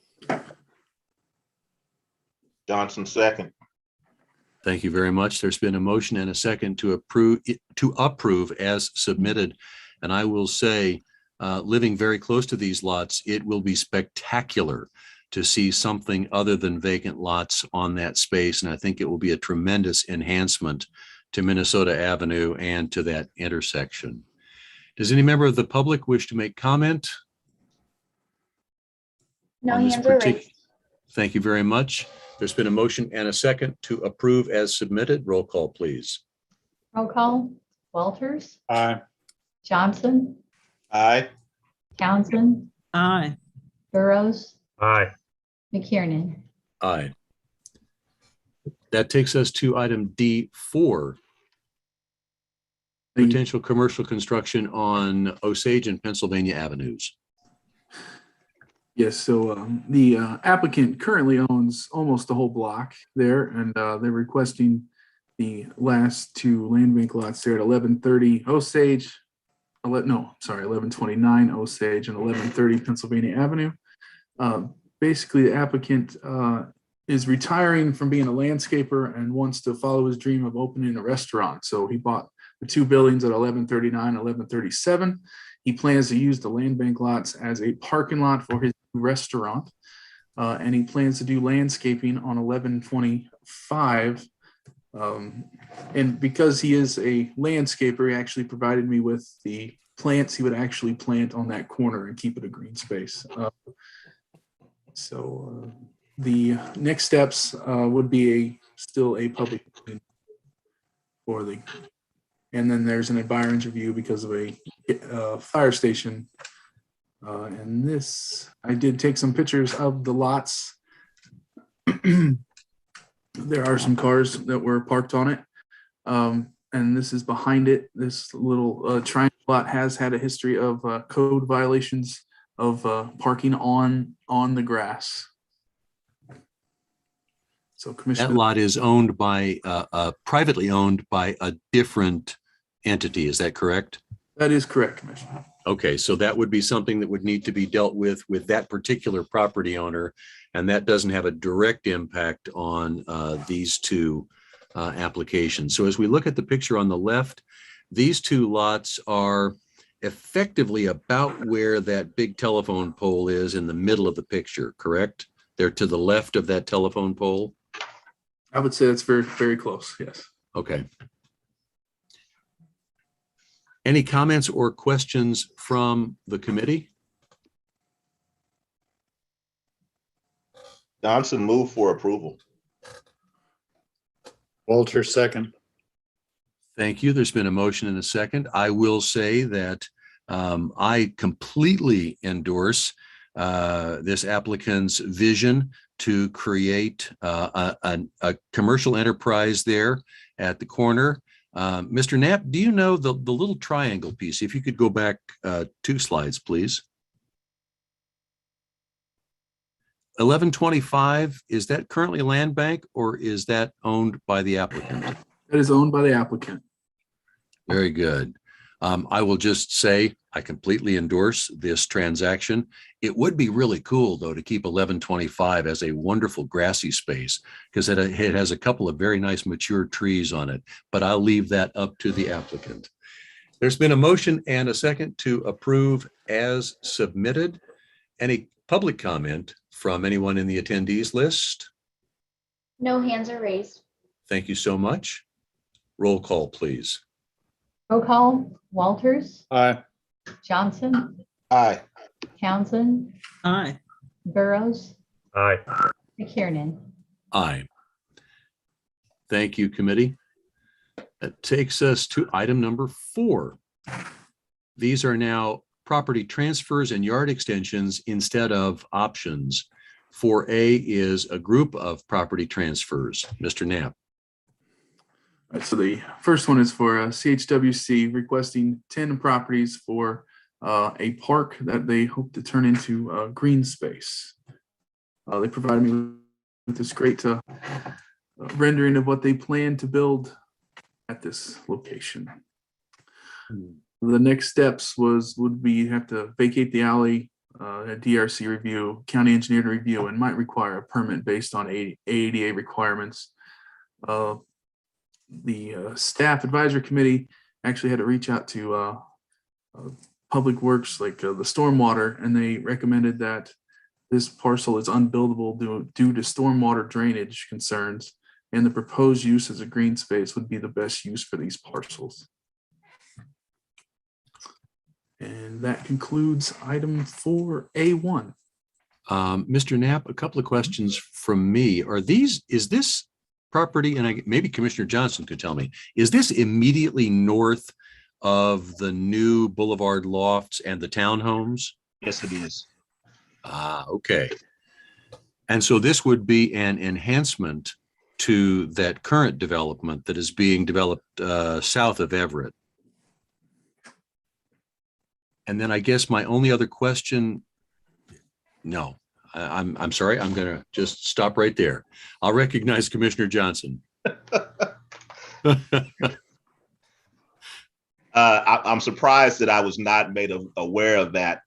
Johnson, second. Thank you very much. There's been a motion and a second to approve as submitted. And I will say, living very close to these lots, it will be spectacular to see something other than vacant lots on that space. And I think it will be a tremendous enhancement to Minnesota Avenue and to that intersection. Does any member of the public wish to make comment? No on this hands are raised. Thank you very much. There's been a motion and a second to approve as submitted. Roll call, please. Roll call. Walters, Aye. Johnson, Aye. Townsend, Aye. Burroughs, Aye. McKiernan. Aye. That takes us to item D4. Potential commercial construction on Osage and Pennsylvania Avenues. Yes, so the applicant currently owns almost the whole block there, and they're requesting the last 2 land bank lots there at 1130 Osage, 1129 Osage and 1130 Pennsylvania Avenue. Basically, the applicant is retiring from being a landscaper and wants to follow his dream of opening a restaurant. So he bought the 2 buildings at 1139 and 1137. He plans to use the land bank lots as a parking lot for his restaurant, and he plans to do landscaping on 1125. And because he is a landscaper, he actually provided me with the plants he would actually plant on that corner and keep it a green space. So the next steps would be still a public meeting for the, and then there's an environs review because of a fire station. And this, I did take some pictures of the lots. There are some cars that were parked on it. And this is behind it. This little triangle lot has had a history of code violations of parking on the grass. So Commissioner. That lot is owned by, privately owned by a different entity. Is that correct? That is correct, Commissioner. Okay, so that would be something that would need to be dealt with that particular property owner, and that doesn't have a direct impact on these 2 applications. So as we look at the picture on the left, these 2 lots are effectively about where that big telephone pole is in the middle of the picture, correct? They're to the left of that telephone pole? I would say that's very, very close, yes. Okay. Any comments or questions from the committee? Johnson, move for approval. Walters, second. Thank you. There's been a motion and a second. I will say that I completely endorse this applicant's vision to create a commercial enterprise there at the corner. Mr. Knapp, do you know the little triangle piece? If you could go back 2 slides, please. 1125, is that currently land bank or is that owned by the applicant? That is owned by the applicant. Very good. I will just say I completely endorse this transaction. It would be really cool, though, to keep 1125 as a wonderful grassy space because it has a couple of very nice mature trees on it, but I'll leave that up to the applicant. There's been a motion and a second to approve as submitted. Any public comment from anyone in the attendees list? No hands are raised. Thank you so much. Roll call, please. Roll call, Walters, Aye. Johnson, Aye. Townsend, Aye. Burroughs, Aye. McKiernan. Aye. Thank you, committee. That takes us to item number 4. These are now property transfers and yard extensions instead of options. 4A is a group of property transfers. Mr. Knapp. All right, so the first one is for CHWC requesting 10 properties for a park that they hope to turn into green space. They provided me with this great rendering of what they plan to build at this location. The next steps would be have to vacate the alley, a DRC review, county engineer review, and might require a permit based on ADA requirements. The staff advisory committee actually had to reach out to public works like the stormwater, and they recommended that this parcel is unbuildable due to stormwater drainage concerns, and the proposed use as a green space would be the best use for these parcels. And that concludes item 4A1. Mr. Knapp, a couple of questions from me. Is this property, and maybe Commissioner Johnson could tell me, is this immediately north of the new Boulevard lofts and the townhomes? Yes, it is. Okay. And so this would be an enhancement to that current development that is being developed south of Everett. And then I guess my only other question, no, I'm sorry, I'm going to just stop right there. I'll recognize Commissioner Johnson. I'm surprised that I was not made aware of that.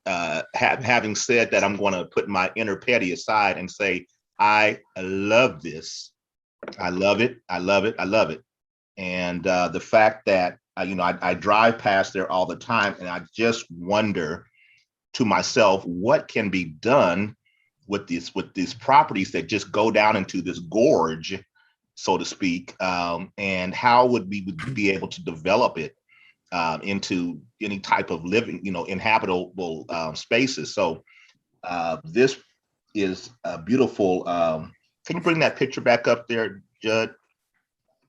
Having said that, I'm going to put my inner petty aside and say, I love this. I love it. I love it. I love it. And the fact that, I drive past there all the time, and I just wonder to myself, what can be done with these properties that just go down into this gorge, so to speak, and how would we be able to develop it into any type of living, inhabitable spaces. So this is a beautiful. Can you bring that picture back up there, Judd?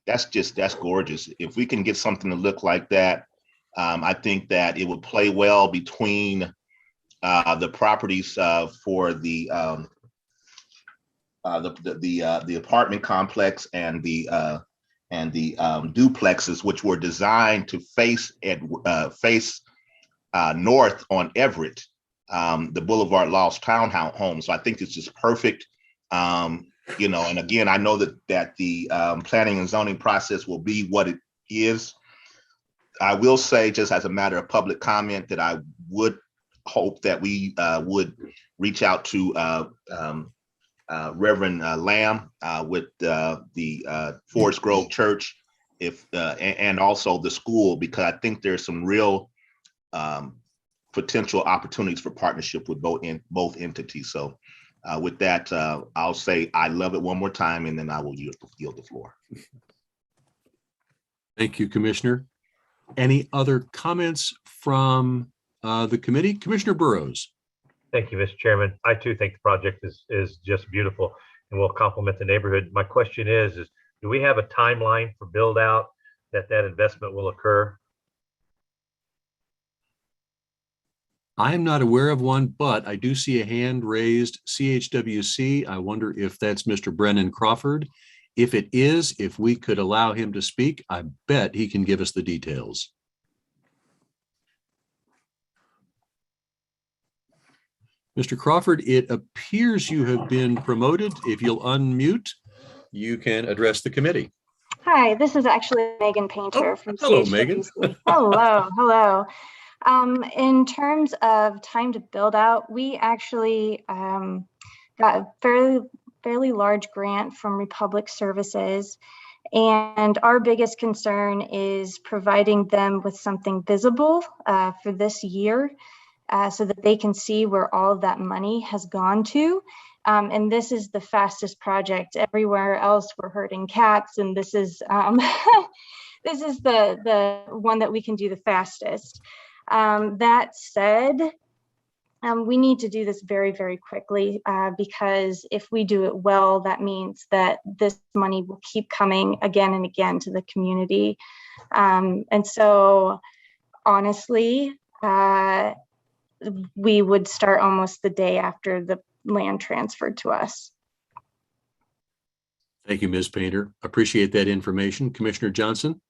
That's gorgeous. If we can get something to look like that, I think that it would play well between the properties for the apartment complex and the duplexes, which were designed to face north on Everett, the Boulevard Lofts townhomes. So I think it's just perfect. And again, I know that the planning and zoning process will be what it is. I will say, just as a matter of public comment, that I would hope that we would reach out to Reverend Lamb with the Forest Grove Church, and also the school, because I think there's some real potential opportunities for partnership with both entities. So with that, I'll say I love it one more time, and then I will yield the floor. Thank you, Commissioner. Any other comments from the committee? Commissioner Burroughs. Thank you, Mr. Chairman. I too think the project is just beautiful and will complement the neighborhood. My question is do we have a timeline for build out that investment will occur? I am not aware of one, but I do see a hand raised. CHWC. I wonder if that's Mr. Brennan Crawford. If it is, if we could allow him to speak, I bet he can give us the details. Mr. Crawford, it appears you have been promoted. If you'll unmute, you can address the committee. Hi, this is actually Megan Painter from Hello, CHWC. Megan. Hello, hello. In terms of time to build out, we actually got a fairly large grant from Republic Services. And our biggest concern is providing them with something visible for this year so that they can see where all of that money has gone to. And this is the fastest project. Everywhere else we're herding cats, and this is this is the one that we can do the fastest. That said, we need to do this very, very quickly because if we do it well, that means that this money will keep coming again and again to the community. And so honestly, we would start almost the day after the land transferred to us. Thank you, Ms. Painter. Appreciate that information. Commissioner Johnson?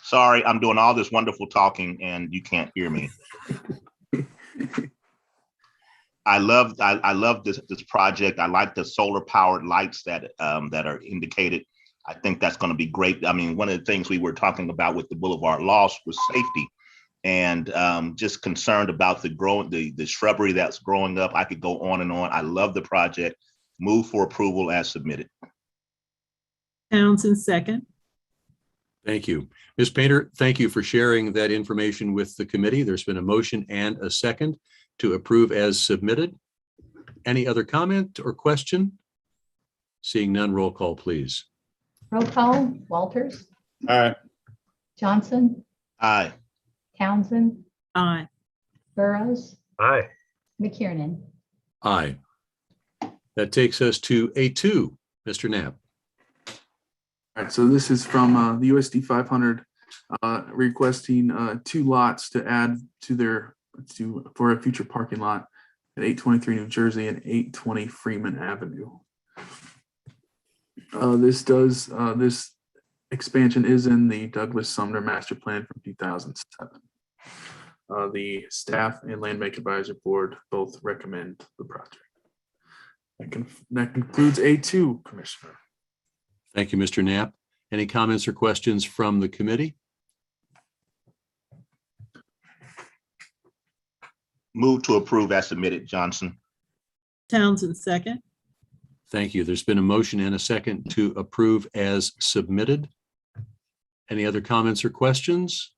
Sorry, I'm doing all this wonderful talking and you can't hear me. I love this project. I like the solar powered lights that are indicated. I think that's going to be great. I mean, one of the things we were talking about with the Boulevard loss was safety, and just concerned about the shrubbery that's growing up. I could go on and on. I love the project. Move for approval as submitted. Townsend, second. Thank you. Ms. Painter, thank you for sharing that information with the committee. There's been a motion and a second to approve as submitted. Any other comment or question? Seeing none, roll call, please. Roll call, Walters, Aye. Johnson, Aye. Townsend, Aye. Burroughs, Aye. McKiernan. Aye. That takes us to A2, Mr. Knapp. All right, so this is from the USD 500 requesting 2 lots to add to for a future parking lot at 823 New Jersey and 820 Freeman Avenue. This expansion is in the Douglas Sumner Master Plan from 2007. The staff and Land Bank Advisory Board both recommend the project. That concludes A2, Commissioner. Thank you, Mr. Knapp. Any comments or questions from the committee? Move to approve as submitted, Johnson. Townsend, second. Thank you. There's been a motion and a second to approve as submitted. Any other comments or questions?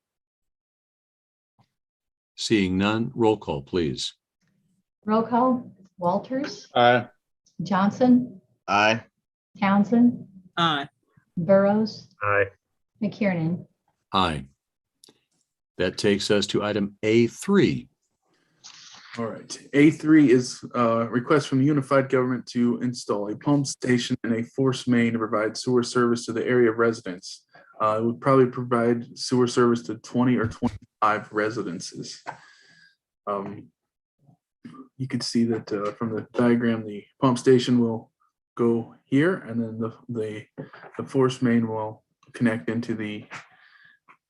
Seeing none, roll call, please. Roll call, Walters, Aye. Johnson, Aye. Townsend, Aye. Burroughs, Aye. McKiernan. Aye. That takes us to item A3. All right, A3 is a request from the unified government to install a pump station and a force main to provide sewer service to the area of residents. It would probably provide sewer service to 20 or 25 residences. You can see that from the diagram, the pump station will go here, and then the force main will connect into the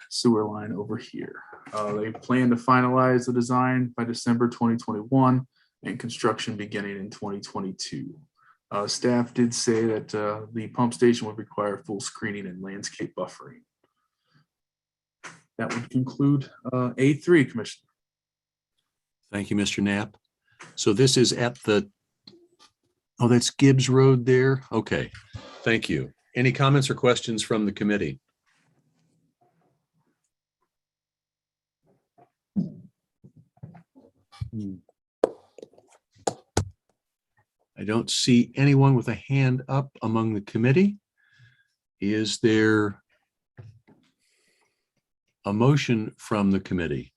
sewer line over here. They plan to finalize the design by December 2021 and construction beginning in 2022. Staff did say that the pump station would require full screening and landscape buffering. That would conclude A3, Commissioner. Thank you, Mr. Knapp. So this is at oh, that's Gibbs Road there? Okay, thank you. Any comments or questions from the committee? I don't see anyone with a hand up among the committee. Is there a motion from the committee?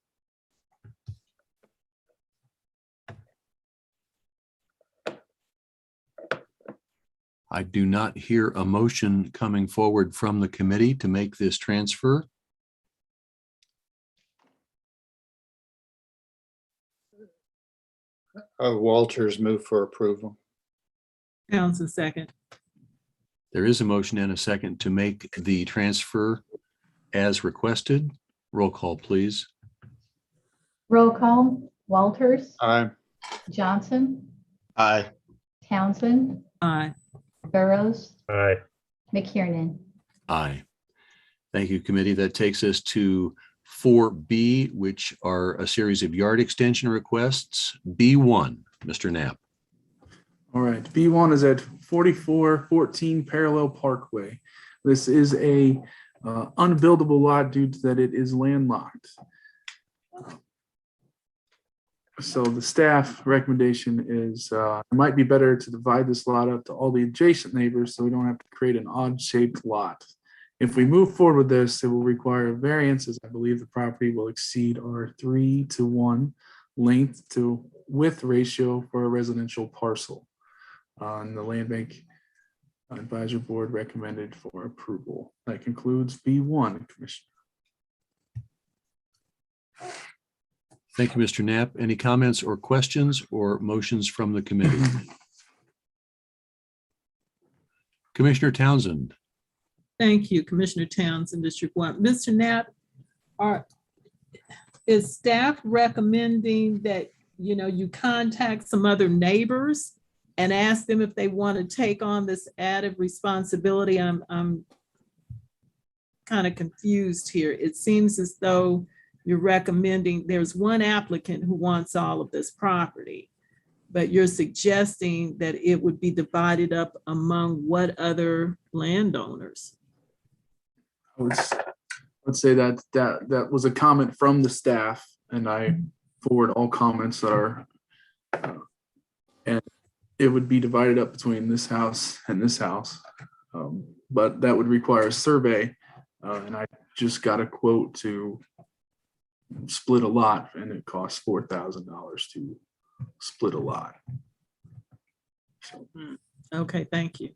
I do not hear a motion coming forward from the committee to make this transfer. Walters move for approval. Townsend second. There is a motion and a second to make the transfer as requested. Roll call, please. Roll call, Walters, Aye. Johnson, Aye. Townsend, Aye. Burroughs, Aye. McKiernan. Aye. Thank you, committee. That takes us to 4B, which are a series of yard extension requests. B1, Mr. Knapp. All right, B1 is at 4414 Parallel Parkway. This is a unbuildable lot due to that it is landlocked. So the staff recommendation is it might be better to divide this lot up to all the adjacent neighbors so we don't have to create an odd shaped lot. If we move forward with this, it will require a variance, as I believe the property will exceed our 3-to-1 length to width ratio for a residential parcel. And the Land Bank Advisory Board recommended for approval. That concludes B1, Commissioner. Thank you, Mr. Knapp. Any comments or questions or motions from the committee? Commissioner Townsend. Thank you, Commissioner Townsend, District 1. Mr. Knapp, is staff recommending that, you contact some other neighbors and ask them if they want to take on this added responsibility? I'm kind of confused here. It seems as though you're recommending there's one applicant who wants all of this property, but you're suggesting that it would be divided up among what other landowners? Let's say that was a comment from the staff, and I forward all comments that are, and it would be divided up between this house and this house. But that would require a survey, and I just got a quote to split a lot, and it costs $4,000 to split a lot. So. Okay, thank you.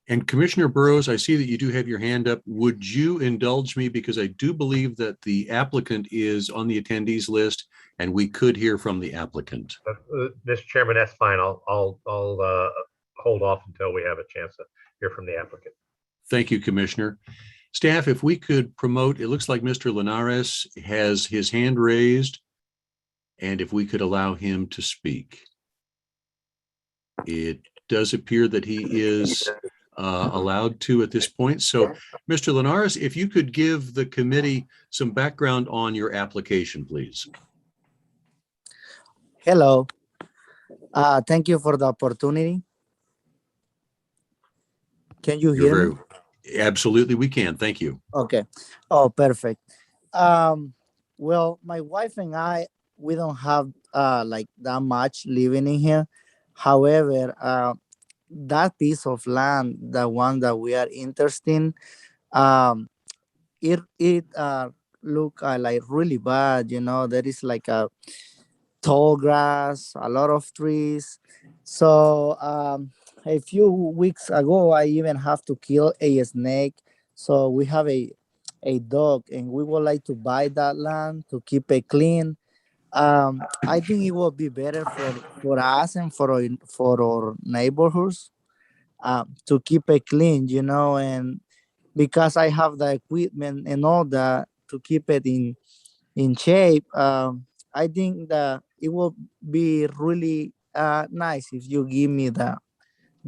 And Commissioner Burroughs, I see that you do have your hand up. Would you indulge me, because I do believe that the applicant is on the attendees list and we could hear from the applicant. Mr. Chairman, that's fine. I'll hold off until we have a chance to hear from the applicant. Thank you, Commissioner. Staff, if we could promote, it looks like Mr. Linares has his hand raised, and if we could allow him to speak. It does appear that he is allowed to at this point. So, Mr. Linares, if you could give the committee some background on your application, please. Hello. Thank you for the opportunity. Can you hear me? Absolutely, we can. Thank you. Okay. Oh, perfect. Well, my wife and I, we don't have like that much living in here. However, that piece of land, the one that we are interested in, it look like really bad. There is like a tall grass, a lot of trees. So a few weeks ago, I even have to kill a snake. So we have a dog, and we would like to buy that land to keep it clean. I think it will be better for us and for our neighborhoods to keep it clean, and because I have the equipment and all that to keep it in shape. I think that it will be really nice if you give me the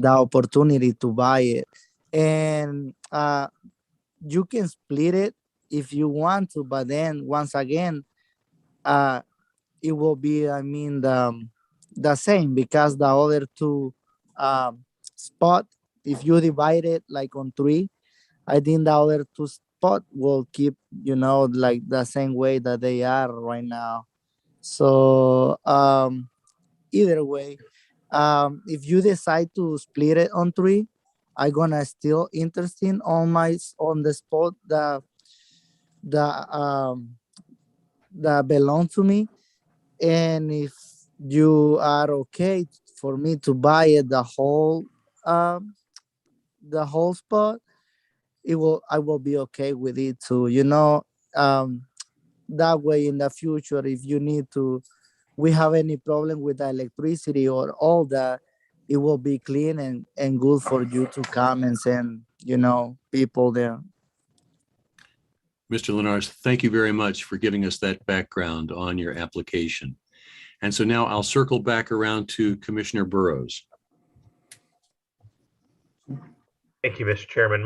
opportunity to buy it, and you can split it if you want to, but then once again, it will be, the same, because the other two spot, if you divide it like on 3, I think the other 2 spot will keep, like the same way that they are right now. So either way, if you decide to split it on 3, I'm gonna still interested on the spot that belong to me. And if you are okay for me to buy it, the whole the whole spot, I will be okay with it too. That way in the future, if you need to, we have any problem with the electricity or all that, it will be clean and good for you to come and send, people there. Mr. Linares, thank you very much for giving us that background on your application. And so now I'll circle back around to Commissioner Burroughs. Thank you, Mr. Chairman.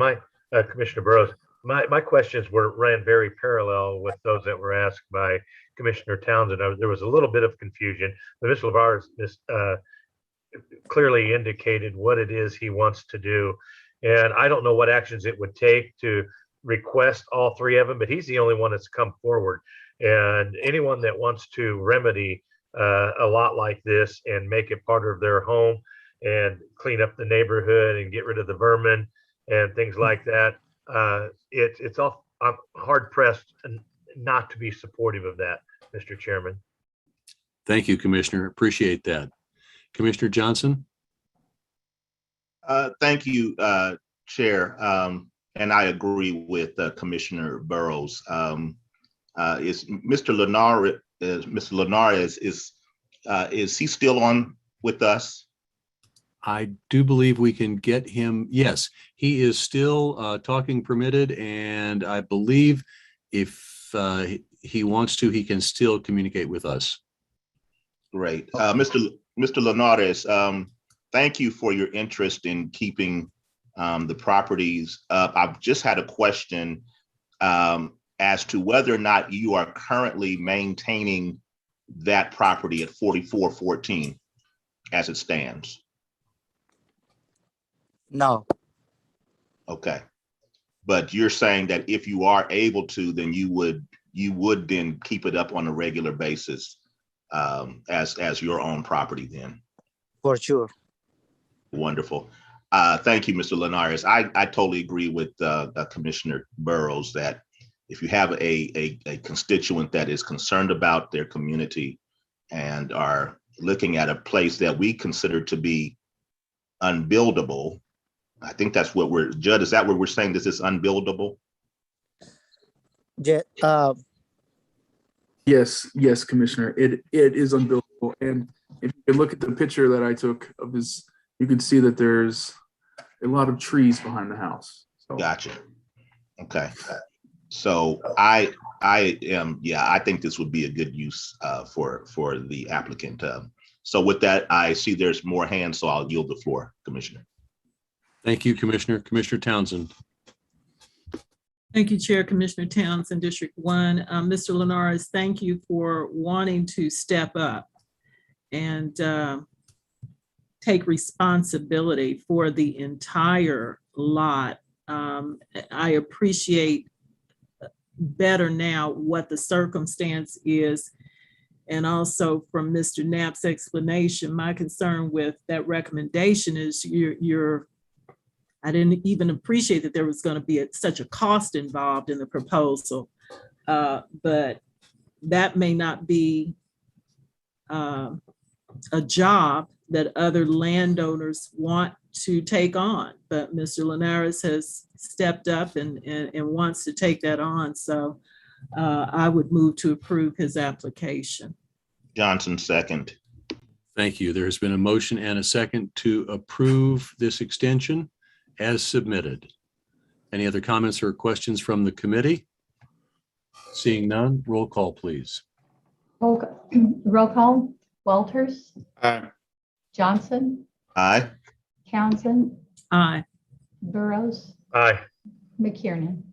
Commissioner Burroughs, my questions ran very parallel with those that were asked by Commissioner Townsend. There was a little bit of confusion, but Mr. LeVar clearly indicated what it is he wants to do. And I don't know what actions it would take to request all three of them, but he's the only one that's come forward. And anyone that wants to remedy a lot like this and make it part of their home and clean up the neighborhood and get rid of the vermin and things like that, it's all, I'm hard pressed not to be supportive of that, Mr. Chairman. Thank you, Commissioner. Appreciate that. Commissioner Johnson? Thank you, Chair. And I agree with Commissioner Burroughs. Is Mr. Linares, is he still on with us? I do believe we can get him. Yes, he is still talking permitted, and I believe if he wants to, he can still communicate with us. Great. Mr. Linares, thank you for your interest in keeping the properties up. I've just had a question as to whether or not you are currently maintaining that property at 4414 as it stands. No. Okay. But you're saying that if you are able to, then you would then keep it up on a regular basis as your own property then? For sure. Wonderful. Thank you, Mr. Linares. I totally agree with Commissioner Burroughs that if you have a constituent that is concerned about their community and are looking at a place that we consider to be unbuildable, I think that's what Judd, is that what we're saying, this is unbuildable? Yeah. Yes, Commissioner, it is unbuildable. And if you look at the picture that I took of his, you can see that there's a lot of trees behind the house. So. Gotcha. Okay. So I think this would be a good use for the applicant. So with that, I see there's more hands, so I'll yield the floor, Commissioner. Thank you, Commissioner. Commissioner Townsend. Thank you, Chair. Commissioner Townsend, District 1. Mr. Linares, thank you for wanting to step up and take responsibility for the entire lot. I appreciate better now what the circumstance is. And also from Mr. Knapp's explanation, my concern with that recommendation is I didn't even appreciate that there was going to be such a cost involved in the proposal, but that may not be a job that other landowners want to take on. But Mr. Linares has stepped up and wants to take that on. So I would move to approve his application. Johnson, second. Thank you. There has been a motion and a second to approve this extension as submitted. Any other comments or questions from the committee? Seeing none, roll call, please. Roll call. Walters. Aye. Johnson. Aye. Townsend. Aye. Burroughs. Aye. McKiernan.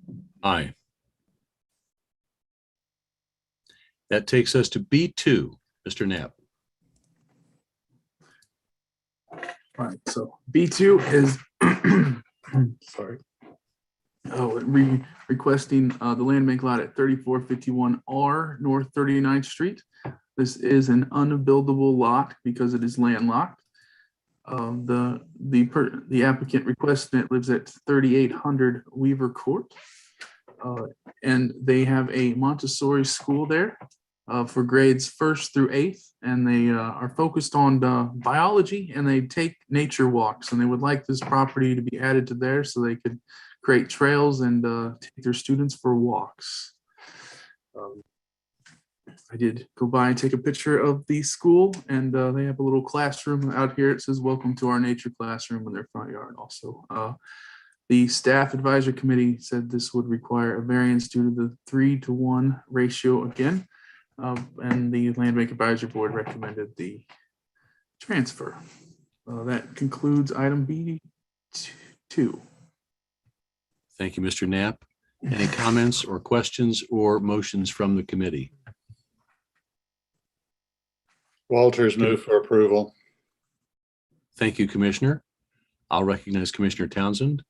Aye. That takes us to B2, Mr. Knapp. All right, so B2 is sorry. Requesting the land bank lot at 3451R North 39th Street. This is an unbuildable lot because it is landlocked. The applicant requesting it lives at 3800 Weaver Court, and they have a Montessori school there. for grades 1st through 8th, and they are focused on biology, and they take nature walks, and they would like this property to be added to there so they could create trails and take their students for walks. I did go by and take a picture of the school, and they have a little classroom out here. It says welcome to our nature classroom in their front yard also. The staff advisory committee said this would require a variance due to the 3-to-1 ratio again. And the land bank advisory board recommended the transfer. That concludes item B2. Thank you, Mr. Knapp. Any comments or questions or motions from the committee? Walters move for approval. Thank you, Commissioner. I'll recognize Commissioner Townsend.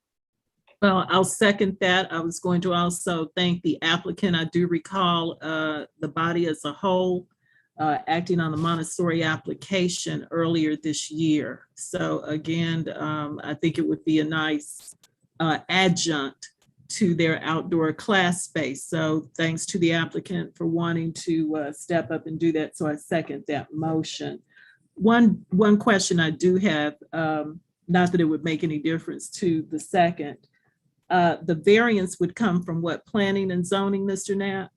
Well, I'll second that. I was going to also thank the applicant. I do recall the body as a whole acting on the Montessori application earlier this year. So again, I think it would be a nice adjunct to their outdoor class space. So thanks to the applicant for wanting to step up and do that. So I second that motion. One question I do have, not that it would make any difference to the second. The variance would come from what, planning and zoning, Mr. Knapp?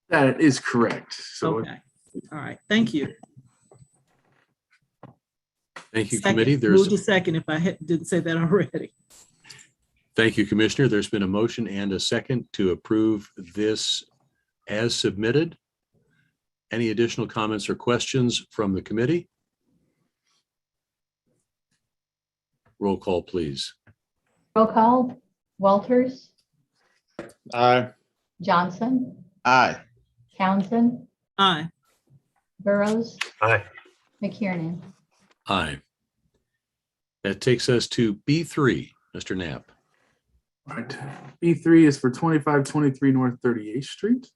That is correct. So okay. All right. Thank you. Thank you, Second. committee. Move to second if I didn't say that already. Thank you, Commissioner. There's been a motion and a second to approve this as submitted. Any additional comments or questions from the committee? Roll call, please. Roll call. Walters, Aye. Johnson, Aye. Townsend, Aye. Burroughs, Aye. McKiernan. Aye. That takes us to B3, Mr. Knapp. right. B3 is for 2523 North 38th Street.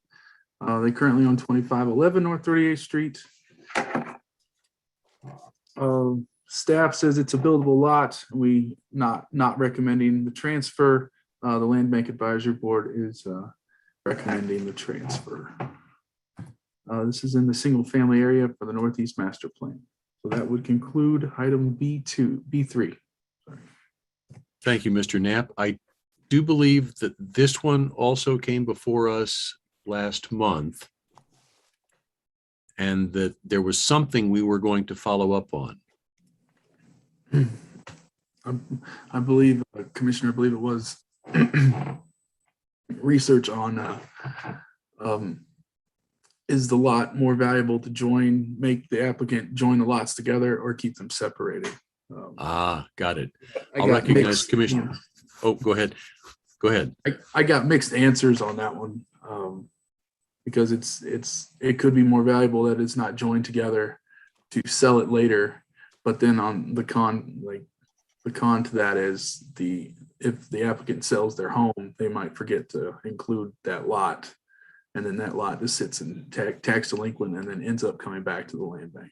They currently own 2511 North 38th Street. Staff says it's a buildable lot. We not recommending the transfer. The Land Bank Advisory Board is recommending the transfer. This is in the single family area for the Northeast Master Plan. So that would conclude item B3. Sorry. Thank you, Mr. Knapp. I do believe that this one also came before us last month, and that there was something we were going to follow up on. I believe, Commissioner, I believe it was research on is the lot more valuable to join, make the applicant join the lots together or keep them separated? Got it. I I'll got recognize mixed, Commissioner. Oh, go ahead. Go ahead. I got mixed answers on that one because it could be more valuable that it's not joined together to sell it later. But then on the con to that is if the applicant sells their home, they might forget to include that lot. And then that lot just sits in tax delinquent and then ends up coming back to the land bank.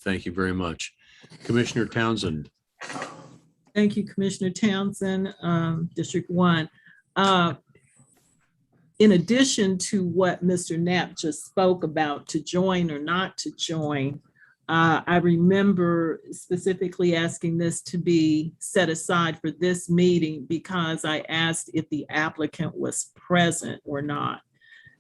Thank you very much. Commissioner Townsend. Thank you, Commissioner Townsend, District 1. In addition to what Mr. Knapp just spoke about, to join or not to join, I remember specifically asking this to be set aside for this meeting because I asked if the applicant was present or not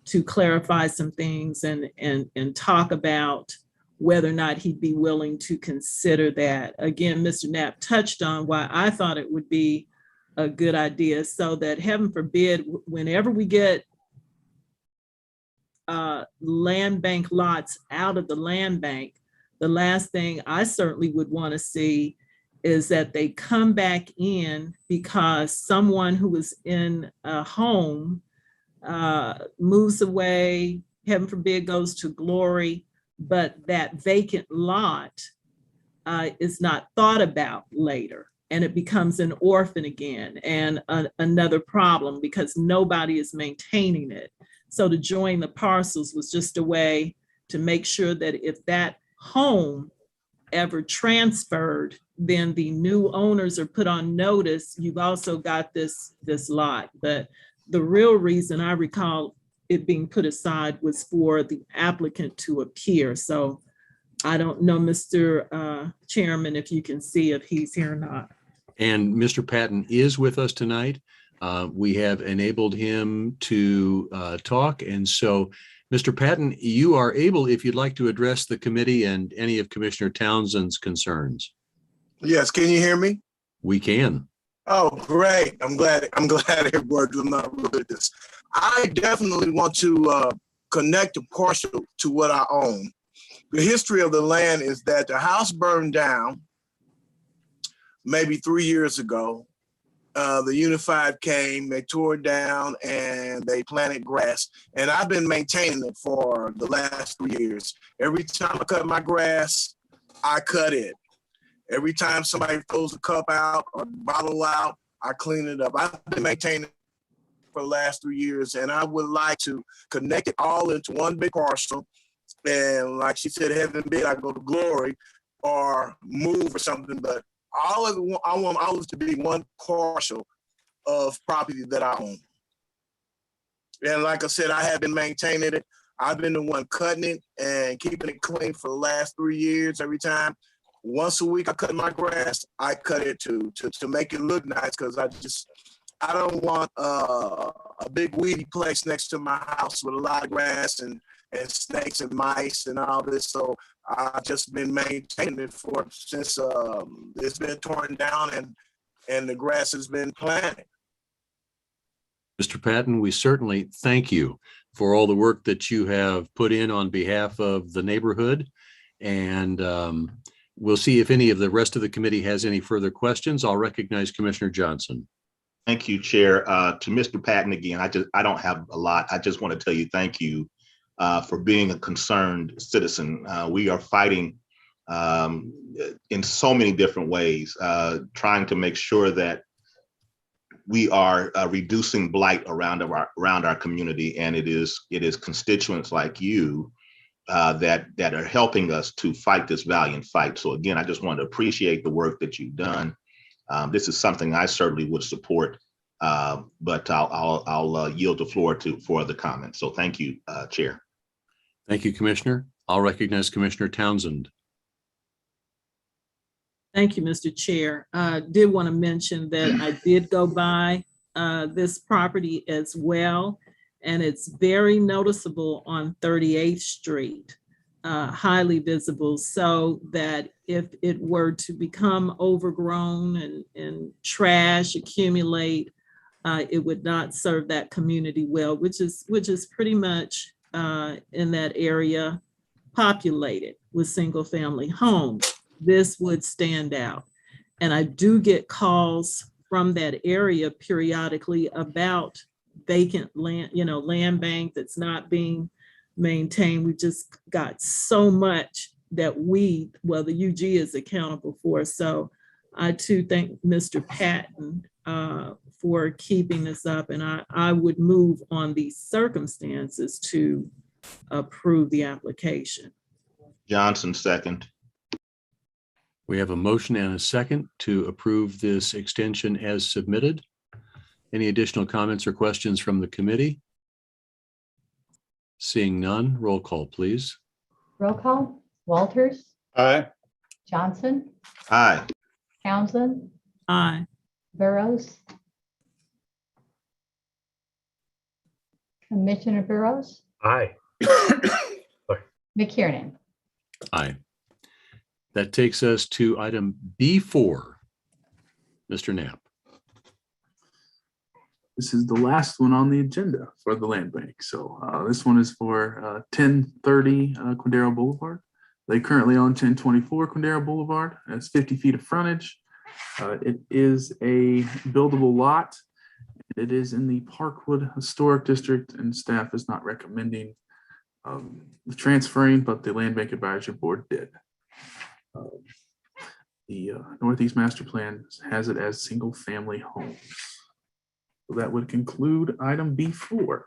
to clarify some things and talk about whether or not he'd be willing to consider that. Again, Mr. Knapp touched on why I thought it would be a good idea so that, heaven forbid, whenever we get land bank lots out of the land bank, the last thing I certainly would want to see is that they come back in because someone who was in a home moves away, heaven forbid, goes to glory, but that vacant lot is not thought about later, and it becomes an orphan again and another problem because nobody is maintaining it. So to join the parcels was just a way to make sure that if that home ever transferred, then the new owners are put on notice. You've also got this lot, but the real reason I recall it being put aside was for the applicant to appear. So I don't know, Mr. Chairman, if you can see if he's here or not. And Mr. Patton is with us tonight. We have enabled him to talk. And so, Mr. Patton, you are able, if you'd like to address the committee and any of Commissioner Townsend's concerns. Yes, can you hear me? We can. Oh, great. I'm glad it worked. I'm not good at this. I definitely want to connect a parcel to what I own. The history of the land is that the house burned down maybe 3 years ago. The Unified came, they tore it down and they planted grass. And I've been maintaining it for the last 3 years. Every time I cut my grass, I cut it. Every time somebody throws a cup out or bottle out, I clean it up. I've been maintaining it for the last 3 years, and I would like to connect it all into one big parcel. And like she said, heaven bid, I go to glory or move or something. But I want all of it to be one parcel of property that I own. And like I said, I have been maintaining it. I've been the one cutting it and keeping it clean for the last 3 years. Every time, once a week, I cut my grass. I cut it to make it look nice because I don't want a big weedy place next to my house with a lot of grass and snakes and mice and all this. So I've just been maintaining it since it's been torn down and the grass has been planted. Mr. Patton, we certainly thank you for all the work that you have put in on behalf of the neighborhood. And we'll see if any of the rest of the committee has any further questions. I'll recognize Commissioner Johnson. Thank you, Chair. To Mr. Patton again, I don't have a lot. I just want to tell you thank you for being a concerned citizen. We are fighting in so many different ways, trying to make sure that we are reducing blight around our community, and it is constituents like you that are helping us to fight this valiant fight. So again, I just want to appreciate the work that you've done. This is something I certainly would support, but I'll yield the floor for other comments. So thank you, Chair. Thank you, Commissioner. I'll recognize Commissioner Townsend. Thank you, Mr. Chair. I did want to mention that I did go by this property as well, and it's very noticeable on 38th Street, highly visible, so that if it were to become overgrown and trash accumulate, it would not serve that community well, which is pretty much in that area populated with single family homes. This would stand out. And I do get calls from that area periodically about vacant land, land bank that's not being maintained. We just got so much that the UG is accountable for. So I too thank Mr. Patton for keeping this up. And I would move on these circumstances to approve the application. Johnson, second. We have a motion and a second to approve this extension as submitted. Any additional comments or questions from the committee? Seeing none, roll call, please. Roll call. Walters. Aye. Johnson. Aye. Townsend. Aye. Burroughs. Commissioner Burroughs. Aye. McKiernan. Aye. That takes us to item B4. Mr. Knapp. This is the last one on the agenda for the land bank. So this one is for 1030 Quindaro Boulevard. They currently own 1024 Quindaro Boulevard. It's 50 feet of frontage. It is a buildable lot. It is in the Parkwood Historic District, and staff is not recommending transferring, but the Land Bank Advisory Board did. The Northeast Master Plan has it as single family homes. So that would conclude item B4.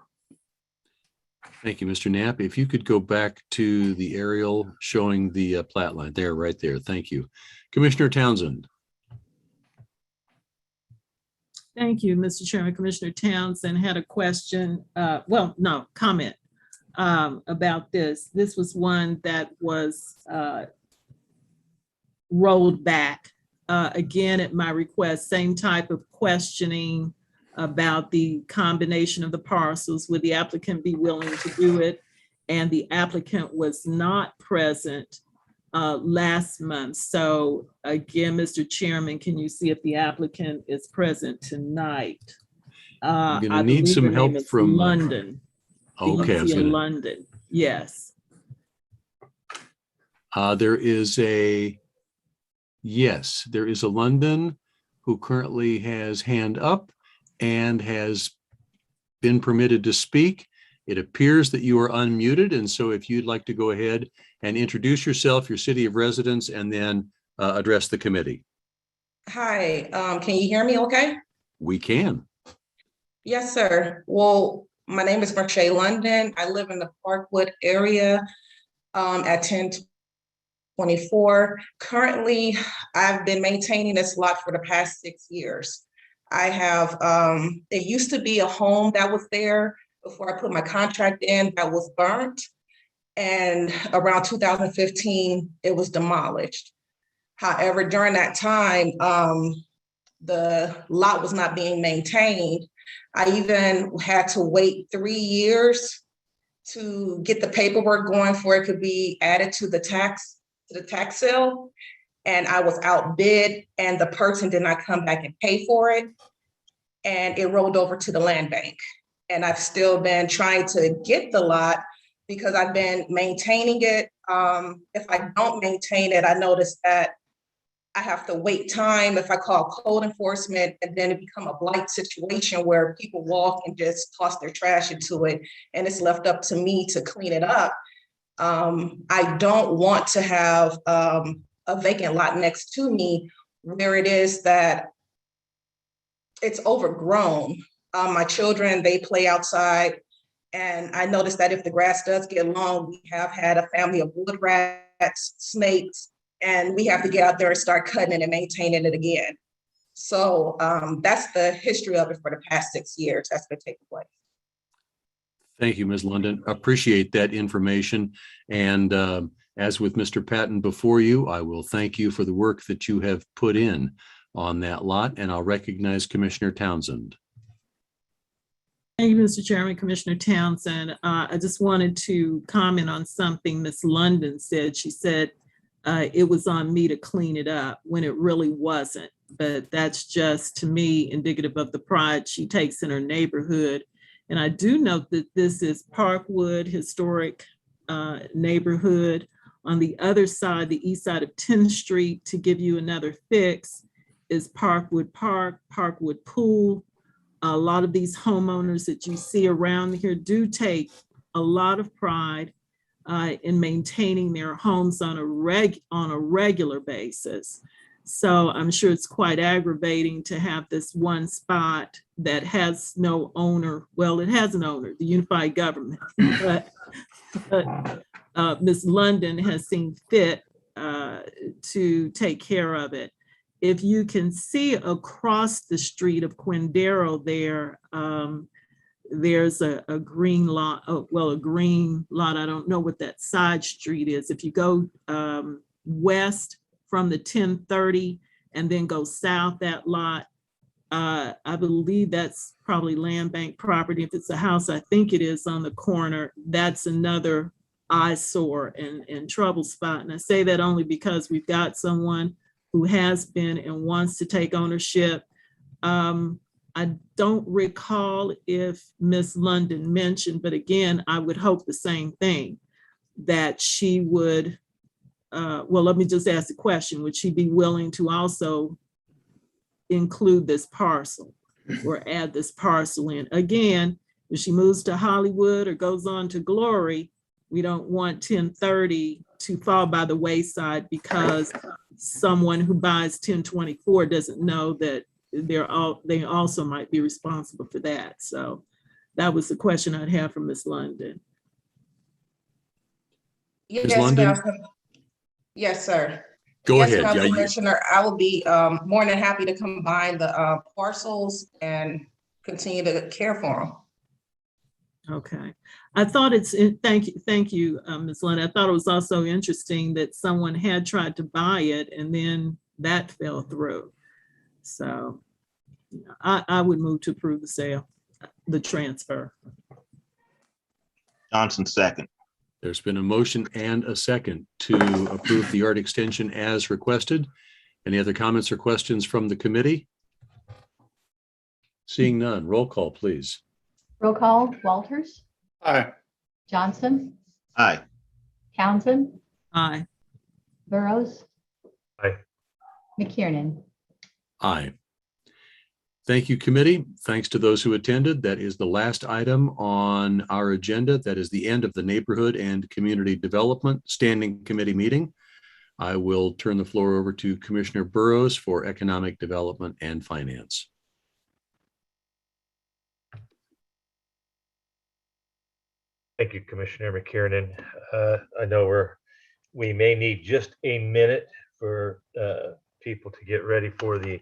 Thank you, Mr. Knapp. If you could go back to the aerial showing the plat line there, right there. Thank you. Commissioner Townsend. Thank you, Mr. Chairman. Commissioner Townsend had a question, comment about this. This was one that was rolled back. Again, at my request, same type of questioning about the combination of the parcels. Would the applicant be willing to do it? And the applicant was not present last month. So again, Mr. Chairman, can you see if the applicant is present tonight? I'm gonna I need believe some her name help is from. London. Okay, I was Dorothea gonna. London, yes. There is a, yes, there is a London who currently has hand up and has been permitted to speak. It appears that you are unmuted, and so if you'd like to go ahead and introduce yourself, your city of residence, and then address the committee. Hi, can you hear me okay? We can. Yes, sir. Well, my name is Marche London. I live in the Parkwood area at 1024. Currently, I've been maintaining this lot for the past 6 years. I have, it used to be a home that was there before I put my contract in that was burnt. And around 2015, it was demolished. However, during that time, the lot was not being maintained. I even had to wait 3 years to get the paperwork going for it could be added to the tax sale. And I was outbid and the person did not come back and pay for it. And it rolled over to the land bank. And I've still been trying to get the lot because I've been maintaining it. If I don't maintain it, I notice that I have to wait time if I call code enforcement, and then it become a blight situation where people walk and just toss their trash into it and it's left up to me to clean it up. I don't want to have a vacant lot next to me where it is that it's overgrown. My children, they play outside, and I noticed that if the grass does get long, we have had a family of wood rats, snakes, and we have to get out there and start cutting it and maintaining it again. So that's the history of it for the past 6 years that's been taking place. Thank you, Ms. London. Appreciate that information. And as with Mr. Patton before you, I will thank you for the work that you have put in on that lot, and I'll recognize Commissioner Townsend. Thank you, Mr. Chairman. Commissioner Townsend. I just wanted to comment on something Ms. London said. She said it was on me to clean it up when it really wasn't. But that's just, to me, indicative of the pride she takes in her neighborhood. And I do note that this is Parkwood Historic neighborhood. On the other side, the east side of 10th Street, to give you another fix, is Parkwood Park, Parkwood Pool. A lot of these homeowners that you see around here do take a lot of pride in maintaining their homes on a regular basis. So I'm sure it's quite aggravating to have this one spot that has no owner. Well, it has an owner, the unified government, but Ms. London has seen fit to take care of it. If you can see across the street of Quindaro there, there's a green lot, a green lot. I don't know what that side street is. If you go west from the 1030 and then go south that lot, I believe that's probably land bank property. If it's a house, I think it is on the corner. That's another eyesore and trouble spot. And I say that only because we've got someone who has been and wants to take ownership. I don't recall if Ms. London mentioned, but again, I would hope the same thing, that she would, well, let me just ask the question, would she be willing to also include this parcel or add this parcel in? Again, if she moves to Hollywood or goes on to Glory, we don't want 1030 to fall by the wayside because someone who buys 1024 doesn't know that they also might be responsible for that. So that was the question I'd have for Ms. London. Yes, London? Yes, sir. Go Yes, ahead. Madam Yeah, Commissioner, I will be more than happy to combine the parcels and continue to care for them. Okay. I thought thank you, Ms. Lynn. I thought it was also interesting that someone had tried to buy it and then that fell through. So I would move to approve the sale, the transfer. Johnson, second. there's been a motion and a second to approve the yard extension as requested. Any other comments or questions from the committee? Seeing none, roll call, please. Roll call, Walters, Aye. Johnson, Aye. Townsend, Aye. Burroughs, Aye. McKiernan. Aye. Thank you, committee. Thanks to those who attended. That is the last item on our agenda. That is the end of the Neighborhood and Community Development Standing Committee meeting. I will turn the floor over to Commissioner Burroughs for Economic Development and Finance. Thank you, Commissioner McKiernan. I know we may need just a minute for people to get ready for the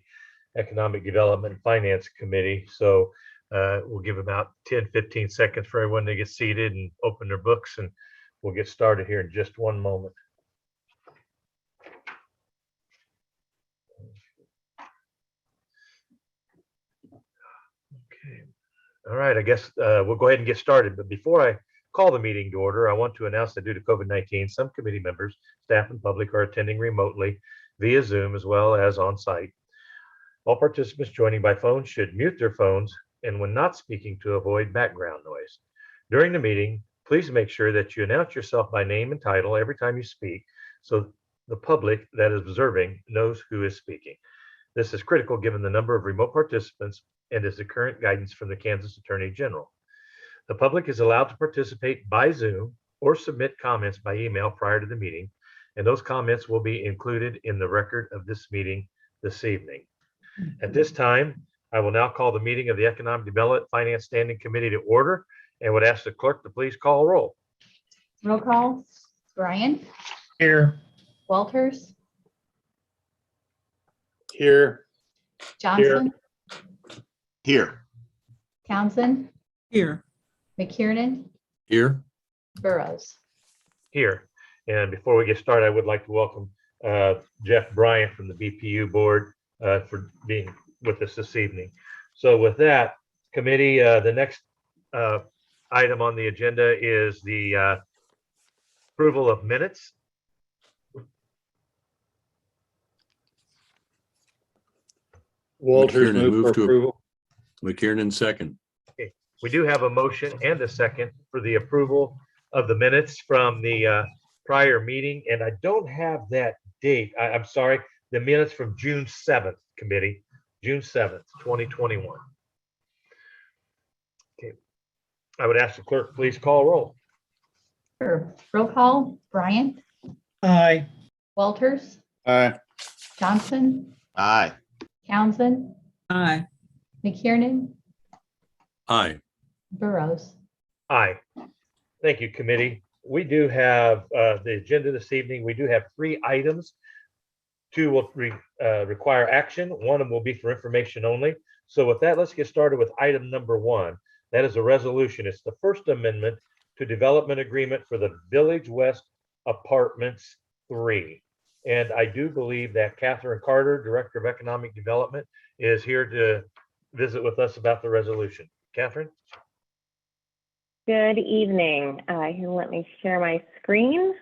Economic Development and Finance Committee. So we'll give about 10, 15 seconds for everyone to get seated and open their books, and we'll get started here in just one moment. Okay. All right, I guess we'll go ahead and get started. But before I call the meeting to order, I want to announce that due to COVID-19, some committee members, staff, and public are attending remotely via Zoom as well as on site. All participants joining by phone should mute their phones and when not speaking to avoid background noise. During the meeting, please make sure that you announce yourself by name and title every time you speak so the public that is observing knows who is speaking. This is critical given the number of remote participants and is the current guidance from the Kansas Attorney General. The public is allowed to participate by Zoom or submit comments by email prior to the meeting, and those comments will be included in the record of this meeting this evening. At this time, I will now call the meeting of the Economic Development Finance Standing Committee to order and would ask the clerk to please call roll. Roll call, Brian, Here. Walters, Here. Johnson, Here. Townsend, Here. McKiernan, Here. Burroughs. Here. And before we get started, I would like to welcome Jeff Bryant from the BPU board for being with us this evening. So with that, committee, the next item on the agenda is the approval of minutes. Walters McKiernan move for approval. McKiernan second. Okay. We do have a motion and a second for the approval of the minutes from the prior meeting, and I don't have that date. I'm sorry, the minutes from June 7th, committee, June 7th, 2021. Okay. I would ask the clerk, please call roll. Sure. Roll call, Brian, Aye. Walters, Aye. Johnson, Aye. Townsend, Aye. McKiernan, Aye. Burroughs. Aye. Thank you, committee. We do have the agenda this evening. We do have 3 items. 2 will require action. 1 of them will be for information only. So with that, let's get started with item number 1. That is a resolution. It's the first amendment to development agreement for the Village West Apartments 3. And I do believe that Catherine Carter, Director of Economic Development, is here to visit with us about the resolution. Catherine? Good evening. Here, let me share my screen.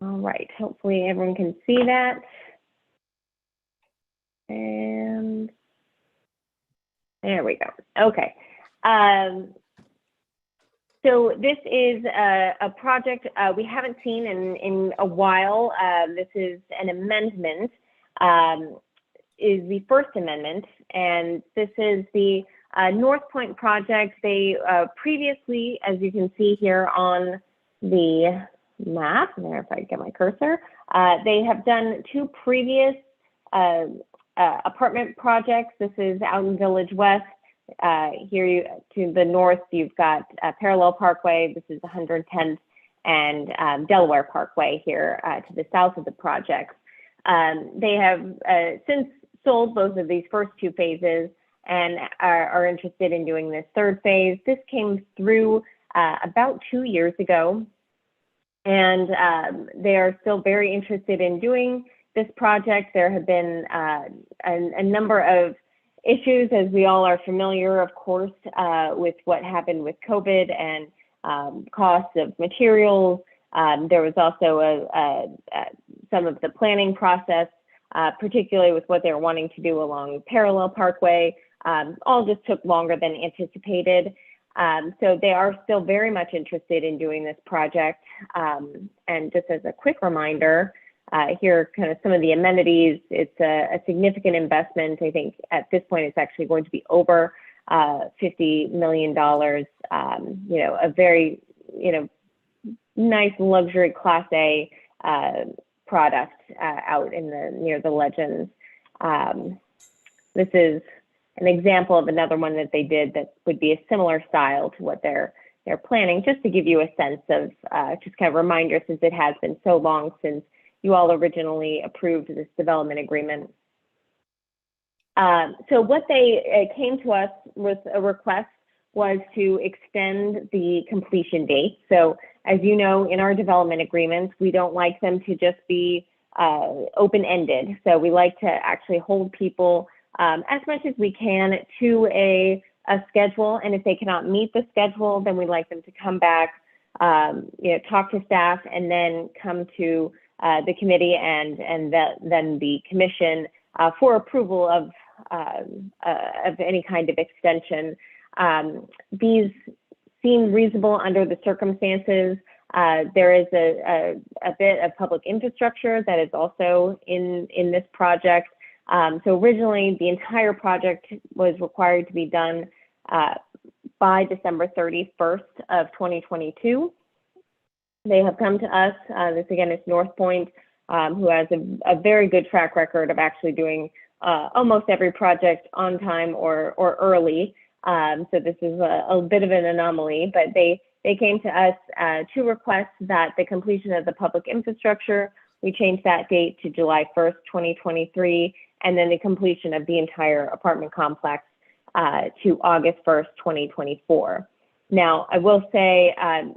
All right, hopefully everyone can see that. And there we go. Okay. So this is a project we haven't seen in a while. This is an amendment, is the first amendment, and this is the North Point project. They previously, as you can see here on the map, there if I get my cursor, they have done 2 previous apartment projects. This is out in Village West. Here to the north, you've got Parallel Parkway. This is 110th and Delaware Parkway here to the south of the project. They have since sold both of these first two phases and are interested in doing this third phase. This came through about 2 years ago, and they are still very interested in doing this project. There have been a number of issues, as we all are familiar, of course, with what happened with COVID and costs of materials. There was also some of the planning process, particularly with what they're wanting to do along Parallel Parkway, all just took longer than anticipated. So they are still very much interested in doing this project. And just as a quick reminder, here are kind of some of the amenities. It's a significant investment. I think at this point, it's actually going to be over $50 million. You know, a very, you know, nice luxury Class A product out in near the Legends. This is an example of another one that they did that would be a similar style to what they're planning, just to give you a sense of just kind of reminder, since it has been so long since you all originally approved this development agreement. So what they came to us with a request was to extend the completion date. So as you know, in our development agreements, we don't like them to just be open-ended. So we like to actually hold people as much as we can to a schedule. And if they cannot meet the schedule, then we like them to come back, you know, talk to staff, and then come to the committee and then the commission for approval of any kind of extension. These seem reasonable under the circumstances. There is a bit of public infrastructure that is also in this project. So originally, the entire project was required to be done by December 31st of 2022. They have come to us. This again is North Point, who has a very good track record of actually doing almost every project on time or early. So this is a bit of an anomaly, but they came to us to request that the completion of the public infrastructure, we changed that date to July 1st, 2023, and then the completion of the entire apartment complex to August 1st, 2024. Now, I will say,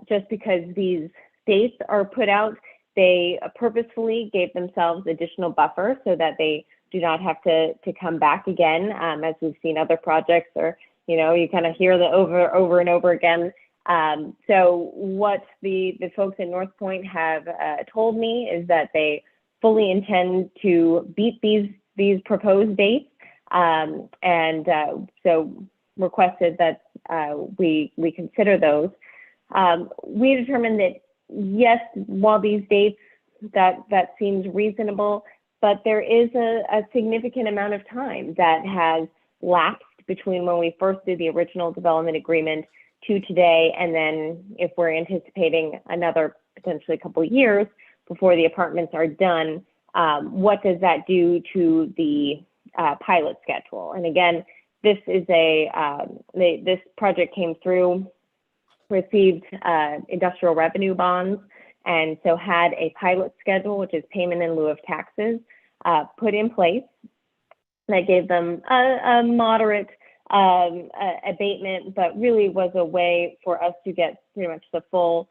just because these dates are put out, they purposefully gave themselves additional buffer so that they do not have to come back again, as we've seen other projects, or, you know, you kind of hear the over and over again. So what the folks in North Point have told me is that they fully intend to beat these proposed dates, and so requested that we consider those. We determined that yes, while these dates that seems reasonable, but there is a significant amount of time that has lapsed between when we first did the original development agreement to today, and then if we're anticipating another potentially couple of years before the apartments are done, what does that do to the pilot schedule? And again, this is this project came through, received industrial revenue bonds, and so had a pilot schedule, which is payment in lieu of taxes, put in place that gave them a moderate abatement, but really was a way for us to get pretty much the full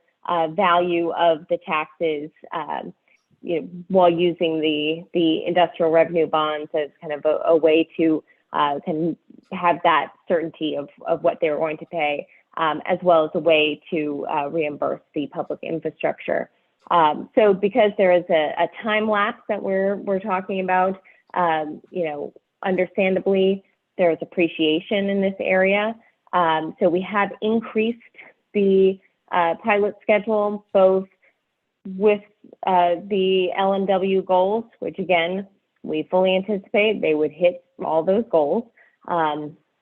value of the taxes, you know, while using the industrial revenue bonds as kind of a way to can have that certainty of what they were going to pay, as well as a way to reimburse the public infrastructure. So because there is a time lapse that we're talking about, you know, understandably, there is appreciation in this area. So we have increased the pilot schedule, both with the LMW goals, which again, we fully anticipate they would hit all those goals.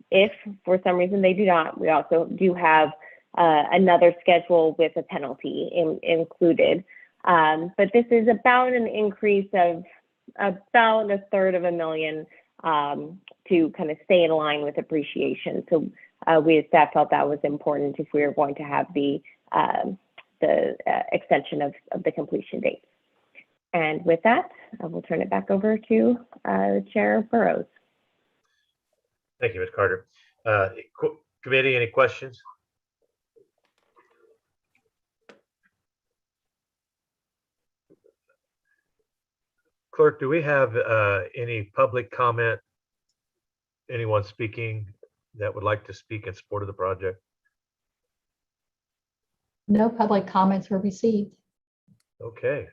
If for some reason they do not, we also do have another schedule with a penalty included. But this is about an increase of about $250,000 to kind of stay in line with appreciation. So we as staff felt that was important if we were going to have the extension of the completion date. And with that, I will turn it back over to Chair Burroughs. Thank you, Ms. Carter. Committee, any questions? Clerk, do we have any public comment? Anyone speaking that would like to speak in support of the project? No public comments were received. Okay.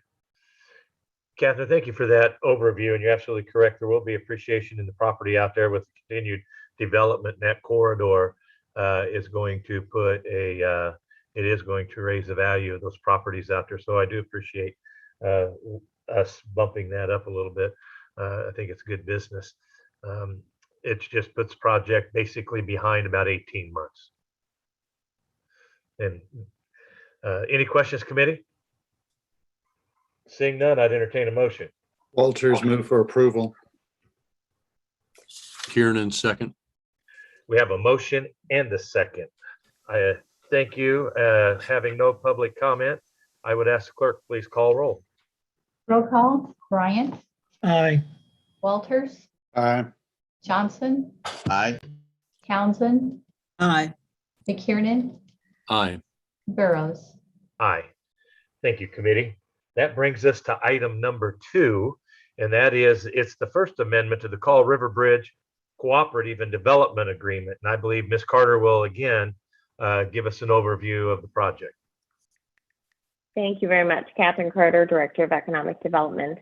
Catherine, thank you for that overview, and you're absolutely correct. There will be appreciation in the property out there with continued development. And that corridor is going to it is going to raise the value of those properties out there. So I do appreciate us bumping that up a little bit. I think it's good business. It just puts the project basically behind about 18 months. And any questions, committee? Seeing none, I'd entertain a motion. Walters move for approval. Kiernan, second. We have a motion and a second. I thank you. Having no public comment, I would ask the clerk, please call roll. Roll call, Bryant, Aye. Walters, Aye. Johnson, Aye. Townsend, Aye. McKiernan, Aye. Burroughs. Aye. Thank you, committee. That brings us to item number 2, and that is it's the first amendment to the Call River Bridge Cooperative and Development Agreement. And I believe Ms. Carter will again give us an overview of the project. Thank you very much, Catherine Carter, Director of Economic Development.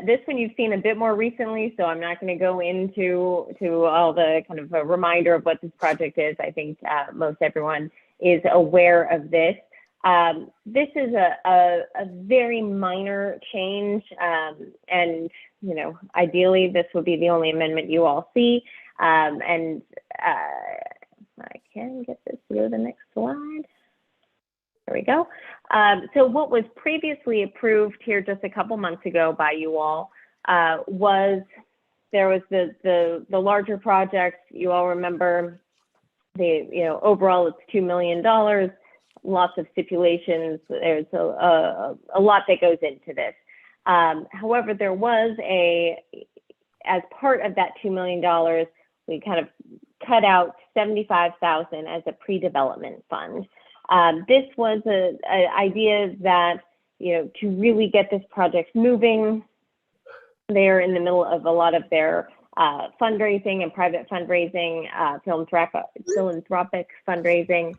This one you've seen a bit more recently, so I'm not going to go into all the kind of a reminder of what this project is. I think most everyone is aware of this. This is a very minor change, and ideally this would be the only amendment you all see. And I can get this to go to the next slide. There we go. So what was previously approved here just a couple months ago by you all was the larger project. You all remember overall it's $2 million. Lots of stipulations. There's a lot that goes into this. However, there was as part of that $2 million, we kind of cut out $75,000 as a pre-development fund. This was an idea that, to really get this project moving, they're in the middle of a lot of their fundraising and private fundraising, philanthropic fundraising,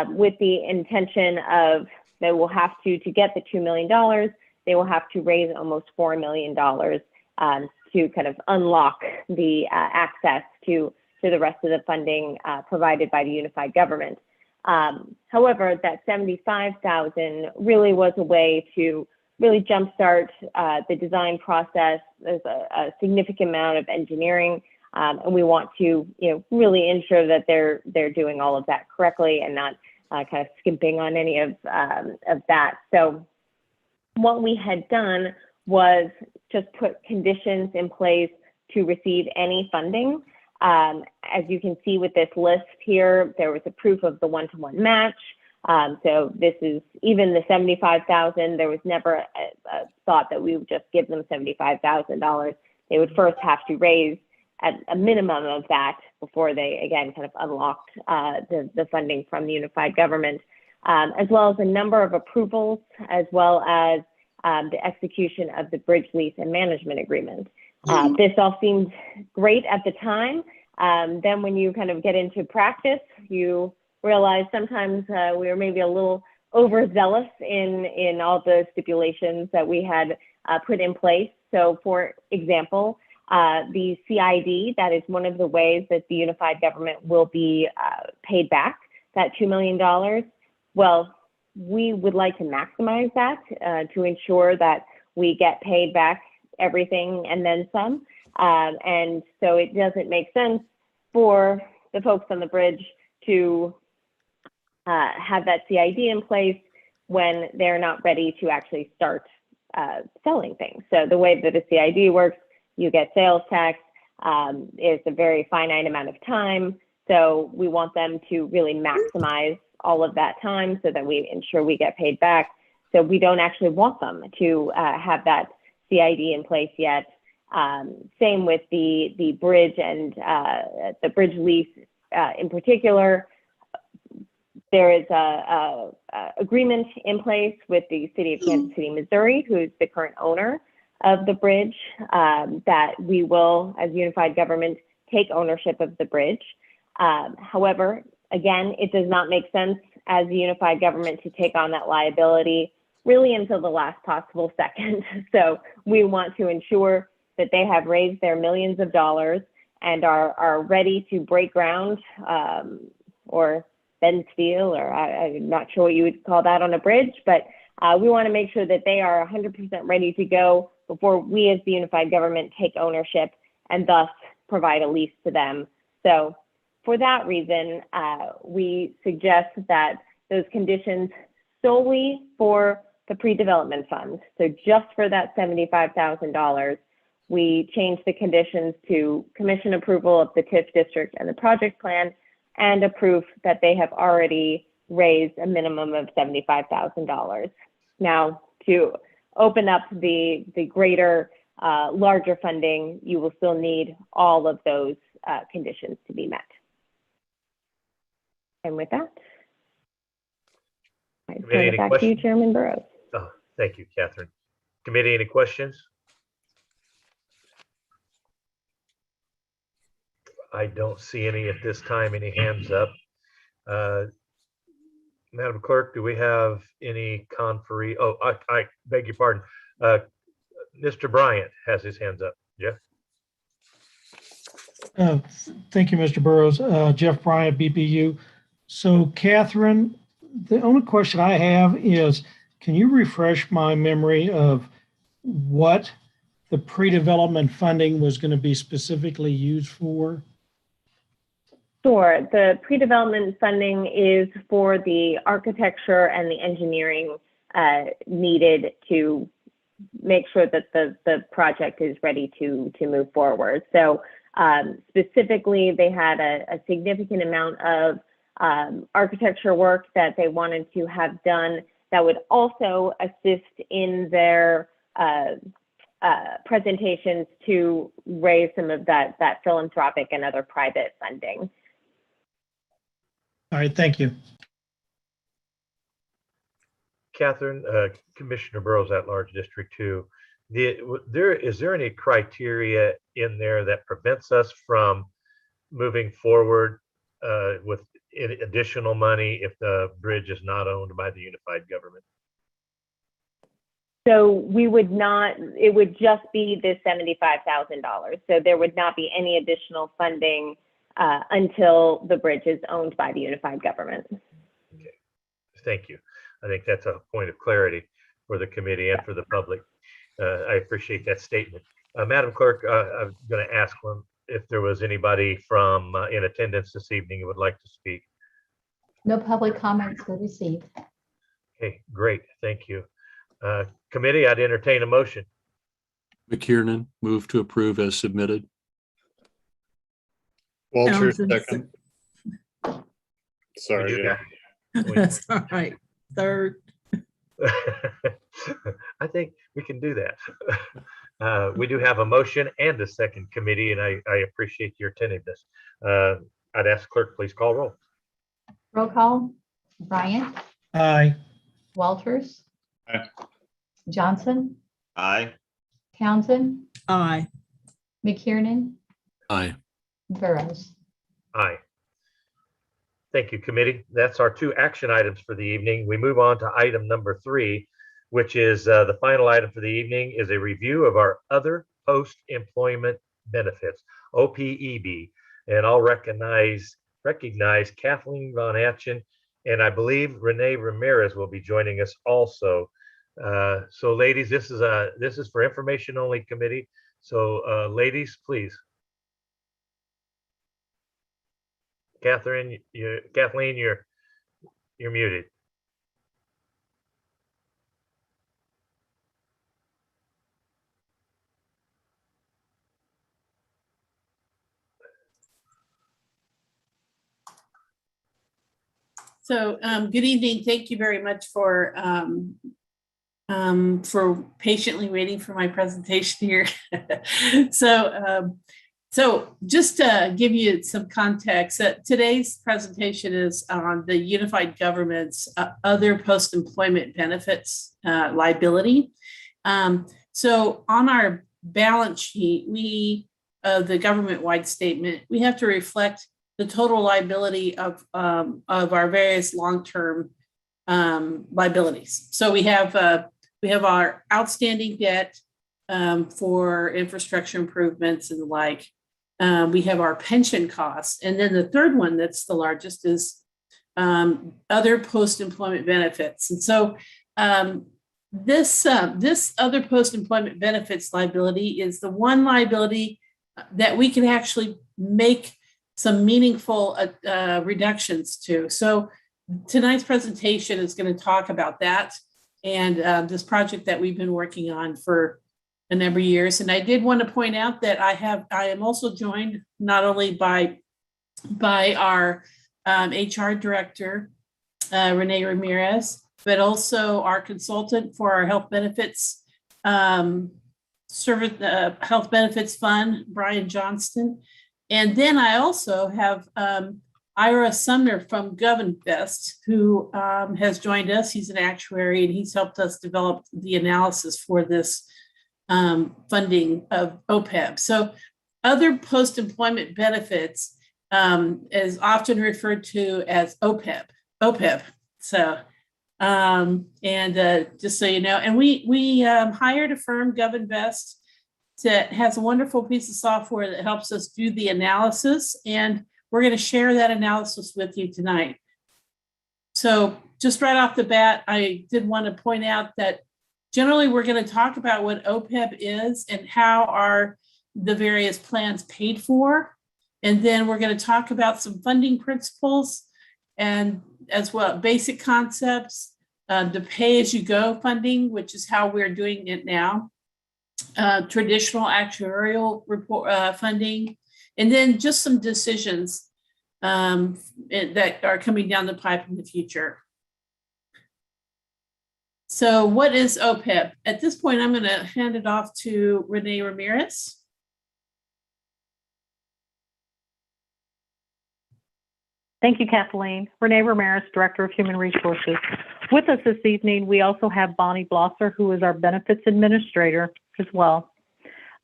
with the intention of they will have to get the $2 million, they will have to raise almost $4 million to kind of unlock the access to the rest of the funding provided by the unified government. However, that $75,000 really was a way to really jumpstart the design process. There's a significant amount of engineering, and we want to, really ensure that they're doing all of that correctly and not kind of skimping on any of that. So what we had done was just put conditions in place to receive any funding. As you can see with this list here, there was a proof of the one-to-one match. So this is even the $75,000. There was never a thought that we would just give them $75,000. They would first have to raise at a minimum of that before they, again, kind of unlocked the funding from the unified government, as well as a number of approvals, as well as the execution of the bridge lease and management agreement. This all seemed great at the time. Then when you kind of get into practice, you realize sometimes we were maybe a little overzealous in all the stipulations that we had put in place. So for example, the CID, that is one of the ways that the unified government will be paid back that $2 million. Well, we would like to maximize that to ensure that we get paid back everything and then some. And so it doesn't make sense for the folks on the bridge to have that CID in place when they're not ready to actually start selling things. So the way that the CID works, you get sales tax. It's a very finite amount of time. So we want them to really maximize all of that time so that we ensure we get paid back. So we don't actually want them to have that CID in place yet. Same with the bridge and the bridge lease in particular. There is a agreement in place with the city of Kansas City, Missouri, who is the current owner of the bridge, that we will, as unified government, take ownership of the bridge. However, again, it does not make sense as a unified government to take on that liability really until the last possible second. So we want to ensure that they have raised their millions of dollars and are ready to break ground or bend steel, or I'm not sure what you would call that on a bridge, but we want to make sure that they are 100% ready to go before we as the unified government take ownership and thus provide a lease to them. So for that reason, we suggest that those conditions solely for the pre-development fund, so just for that $75,000, we change the conditions to commission approval of the TIF district and the project plan, and a proof that they have already raised a minimum of $75,000. Now, to open up the greater, larger funding, you will still need all of those conditions to be met. And with that, I turn it back to you, Chairman Burroughs. Oh, thank you, Catherine. Committee, any questions? I don't see any at this time, any hands up. Madam Clerk, do we have any conferee? Oh, I beg your pardon. Mr. Bryant has his hands up. Jeff? Thank you, Mr. Burroughs. Jeff Bryant, BPU. So Catherine, the only question I have is, can you refresh my memory of what the pre-development funding was going to be specifically used for? Sure. The pre-development funding is for the architecture and the engineering needed to make sure that the project is ready to move forward. So specifically, they had a significant amount of architecture work that they wanted to have done that would also assist in their presentations to raise some of that philanthropic and other private funding. All right, thank you. Catherine, Commissioner Burroughs at Large District 2. Is there any criteria in there that prevents us from moving forward with additional money if the bridge is not owned by the unified government? So we would not, it would just be the $75,000. So there would not be any additional funding until the bridge is owned by the unified government. Okay, thank you. I think that's a point of clarity for the committee and for the public. I appreciate that statement. Madam Clerk, I'm going to ask if there was anybody from in attendance this evening who would like to speak. No public comments were received. Okay, great. Thank you. Committee, I'd entertain a motion. McKiernan, move to approve as submitted. Walter, Townsend, second. Sorry. Yeah. That's all right. Third. I think we can do that. We do have a motion and a second, committee, and I appreciate your attentiveness. I'd ask clerk, please call roll. Roll call. Bryant, Aye. Walters, Aye. Johnson, Aye. Townsend, Aye. McKiernan, Aye. Burroughs. Aye. Thank you, committee. That's our two action items for the evening. We move on to item number 3, which is the final item for the evening, is a review of our other post-employment benefits, OPEB. And I'll recognize Kathleen Von Atchen, and I believe Renee Ramirez will be joining us also. So ladies, this is for information only, committee. So ladies, please. Kathleen, you're muted. So good evening. Thank you very much for patiently waiting for my presentation here. So just to give you some context, today's presentation is on the unified government's other post-employment benefits liability. So on our balance sheet, the government-wide statement, we have to reflect the total liability of our various long-term liabilities. So we have our outstanding debt for infrastructure improvements and the like. We have our pension costs, and then the third one that's the largest is other post-employment benefits. And so this other post-employment benefits liability is the one liability that we can actually make some meaningful reductions to. So tonight's presentation is going to talk about that and this project that we've been working on for a number of years. And I did want to point out that I am also joined not only by our HR director, Renee Ramirez, but also our consultant for our health benefits health benefits fund, Brian Johnston. And then I also have Ira Sumner from GovInvest, who has joined us. He's an actuary, and he's helped us develop the analysis for this funding of OPEB. So other post-employment benefits is often referred to as OPEB. So, just so you know, and we hired a firm, GovInvest, that has a wonderful piece of software that helps us do the analysis, and we're going to share that analysis with you tonight. So just right off the bat, I did want to point out that generally we're going to talk about what OPEB is and how are the various plans paid for. And then we're going to talk about some funding principles and as well basic concepts, the pay-as-you-go funding, which is how we're doing it now. Traditional actuarial report funding, and then just some decisions that are coming down the pipe in the future. So what is OPEB? At this point, I'm going to hand it off to Renee Ramirez. Thank you, Kathleen. Renee Ramirez, Director of Human Resources. With us this evening, we also have Bonnie Blosser, who is our Benefits Administrator as well.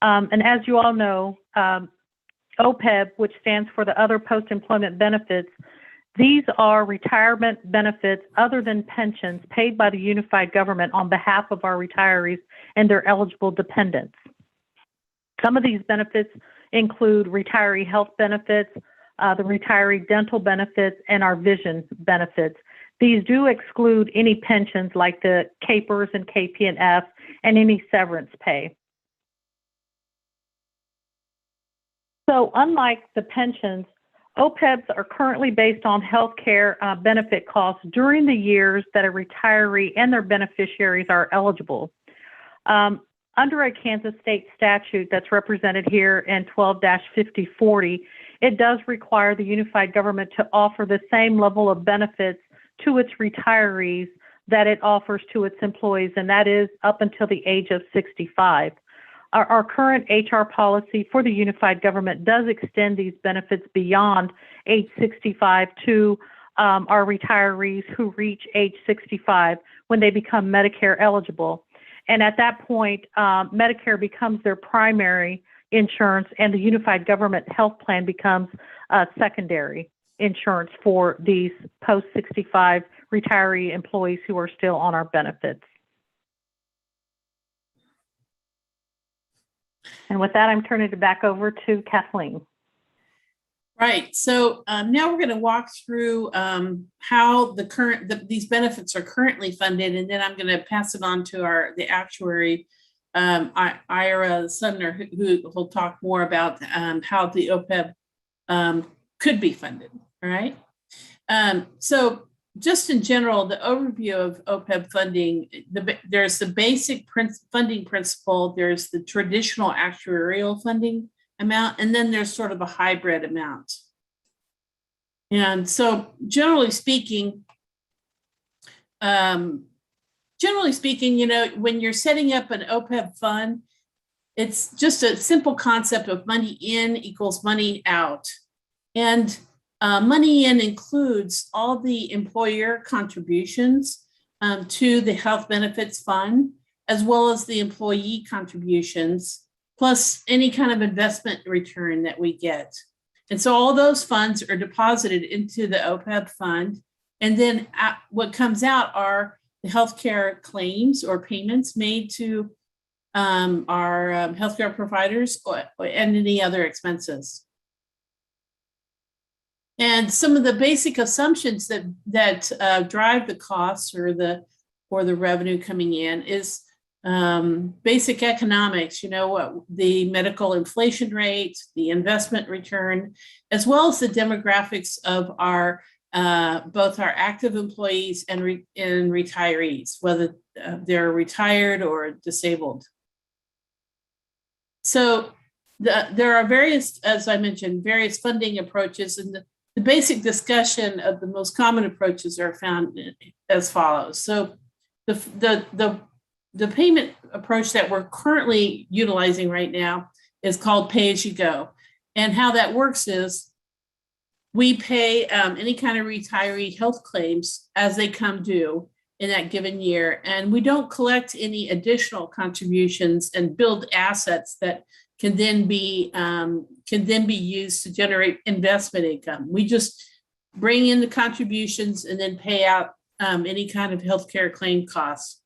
And as you all know, OPEB, which stands for the Other Post-Employment Benefits, these are retirement benefits other than pensions paid by the unified government on behalf of our retirees and their eligible dependents. Some of these benefits include retiree health benefits, the retiree dental benefits, and our vision benefits. These do exclude any pensions like the CAPERS and KP&F and any severance pay. So unlike the pensions, OPEBs are currently based on healthcare benefit costs during the years that a retiree and their beneficiaries are eligible. Under a Kansas state statute that's represented here in 12-5040, it does require the unified government to offer the same level of benefits to its retirees that it offers to its employees, and that is up until the age of 65. Our current HR policy for the unified government does extend these benefits beyond age 65 to our retirees who reach age 65 when they become Medicare eligible. And at that point, Medicare becomes their primary insurance, and the unified government health plan becomes secondary insurance for these post-65 retiree employees who are still on our benefits. And with that, I'm turning it back over to Kathleen. Right. So now we're going to walk through how these benefits are currently funded, and then I'm going to pass it on to the actuary, Ira Sumner, who will talk more about how the OPEB could be funded. All right. So just in general, the overview of OPEB funding, there's the basic funding principle, there's the traditional actuarial funding amount, and then there's sort of a hybrid amount. And so generally speaking, generally speaking, when you're setting up an OPEB fund, it's just a simple concept of money in equals money out. And money in includes all the employer contributions to the health benefits fund, as well as the employee contributions, plus any kind of investment return that we get. And so all those funds are deposited into the OPEB fund. And then what comes out are the healthcare claims or payments made to our healthcare providers and any other expenses. And some of the basic assumptions that drive the costs or the revenue coming in is basic economics, the medical inflation rate, the investment return, as well as the demographics of our both our active employees and retirees, whether they're retired or disabled. So there are various, as I mentioned, various funding approaches, and the basic discussion of the most common approaches are found as follows. So the payment approach that we're currently utilizing right now is called pay-as-you-go. And how that works is we pay any kind of retiree health claims as they come due in that given year. And we don't collect any additional contributions and build assets that can then be used to generate investment income. We just bring in the contributions and then pay out any kind of healthcare claim costs.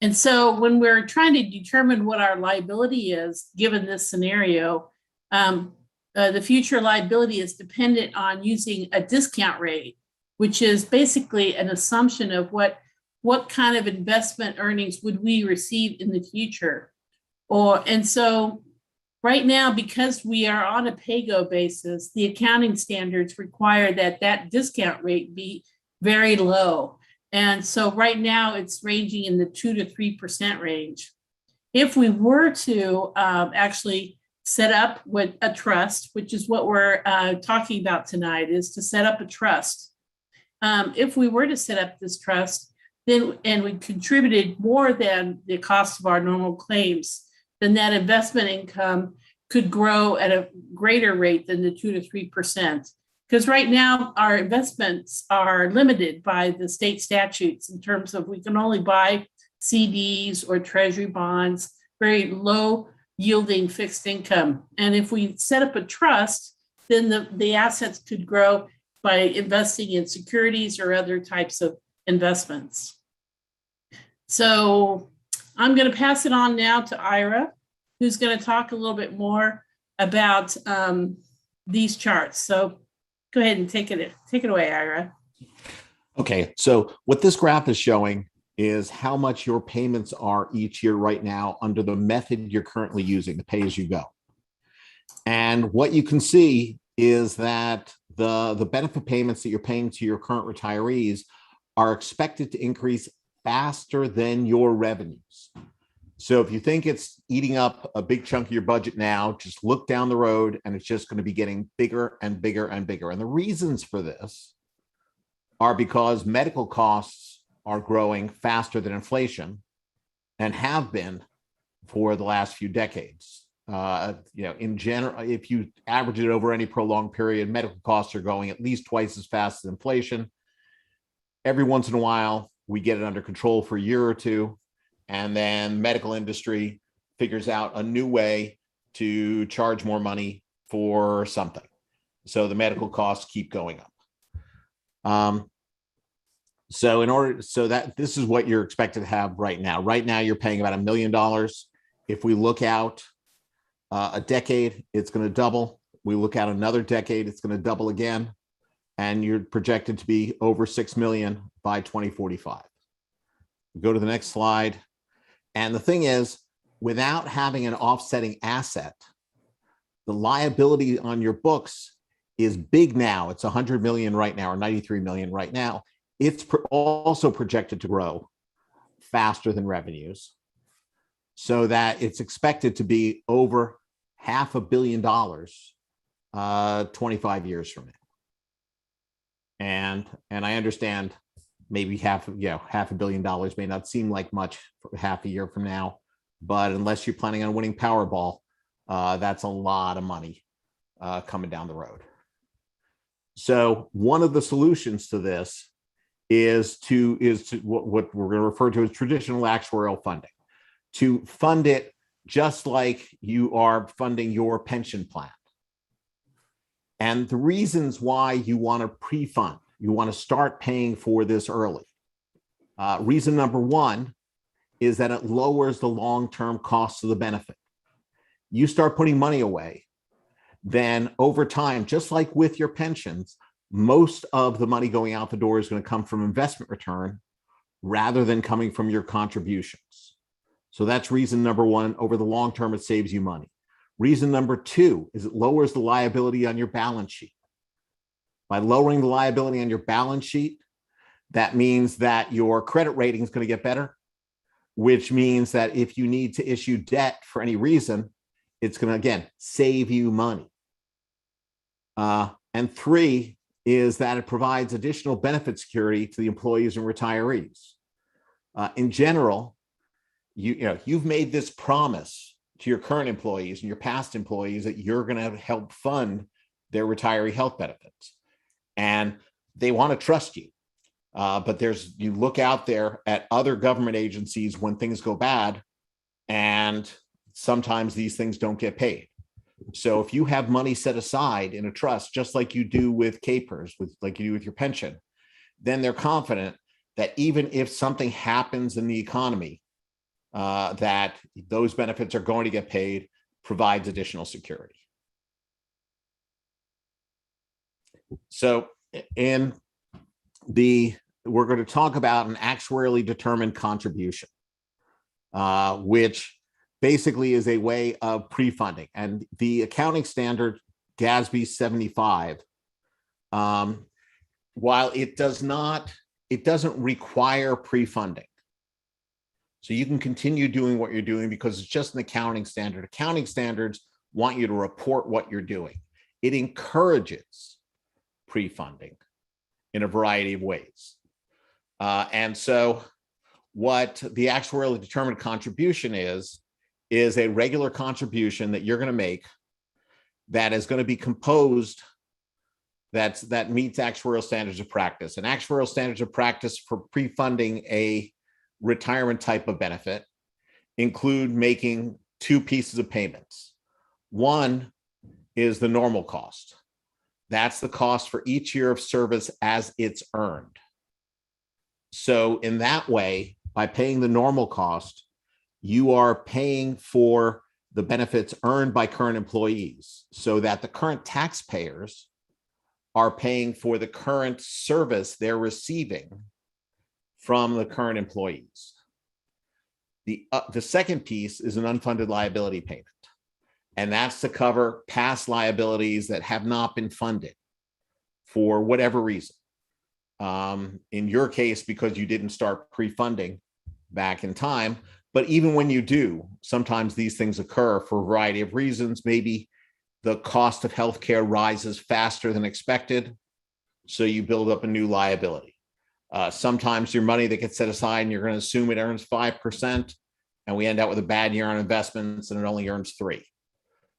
And so when we're trying to determine what our liability is, given this scenario, the future liability is dependent on using a discount rate, which is basically an assumption of what kind of investment earnings would we receive in the future. And so right now, because we are on a pay-go basis, the accounting standards require that discount rate be very low. And so right now it's ranging in the 2 to 3% range. If we were to actually set up with a trust, which is what we're talking about tonight, is to set up a trust. If we were to set up this trust, and we contributed more than the cost of our normal claims, then that investment income could grow at a greater rate than the 2 to 3%. Because right now our investments are limited by the state statutes in terms of we can only buy CDs or treasury bonds, very low yielding fixed income. And if we set up a trust, then the assets could grow by investing in securities or other types of investments. So I'm going to pass it on now to Ira, who's going to talk a little bit more about these charts. So go ahead and take it away, Ira. Okay, so what this graph is showing is how much your payments are each year right now under the method you're currently using, the pay-as-you-go. And what you can see is that the benefit payments that you're paying to your current retirees are expected to increase faster than your revenues. So if you think it's eating up a big chunk of your budget now, just look down the road and it's just going to be getting bigger and bigger and bigger. And the reasons for this are because medical costs are growing faster than inflation and have been for the last few decades. In general, if you average it over any prolonged period, medical costs are going at least twice as fast as inflation. Every once in a while, we get it under control for a year or two, and then medical industry figures out a new way to charge more money for something. So the medical costs keep going up. So this is what you're expected to have right now. Right now, you're paying about $1 million. If we look out a decade, it's going to double. We look out another decade, it's going to double again. And you're projected to be over 6 million by 2045. Go to the next slide. And the thing is, without having an offsetting asset, the liability on your books is big now. It's 100 million right now, or 93 million right now. It's also projected to grow faster than revenues, so that it's expected to be over $500 million 25 years from now. And I understand maybe half $500 million may not seem like much for half a year from now, but unless you're planning on winning Powerball, that's a lot of money coming down the road. So one of the solutions to this is to what we're going to refer to as traditional actuarial funding, to fund it just like you are funding your pension plan. And the reasons why you want to pre-fund, you want to start paying for this early. Reason number one is that it lowers the long-term costs of the benefit. You start putting money away, then over time, just like with your pensions, most of the money going out the door is going to come from investment return rather than coming from your contributions. So that's reason number one. Over the long term, it saves you money. Reason number two is it lowers the liability on your balance sheet. By lowering the liability on your balance sheet, that means that your credit rating is going to get better, which means that if you need to issue debt for any reason, it's going to, again, save you money. And three is that it provides additional benefit security to the employees and retirees. In general, you've made this promise to your current employees and your past employees that you're going to help fund their retiree health benefits. And they want to trust you. But you look out there at other government agencies when things go bad, and sometimes these things don't get paid. So if you have money set aside in a trust, just like you do with CAPERS, like you do with your pension, then they're confident that even if something happens in the economy, that those benefits are going to get paid, provides additional security. So we're going to talk about an actuarially determined contribution, which basically is a way of pre-funding. And the accounting standard, GASB 75, while it doesn't require pre-funding. So you can continue doing what you're doing because it's just an accounting standard. Accounting standards want you to report what you're doing. It encourages pre-funding in a variety of ways. And so what the actuarially determined contribution is a regular contribution that you're going to make that is going to be composed that meets actuarial standards of practice. And actuarial standards of practice for pre-funding a retirement type of benefit include making two pieces of payments. One is the normal cost. That's the cost for each year of service as it's earned. So in that way, by paying the normal cost, you are paying for the benefits earned by current employees so that the current taxpayers are paying for the current service they're receiving from the current employees. The second piece is an unfunded liability payment, and that's to cover past liabilities that have not been funded for whatever reason. In your case, because you didn't start pre-funding back in time, but even when you do, sometimes these things occur for a variety of reasons. Maybe the cost of healthcare rises faster than expected, so you build up a new liability. Sometimes your money that gets set aside and you're going to assume it earns 5%, and we end up with a bad year on investments and it only earns 3%.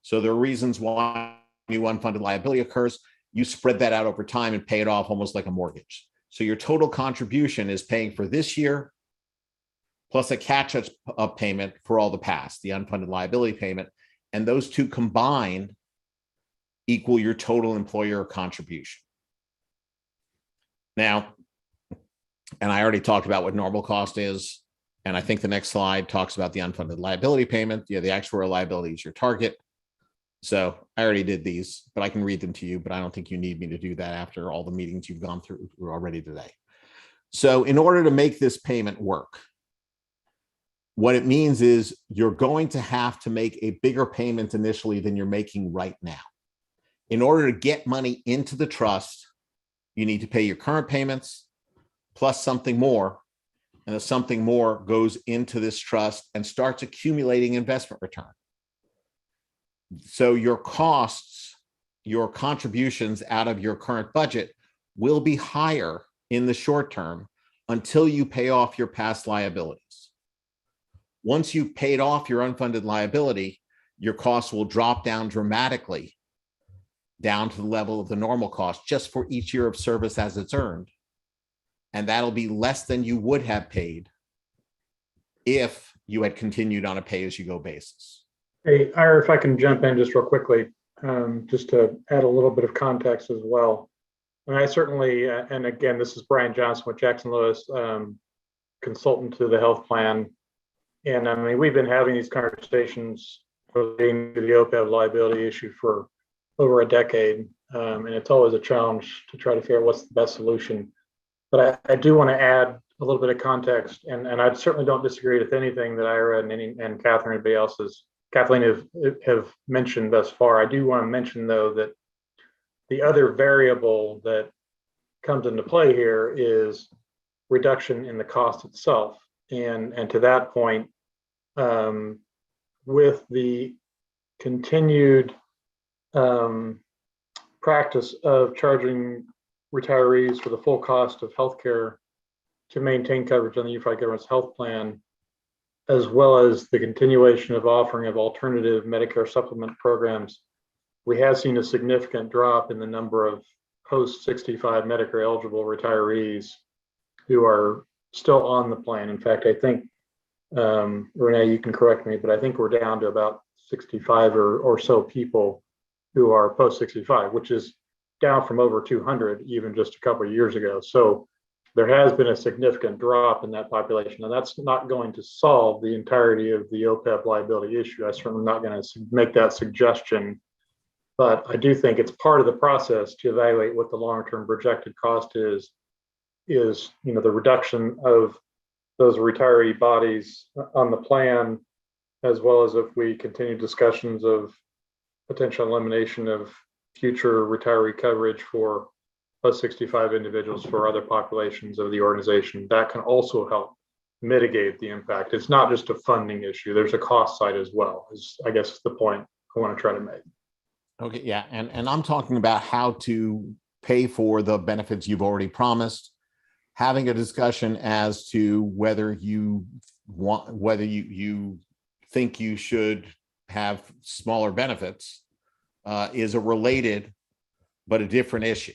So there are reasons why new unfunded liability occurs. You spread that out over time and pay it off almost like a mortgage. So your total contribution is paying for this year plus a catch-up payment for all the past, the unfunded liability payment, and those two combined equal your total employer contribution. Now, and I already talked about what normal cost is, and I think the next slide talks about the unfunded liability payment. The actuarial liability is your target. So I already did these, but I can read them to you, but I don't think you need me to do that after all the meetings you've gone through already today. So in order to make this payment work, what it means is you're going to have to make a bigger payment initially than you're making right now. In order to get money into the trust, you need to pay your current payments plus something more, and the something more goes into this trust and starts accumulating investment return. So your costs, your contributions out of your current budget will be higher in the short term until you pay off your past liabilities. Once you've paid off your unfunded liability, your costs will drop down dramatically down to the level of the normal cost just for each year of service as it's earned. And that'll be less than you would have paid if you had continued on a pay-as-you-go basis. Hey, Ira, if I can jump in just real quickly, just to add a little bit of context as well. And I certainly, and again, this is Brian Johnson with Jackson Lewis, consultant to the health plan. And I mean, we've been having these conversations relating to the OPEB liability issue for over a decade. And it's always a challenge to try to figure out what's the best solution. But I do want to add a little bit of context, and I certainly don't disagree with anything that Ira and Catherine and everybody else Kathleen have mentioned thus far. I do want to mention, though, that the other variable that comes into play here is reduction in the cost itself. And to that point, with the continued practice of charging retirees for the full cost of healthcare to maintain coverage on the Unified Government's health plan, as well as the continuation of offering of alternative Medicare supplement programs, we have seen a significant drop in the number of post-65 Medicare eligible retirees who are still on the plan. In fact, I think, Renee, you can correct me, but I think we're down to about 65 or so people who are post-65, which is down from over 200 even just a couple of years ago. So there has been a significant drop in that population, and that's not going to solve the entirety of the OPEB liability issue. I'm certainly not going to make that suggestion, but I do think it's part of the process to evaluate what the long-term projected cost is the reduction of those retiree bodies on the plan, as well as if we continue discussions of potential elimination of future retiree coverage for post-65 individuals for other populations of the organization. That can also help mitigate the impact. It's not just a funding issue. There's a cost side as well, is I guess the point I want to try to make. Okay, yeah, and I'm talking about how to pay for the benefits you've already promised, having a discussion as to whether you think you should have smaller benefits is a related but a different issue.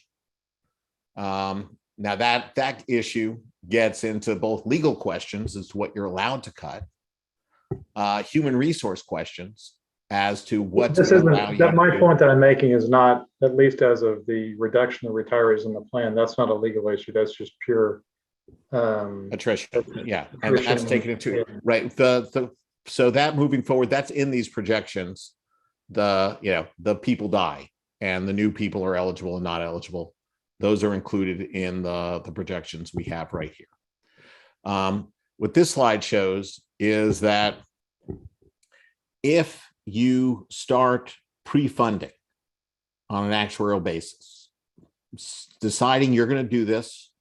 Now that issue gets into both legal questions as to what you're allowed to cut, human resource questions as to what's this going to isn't allow you that to my do. point that I'm making is not, at least as of the reduction of retirees in the plan, that's not a legal issue. That's just pure attrition. Yeah, and that's taken into right. So that moving forward, that's in these projections. The people die and the new people are eligible and not eligible. Those are included in the projections we have right here. What this slide shows is that if you start pre-funding on an actuarial basis, deciding you're going to do this,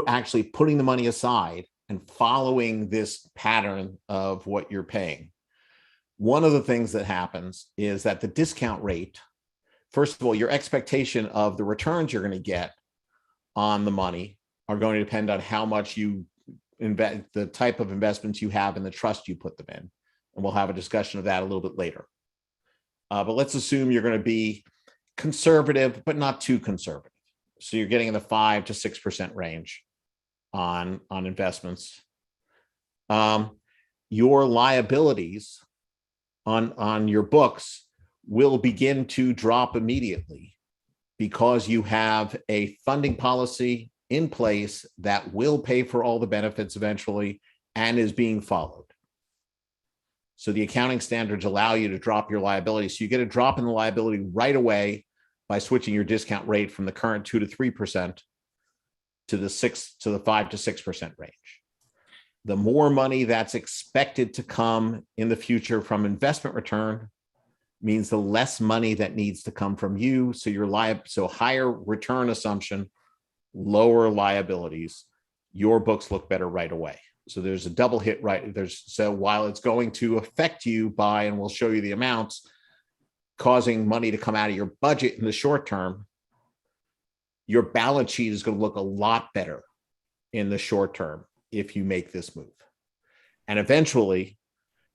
actually putting the money aside and following this pattern of what you're paying, one of the things that happens is that the discount rate, first of all, your expectation of the returns you're going to get on the money are going to depend on how much you invest, the type of investments you have, and the trust you put them in. And we'll have a discussion of that a little bit later. But let's assume you're going to be conservative, but not too conservative. So you're getting in the 5 to 6% range on investments. Your liabilities on your books will begin to drop immediately because you have a funding policy in place that will pay for all the benefits eventually and is being followed. So the accounting standards allow you to drop your liability. So you get a drop in the liability right away by switching your discount rate from the current 2 to 3% to the 5 to 6% range. The more money that's expected to come in the future from investment return means the less money that needs to come from you. So so higher return assumption, lower liabilities, your books look better right away. So there's a double hit, right? So while it's going to affect you by, and we'll show you the amounts, causing money to come out of your budget in the short term, your balance sheet is going to look a lot better in the short term if you make this move. And eventually,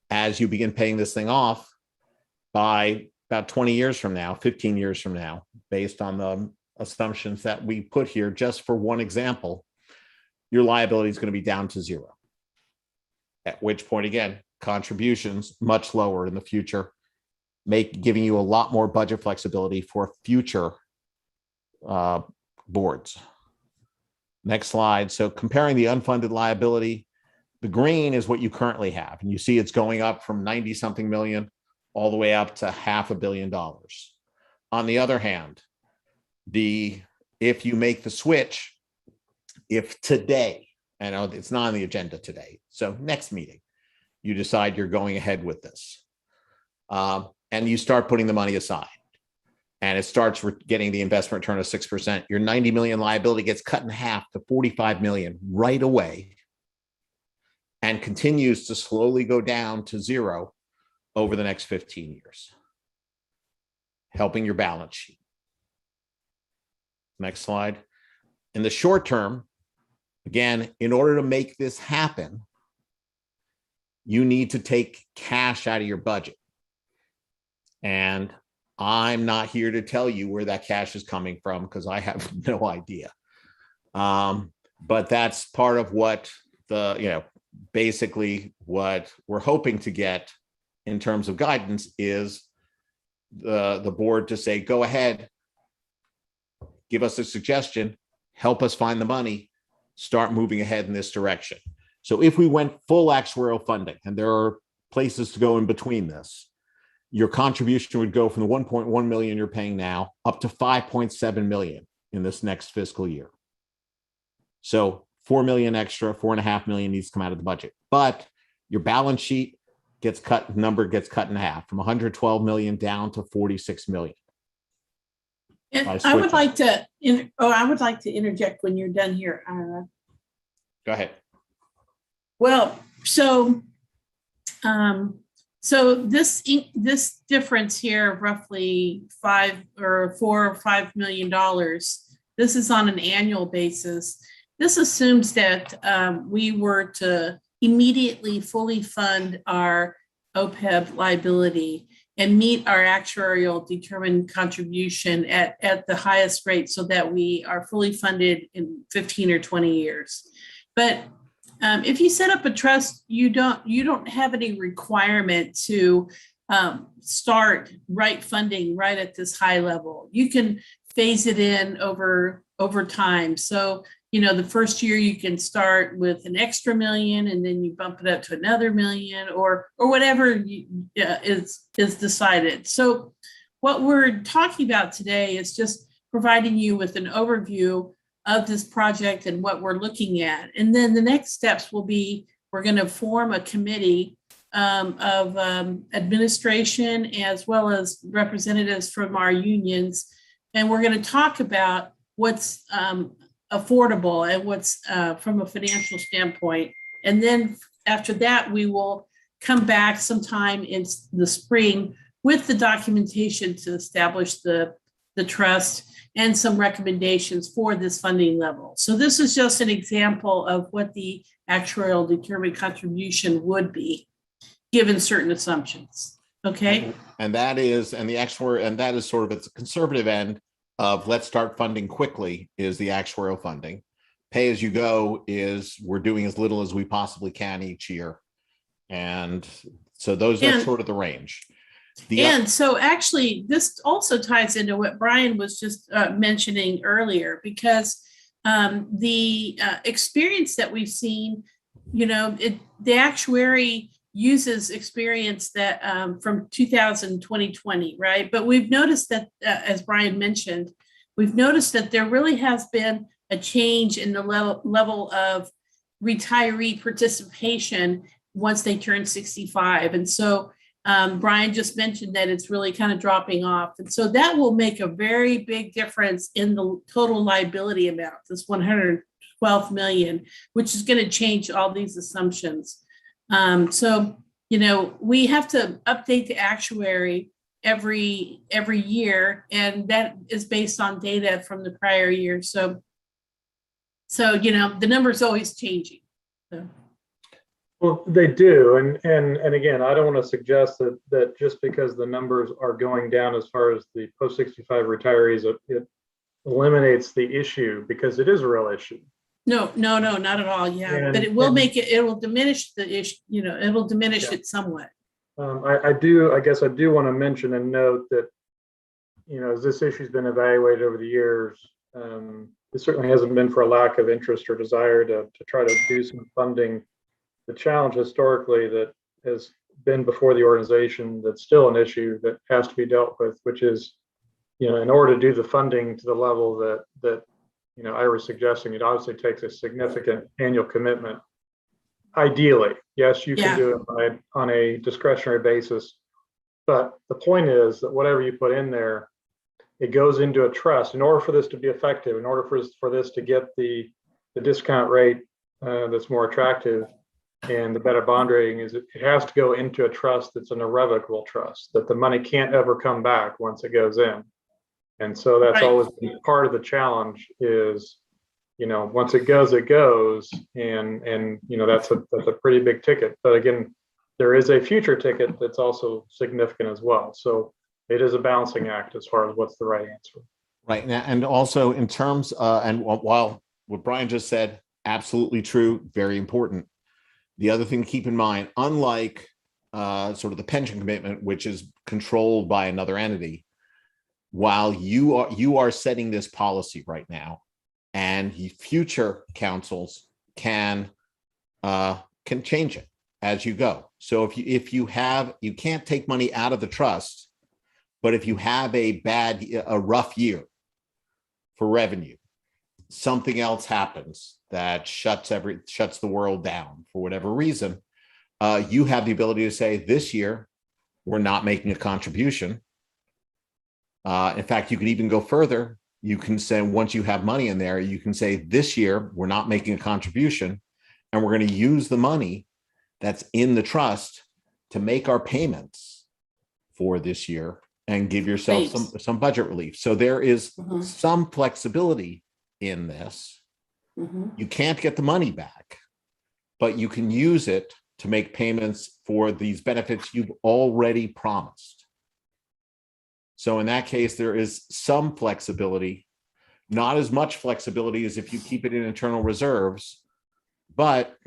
as you begin paying this thing off, by about 20 years from now, 15 years from now, based on the assumptions that we put here, just for one example, your liability is going to be down to zero. At which point, again, contributions much lower in the future, giving you a lot more budget flexibility for future boards. Next slide. So comparing the unfunded liability, the green is what you currently have. And you see it's going up from 90 something million all the way up to $500 million. On the other hand, if you make the switch, if today, I know it's not on the agenda today, so next meeting, you decide you're going ahead with this, and you start putting the money aside, and it starts getting the investment return of 6%, your 90 million liability gets cut in half to 45 million right away, and continues to slowly go down to zero over the next 15 years, helping your balance sheet. Next slide. In the short term, again, in order to make this happen, you need to take cash out of your budget. And I'm not here to tell you where that cash is coming from because I have no idea. But that's part of what basically what we're hoping to get in terms of guidance is the board to say, go ahead, give us a suggestion, help us find the money, start moving ahead in this direction. So if we went full actuarial funding, and there are places to go in between this, your contribution would go from the 1.1 million you're paying now up to 5.7 million in this next fiscal year. So 4 million extra, 4.5 million needs to come out of the budget. But your balance sheet gets cut in half from 112 million down to 46 million. And I would like to interject when you're done here. Go ahead. Well, so this difference here, roughly $4 or $5 million, this is on an annual basis. This assumes that we were to immediately fully fund our OPEB liability and meet our actuarial determined contribution at the highest rate so that we are fully funded in 15 or 20 years. But if you set up a trust, you don't have any requirement to start funding right at this high level. You can phase it in over time. So, the first year you can start with an extra million and then you bump it up to another million or whatever is decided. So what we're talking about today is just providing you with an overview of this project and what we're looking at. And then the next steps will be, we're going to form a committee of administration as well as representatives from our unions. And we're going to talk about what's affordable and what's from a financial standpoint. And then after that, we will come back sometime in the spring with the documentation to establish the trust and some recommendations for this funding level. So this is just an example of what the actuarial determined contribution would be given certain assumptions. Okay. And that is sort of its conservative end of let's start funding quickly is the actuarial funding. Pay as you go is we're doing as little as we possibly can each year. And so that's sort of the range. So actually, this also ties into what Brian was just mentioning earlier, because the experience that we've seen, the actuary uses experience that from 2020, right? But we've noticed that, as Brian mentioned, we've noticed that there really has been a change in the level of retiree participation once they turn 65. And so Brian just mentioned that it's really kind of dropping off. And so that will make a very big difference in the total liability amount, this 112 million, which is going to change all these assumptions. So, we have to update the actuary every year, and that is based on data from the prior year. So So, the number's always changing. So. Well, they do. And again, I don't want to suggest that just because the numbers are going down as far as the post-65 retirees, it eliminates the issue, because it is a real issue. No, not at all. Yeah, but it will diminish the issue, it will diminish it somewhat. I guess I do want to mention and note that, as this issue's been evaluated over the years, it certainly hasn't been for a lack of interest or desire to try to do some funding. The challenge historically that has been before the organization, that's still an issue that has to be dealt with, which is, in order to do the funding to the level that I was suggesting, it obviously takes a significant annual commitment. Ideally, yes, you can do it on a discretionary basis, but the point is that whatever you put in there, it goes into a trust. In order for this to be effective, in order for this to get the discount rate that's more attractive and the better bond rating, is it has to go into a trust that's an irrevocable trust, that the money can't ever come back once it goes in. And so that's always been part of the challenge is, once it goes, and that's a pretty big ticket. But again, there is a future ticket that's also significant as well. So it is a balancing act as far as what's the right answer. Right. And also in terms, and while what Brian just said, absolutely true, very important. The other thing to keep in mind, unlike sort of the pension commitment, which is controlled by another entity, while you are setting this policy right now, and future councils can change it as you go. So if you can't take money out of the trust, but if you have a rough year for revenue, something else happens that shuts the world down for whatever reason, you have the ability to say, this year we're not making a contribution. In fact, you could even go further. You can say, once you have money in there, you can say, this year we're not making a contribution, and we're going to use the money that's in the trust to make our payments for this year and give yourself some budget relief. So there is some flexibility in this. You can't get the money back, but you can use it to make payments for these benefits you've already promised. So in that case, there is some flexibility, not as much flexibility as if you keep it in internal reserves, but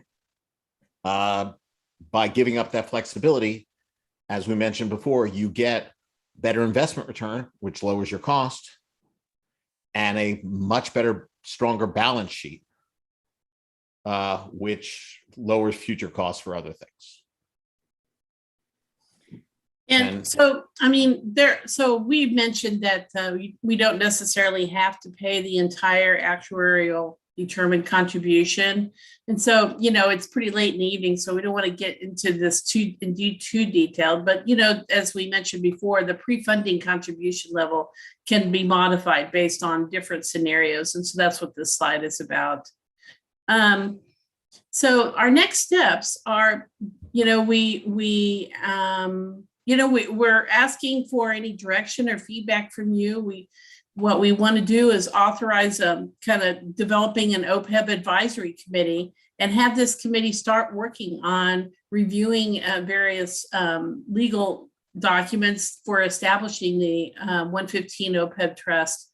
by giving up that flexibility, as we mentioned before, you get better investment return, which lowers your cost, and a much better, stronger balance sheet, which lowers future costs for other things. And so, so we mentioned that we don't necessarily have to pay the entire actuarial determined contribution. And so, it's pretty late in the evening, so we don't want to get into this too detailed. But, as we mentioned before, the pre-funding contribution level can be modified based on different scenarios. And so that's what this slide is about. So our next steps are, we're asking for any direction or feedback from you. What we want to do is authorize kind of developing an OPEB advisory committee and have this committee start working on reviewing various legal documents for establishing the 115 OPEB trust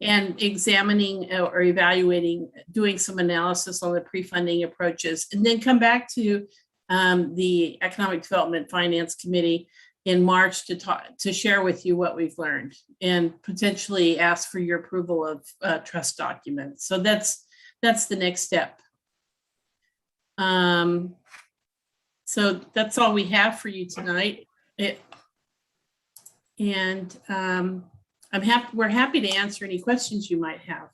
and examining or evaluating, doing some analysis on the pre-funding approaches, and then come back to the Economic Development Finance Committee in March to share with you what we've learned and potentially ask for your approval of trust documents. So that's the next step. So that's all we have for you tonight. We're happy to answer any questions you might have.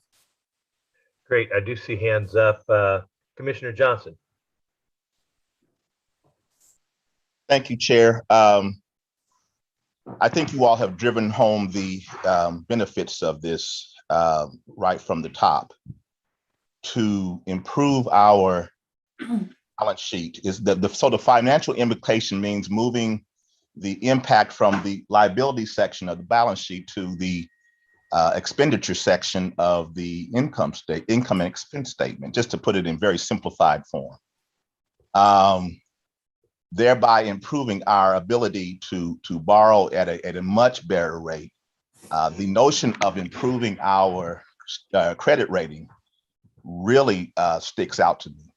Great. I do see hands up. Commissioner Johnson. Thank you, Chair. I think you all have driven home the benefits of this right from the top. To improve our balance sheet is so the financial implication means moving the impact from the liability section of the balance sheet to the expenditure section of the income and expense statement, just to put it in very simplified form, thereby improving our ability to borrow at a much better rate. The notion of improving our credit rating really sticks out to me.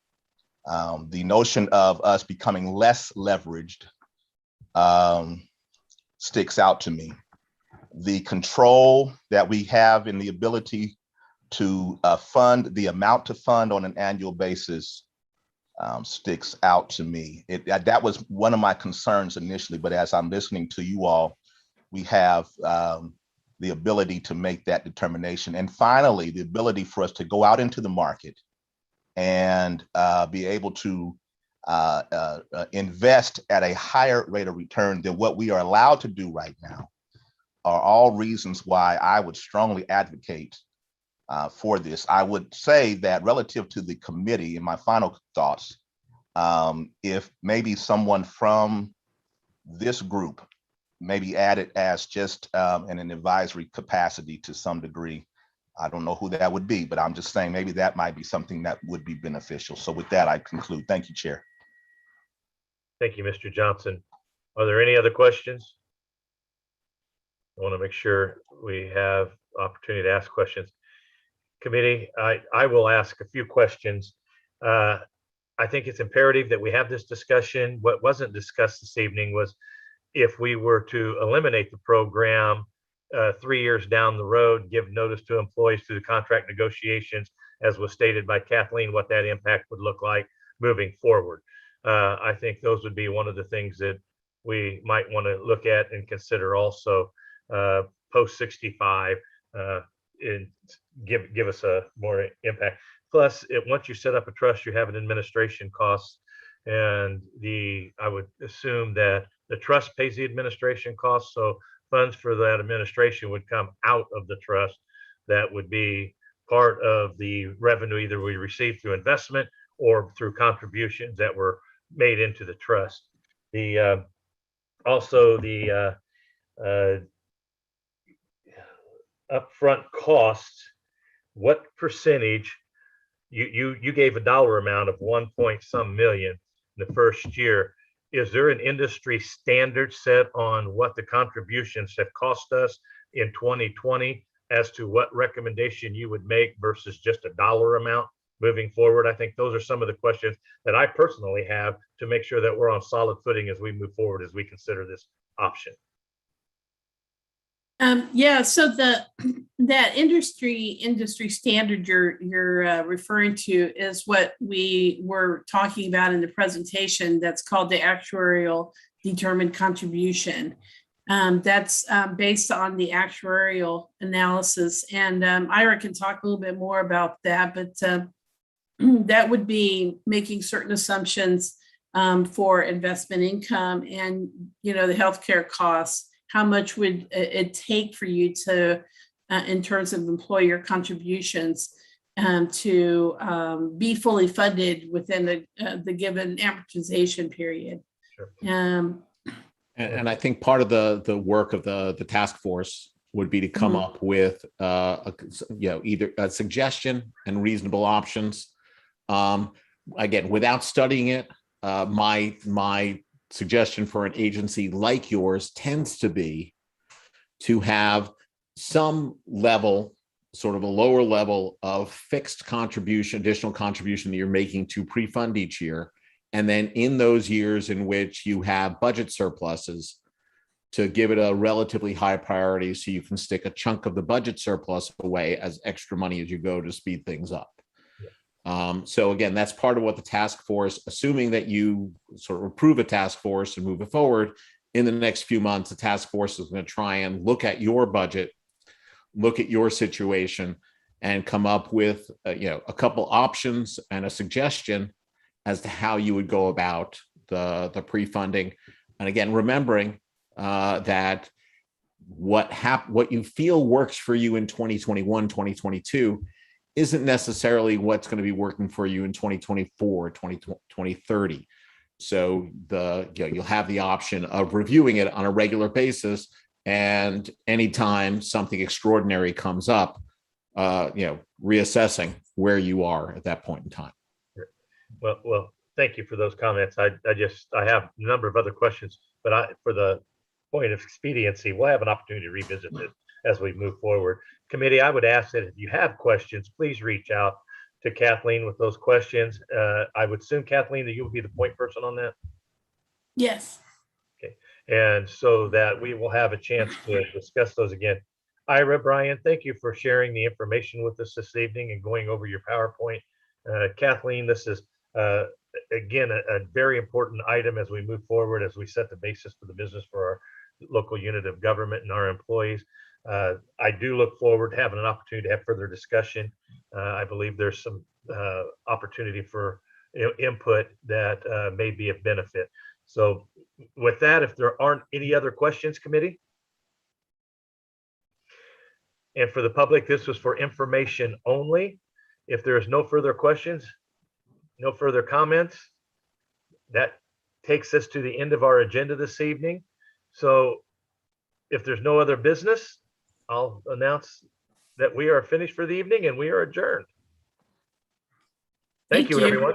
The notion of us becoming less leveraged sticks out to me. The control that we have in the ability to fund the amount to fund on an annual basis sticks out to me. That was one of my concerns initially, but as I'm listening to you all, we have the ability to make that determination. And finally, the ability for us to go out into the market and be able to invest at a higher rate of return than what we are allowed to do right now are all reasons why I would strongly advocate for this. I would say that relative to the committee, in my final thoughts, if maybe someone from this group maybe added as just in an advisory capacity to some degree, I don't know who that would be, but I'm just saying maybe that might be something that would be beneficial. So with that, I conclude. Thank you, Chair. Thank you, Mr. Johnson. Are there any other questions? I want to make sure we have opportunity to ask questions. Committee, I will ask a few questions. I think it's imperative that we have this discussion. What wasn't discussed this evening was if we were to eliminate the program 3 years down the road, give notice to employees through the contract negotiations, as was stated by Kathleen, what that impact would look like moving forward. I think those would be one of the things that we might want to look at and consider also post 65 and give us a more impact. Plus, once you set up a trust, you have an administration cost, and I would assume that the trust pays the administration costs. So funds for that administration would come out of the trust. That would be part of the revenue either we receive through investment or through contributions that were made into the trust. Also the upfront costs, what percentage, you gave a dollar amount of 1 million in the first year. Is there an industry standard set on what the contributions have cost us in 2020 as to what recommendation you would make versus just a dollar amount moving forward? I think those are some of the questions that I personally have to make sure that we're on solid footing as we move forward, as we consider this option. Yeah, so that industry standard you're referring to is what we were talking about in the presentation. That's called the actuarial determined contribution. That's based on the actuarial analysis, and Ira can talk a little bit more about that. But that would be making certain assumptions for investment income and the healthcare costs. How much would it take for you to, in terms of employer contributions, to be fully funded within the given amortization period? Sure. And I think part of the work of the task force would be to come up with either a suggestion and reasonable options. Again, without studying it, my suggestion for an agency like yours tends to be to have some level, sort of a lower level of fixed contribution, additional contribution that you're making to pre-fund each year. And then in those years in which you have budget surpluses, to give it a relatively high priority so you can stick a chunk of the budget surplus away as extra money as you go to speed things up. So again, that's part of what the task force, assuming that you sort of approve a task force and move it forward in the next few months, the task force is going to try and look at your budget, look at your situation, and come up with a couple options and a suggestion as to how you would go about the pre-funding. And again, remembering that what you feel works for you in 2021, 2022 isn't necessarily what's going to be working for you in 2024, 2030. So you'll have the option of reviewing it on a regular basis And anytime something extraordinary comes up, reassessing where you are at that point in time. Well, thank you for those comments. I have a number of other questions, but for the point of expediency, we'll have an opportunity to revisit this as we move forward. Committee, I would ask that if you have questions, please reach out to Kathleen with those questions. I would assume, Kathleen, that you will be the point person on that. Yes. Okay. And so that we will have a chance to discuss those again. Ira, Brian, thank you for sharing the information with us this evening and going over your PowerPoint. Kathleen, this is, again, a very important item as we move forward, as we set the basis for the business for our local unit of government and our employees. I do look forward to having an opportunity to have further discussion. I believe there's some opportunity for input that may be of benefit. So with that, if there aren't any other questions, committee? And for the public, this was for information only. If there is no further questions, no further comments, that takes us to the end of our agenda this evening. So if there's no other business, I'll announce that we are finished for the evening and we are adjourned. Thank you, everyone.